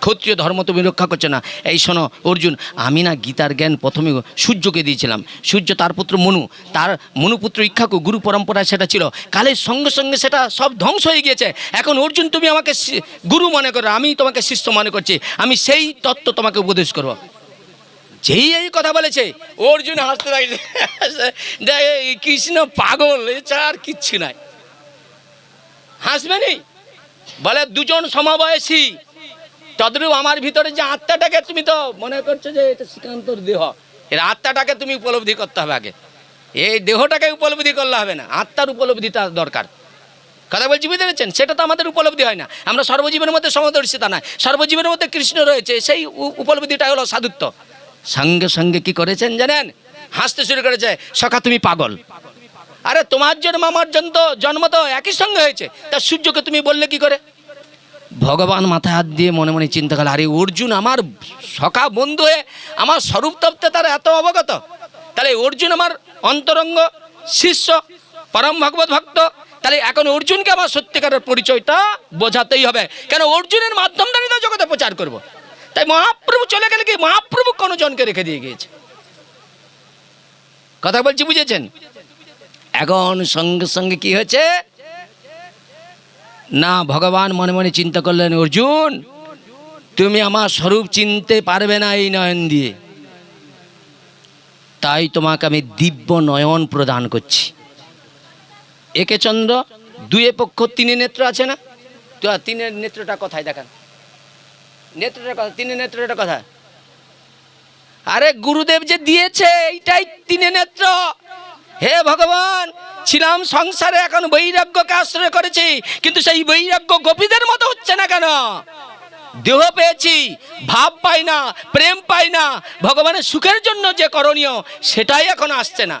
B: ক্ষত্রিয় ধর্ম তুমি রক্ষা করছো না। এই শোনো অর্জুন, আমি না গীতার জ্ঞান প্রথমে সূর্যকে দিয়েছিলাম। সূর্য তার পুত্র মনু, তার মনুপুত্র ইক্ষাকু, গুরু পরম্পরায় সেটা ছিল। কালের সঙ্গে সঙ্গে সেটা সব ধ্বংস হয়ে গিয়েছে। এখন অর্জুন, তুমি আমাকে গুরু মনে করো, আমি তোমাকে শিষ্য মনে করছি, আমি সেই তত্ত্ব তোমাকে উপদেশ করব। যেই এই কথা বলেছে, অর্জুন হাসতে লাগছে। কৃষ্ণ পাগল, এছাড়া আর কিচ্ছু নাই। হাসবে নি? বলে, দুজন সমবয়সী, তদ্রূপ আমার ভিতরে যে আত্মাটাকে তুমি তো মনে করছো যে এটা শ্রীকান্তর দেহ, এর আত্মাটাকে তুমি উপলব্ধি করতে হবে আগে। এই দেহটাকে উপলব্ধি করলে হবে না, আত্মার উপলব্ধিটা দরকার। কথা বলছি, বুঝতে পেরেছেন? সেটা তো আমাদের উপলব্ধি হয় না। আমরা সর্বজীবের মধ্যে সমদর্শিতা নয়, সর্বজীবের মধ্যে কৃষ্ণ রয়েছে, সেই উপলব্ধিটা হলো সাধুত্ব। সঙ্গে সঙ্গে কি করেছেন জানেন? হাসতে শুরু করেছে, সখা তুমি পাগল। আরে তোমার জন্ম আমার জন্ম তো একই সঙ্গে হয়েছে, তা সূর্যকে তুমি বললে কি করে? ভগবান মাথায় হাত দিয়ে মনে মনে চিন্তা করল, আরে অর্জুন আমার সখা বন্ধু হয়ে আমার স্বরূপ তত্ত্বে তার এত অবগত, তাহলে অর্জুন আমার অন্তরঙ্গ শিষ্য, পরম ভগবত ভক্ত, তাহলে এখন অর্জুনকে আমার সত্যিকারের পরিচয়টা বোঝাতেই হবে। কেন? অর্জুনের মাধ্যম দ্বারা তো জগতে প্রচার করব। তাই মহাপ্রভু চলে গেলে কি, মহাপ্রভু কোনো জনকে রেখে দিয়ে গিয়েছে। কথা বলছি, বুঝেছেন? এখন সঙ্গে সঙ্গে কি হয়েছে না, ভগবান মনে মনে চিন্তা করলেন, অর্জুন তুমি আমার স্বরূপ চিনতে পারবে না এই নয়ন দিয়ে, তাই তোমাকে আমি দিব্য নয়ন প্রদান করছি। একে চন্দ্র, দুয়ে পক্ষ, তিনে নেত্র আছে না? তো তিনের নেত্রটা কোথায় দেখান? নেত্রটা কথা, তিনের নেত্রটা কথা। আরে গুরুদেব যে দিয়েছে এইটাই তিনে নেত্র। হে ভগবান, ছিলাম সংসারে, এখন বৈরাগ্যকে আশ্রয় করেছি, কিন্তু সেই বৈরাগ্য গোপীদের মতো হচ্ছে না কেন? দেহ পেয়েছি, ভাব পাই না, প্রেম পাই না, ভগবানের সুখের জন্য যে করণীয় সেটাই এখন আসছে না।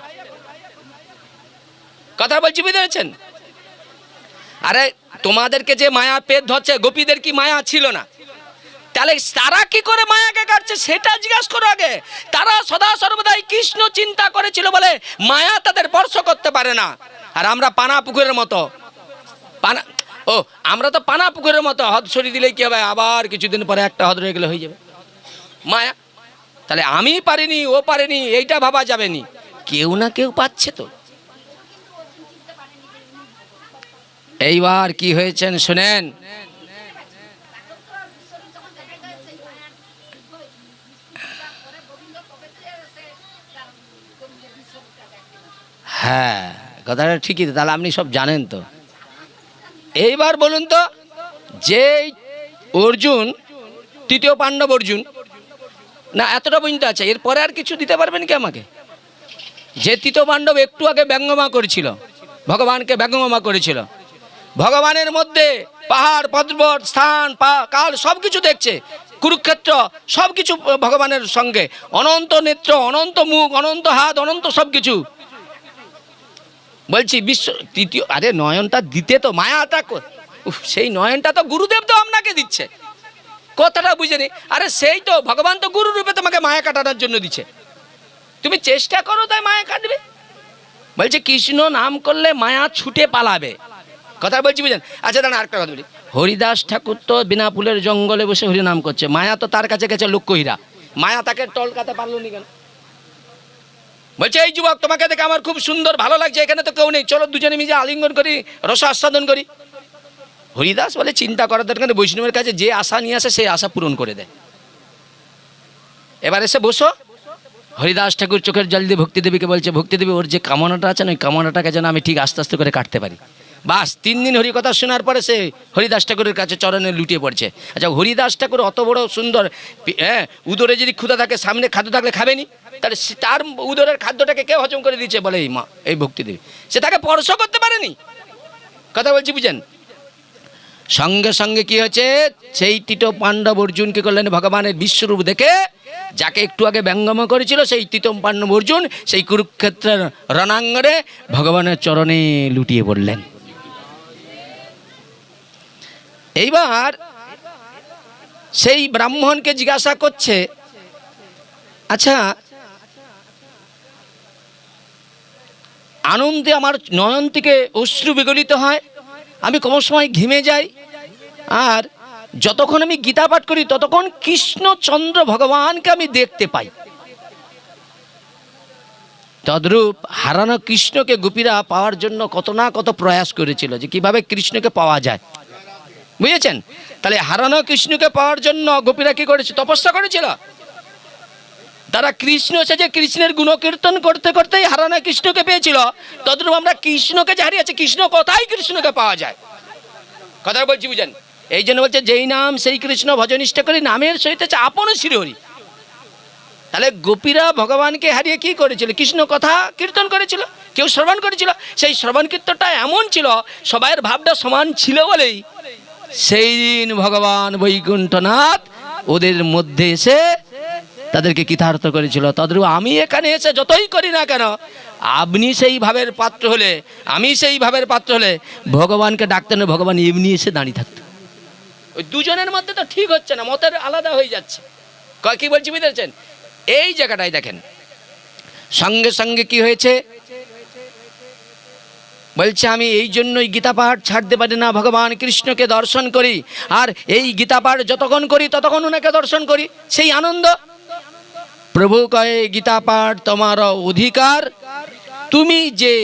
B: কথা বলছি, বুঝতে পেরেছেন? আরে তোমাদেরকে যে মায়া পেট ধরছে, গোপীদের কি মায়া ছিল না? তাহলে তারা কি করে মায়াকে কাটছে সেটা জিজ্ঞাসা করো আগে। তারা সদা সর্বদাই কৃষ্ণ চিন্তা করেছিল বলে মায়া তাদের স্পর্শ করতে পারে না। আর আমরা পানা পুকুরের মতো, আমরা তো পানা পুকুরের মতো, হদ সরিয়ে দিলেই কি হবে, আবার কিছুদিন পরে একটা হদ রয়ে গেলে হয়ে যাবে মায়া। তাহলে আমি পারিনি, ও পারেনি, এইটা ভাবা যাবে নি, কেউ না কেউ পাচ্ছে তো। এইবার কি হয়েছেন শুনেন। হ্যাঁ, কথাটা ঠিকই, তাহলে আপনি সব জানেন তো। এইবার বলুন তো, যে অর্জুন, তৃতীয় পাণ্ডব অর্জুন না, এতটা পর্যন্ত আছে, এরপরে আর কিছু দিতে পারবেন কি আমাকে? যে তৃতীয় পাণ্ডব একটু আগে ব্যঙ্গমা করেছিল, ভগবানকে ব্যঙ্গমা করেছিল, ভগবানের মধ্যে পাহাড় পর্বত স্থান কাল সব কিছু দেখছে, কুরুক্ষেত্র সব কিছু ভগবানের সঙ্গে, অনন্ত নেত্র, অনন্ত মুখ, অনন্ত হাত, অনন্ত সব কিছু। বলছি বিশ্ব তৃতীয়, আরে নয়নটা দিতে তো মায়াটা সেই নয়নটা তো গুরুদেব তো আপনাকে দিচ্ছে, কথাটা বুঝেনি? আরে সেই তো ভগবান তো গুরু রূপে তোমাকে মায়া কাটানোর জন্য দিচ্ছে, তুমি চেষ্টা করো তাই মায়া কাটবে। বলছে কৃষ্ণ নাম করলে মায়া ছুটে পালাবে, কথা বলছি বুঝলেন? আচ্ছা দাঁড়ান আরেকটা কথা বলি, হরিদাস ঠাকুর তো বিনা ফুলের জঙ্গলে বসে হরি নাম করছে, মায়া তো তার কাছে গেছে লক্ষ্য হীরা, মায়া তাকে টলকাতে পারলো নি কেন? বলছে এই যুবক তোমাকে দেখে আমার খুব সুন্দর ভালো লাগছে, এখানে তো কেউ নেই, চলো দুজনে মিলে আলিঙ্গন করি, রস আস্বাদন করি। হরিদাস বলে চিন্তা করার দরকার নেই, বৈষ্ণবের কাছে যে আশা নিয়ে আসে সেই আশা পূরণ করে দেয়। এবার এসে বসো। হরিদাস ঠাকুর চোখের জল দিয়ে ভক্তি দেবীকে বলছে, ভক্তি দেবী ওর যে কামনাটা আছে না, ওই কামনাটাকে যেন আমি ঠিক আস্তে আস্তে করে কাটতে পারি। বাস 3 দিন হরি কথা শোনার পরে সে হরিদাস ঠাকুরের কাছে চরণে লুটিয়ে পড়ছে। আচ্ছা হরিদাস ঠাকুর অত বড় সুন্দর, হ্যাঁ, উদরে যদি ক্ষুধা থাকে, সামনে খাদ্য থাকলে খাবেনি, তাহলে তার উদরের খাদ্যটাকে কেউ হজম করে দিচ্ছে? বলে এই মা, এই ভক্তি দেবী, সে তাকে স্পর্শ করতে পারেনি, কথা বলছি বুঝেন? সঙ্গে সঙ্গে কি হয়েছে, সেই তীত পাণ্ডব অর্জুন কি করলেন, ভগবানের বিশ্বরূপ দেখে যাকে একটু আগে ব্যঙ্গম করেছিল সেই তীত পাণ্ডব অর্জুন সেই কুরুক্ষেত্রের রণাঙ্গনে ভগবানের চরণে লুটিয়ে পড়লেন। এইবার সেই ব্রাহ্মণকে জিজ্ঞাসা করছে, আচ্ছা আনন্দে আমার নয়ন থেকে অশ্রু বিগলিত হয়, আমি কোনো সময় ঘেমে যাই, আর যতক্ষণ আমি গীতা পাঠ করি ততক্ষণ কৃষ্ণচন্দ্র ভগবানকে আমি দেখতে পাই। তদ্রূপ হারানো কৃষ্ণকে গোপীরা পাওয়ার জন্য কত না কত প্রয়াস করেছিল, যে কিভাবে কৃষ্ণকে পাওয়া যায়, বুঝেছেন? তাহলে হারানো কৃষ্ণকে পাওয়ার জন্য গোপীরা কি করেছে, তপস্যা করেছিল। তারা কৃষ্ণ সেজে কৃষ্ণের গুণকীর্তন করতে করতেই হারানো কৃষ্ণকে পেয়েছিল। তদ্রূপ আমরা কৃষ্ণকে যে হারিয়েছি, কৃষ্ণ কোথায় কৃষ্ণকে পাওয়া যায়, কথা বলছি বুঝেন? এই জন্য বলছে যেই নাম সেই কৃষ্ণ ভজনিষ্ঠা করি, নামের সহিত আপন শ্রীহরি। তাহলে গোপীরা ভগবানকে হারিয়ে কি করেছিল, কৃষ্ণ কথা কীর্তন করেছিল, কেউ শ্রবণ করেছিল। সেই শ্রবণ কীর্তনটা এমন ছিল, সবাইয়ের ভাবটা সমান ছিল বলেই সেই দিন ভগবান বৈকুণ্ঠনাথ ওদের মধ্যে এসে তাদেরকে কৃতার্থ করেছিল। তদ্রূপ আমি এখানে এসে যতই করি না কেন, আপনি সেই ভাবের পাত্র হলে, আমি সেই ভাবের পাত্র হলে ভগবানকে ডাকতেন, ভগবান এমনি এসে দাঁড়িয়ে থাকতো। ওই দুজনের মধ্যে তো ঠিক হচ্ছে না, মতের আলাদা হয়ে যাচ্ছে। কি বলছি বুঝতে? এই জায়গাটাই দেখেন, সঙ্গে সঙ্গে কি হয়েছে, বলছে আমি এই জন্যই গীতা পাঠ ছাড়তে পারি না, ভগবান কৃষ্ণকে দর্শন করি, আর এই গীতা পাঠ যতক্ষণ করি ততক্ষণ ওনাকে দর্শন করি, সেই আনন্দ। প্রভু কয়ে গীতা পাঠ তোমার অধিকার, তুমি যে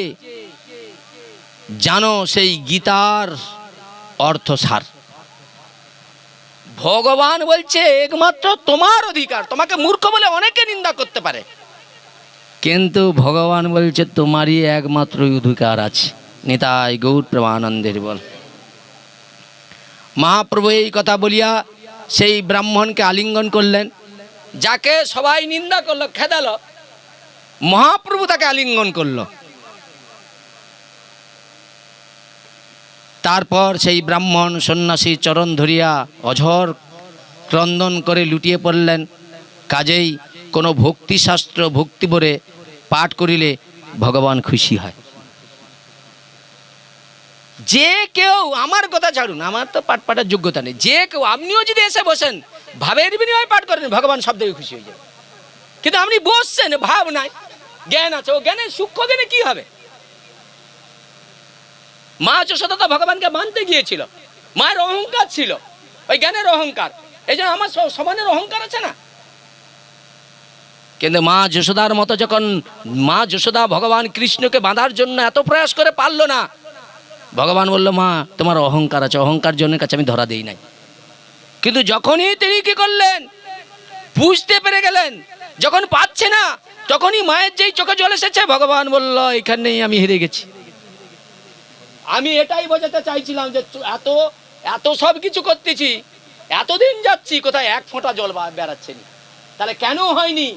B: জানো সেই গীতার অর্থসার। ভগবান বলছে একমাত্র তোমার অধিকার, তোমাকে মূর্খ বলে অনেকে নিন্দা করতে পারে, কিন্তু ভগবান বলছে তোমারই একমাত্র অধিকার আছে। নিতাই গৌর প্রেমানন্দের বল। মহাপ্রভু এই কথা বলিয়া সেই ব্রাহ্মণকে আলিঙ্গন করলেন, যাকে সবাই নিন্দা করলো, খেদালো, মহাপ্রভু তাকে আলিঙ্গন করলো। তারপর সেই ব্রাহ্মণ সন্ন্যাসী চরণ ধরিয়া অঝর ক্রন্দন করে লুটিয়ে পড়লেন। কাজেই কোনো ভক্তিশাস্ত্র ভক্তি ভরে পাঠ করিলে ভগবান খুশি হয়। যে কেউ, আমার কথা ছাড়ুন, আমার তো পাঠ পাঠার যোগ্যতা নেই, যে কেউ আপনিও যদি এসে বসেন ভাবের বিনিময়ে পাঠ করেন, ভগবান সব থেকে খুশি হয়ে যাবে। কিন্তু আপনি বসছেন, ভাব নাই, জ্ঞান আছে, ও জ্ঞানের সূক্ষ্ম জ্ঞানে কি হবে? মা যশোদা তো ভগবানকে মানতে গিয়েছিল, মায়ের অহংকার ছিল, ওই জ্ঞানের অহংকার, এই জন্য আমার সমানের অহংকার আছে না। কিন্তু মা যশোদার মতো যখন মা যশোদা ভগবান কৃষ্ণকে বাঁধার জন্য এত প্রয়াস করে পারলো না, ভগবান বলল মা তোমার অহংকার আছে, অহংকার জনের কাছে আমি ধরা দেই নাই। কিন্তু যখনই তিনি কি করলেন, বুঝতে পেরে গেলেন, যখন পাচ্ছে না তখনই মায়ের যেই চোখে জল এসেছে, ভগবান বলল এখানেই আমি হেরে গেছি। আমি এটাই বোঝাতে চাইছিলাম যে এত এত সব কিছু করতেছি, এতদিন যাচ্ছি, কোথায় এক ফোঁটা জল বেড়াচ্ছে না, তাহলে কেন হয়নি?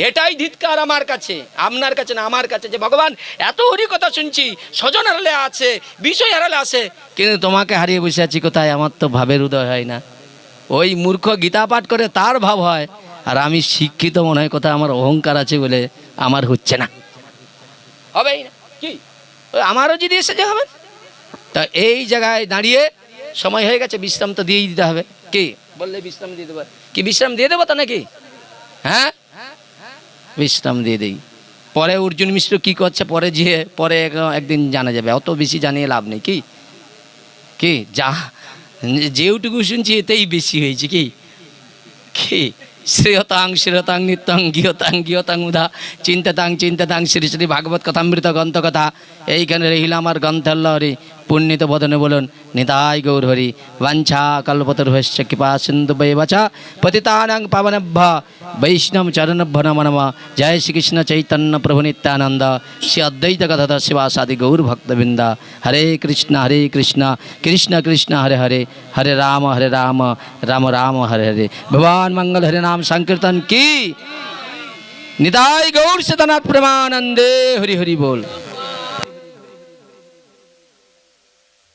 B: এটাই ধিৎকার আমার কাছে, আপনার কাছে না, আমার কাছে, যে ভগবান এত হরি কথা শুনছি, স্বজন হারালে আছে, বিষয় হারালে আছে, কিন্তু তোমাকে হারিয়ে বসে আছি কোথায়? আমার তো ভাবের উদয় হয় না। ওই মূর্খ গীতা পাঠ করে তার ভাব হয়, আর আমি শিক্ষিত মনে হয় কথা আমার অহংকার আছে বলে আমার হচ্ছে না, হবেই না কি, ওই আমারও যদি এসে যে হবে। তা এই জায়গায় দাঁড়িয়ে সময় হয়ে গেছে, বিশ্রাম তো দিয়েই দিতে হবে। কি বললে বিশ্রাম দিয়ে দেবো? কি বিশ্রাম দিয়ে দেবো তো নাকি? হ্যাঁ, বিশ্রাম দিয়ে দেই। পরে অর্জুন মিশ্র কি করছে পরে যেয়ে পরে একদিন জানা যাবে, অত বেশি জানিয়ে লাভ নেই। কি কি যা যেটুকু শুনছি এতেই বেশি হয়েছে। কি কি শ্রেয়তাং শ্রেয়তাং নিত্যং গিয়তাং গিয়তাং উদা চিন্তাতাং চিন্তাতাং শ্রী শ্রী ভাগবত কথামৃত গ্রন্থ কথা। এইখানে রহিলাম আর গ্রন্থল্লহরি পুণ্যিত বদনে বলুন নিতাই গৌর হরি। বাঞ্ছা কল্পতরুভশ্চ কৃপা সিন্ধু বৈবচা পতিতানাং পাবনেভ্য বৈষ্ণব চরণভ্য নমো নমঃ। জয় শ্রীকৃষ্ণ চৈতন্য প্রভু নিত্যানন্দ শ্রী অদ্বৈত গদাধর শিবাসাদি গৌর ভক্তবৃন্দ। হরে কৃষ্ণ কৃষ্ণ কৃষ্ণ হরে হরে, হরে রাম রাম রাম হরে হরে। ভগবান मंगल हरे नाम संकीर्तन की। निताई गौर सतनाथ प्रेमानंदे हरि हरि बोल।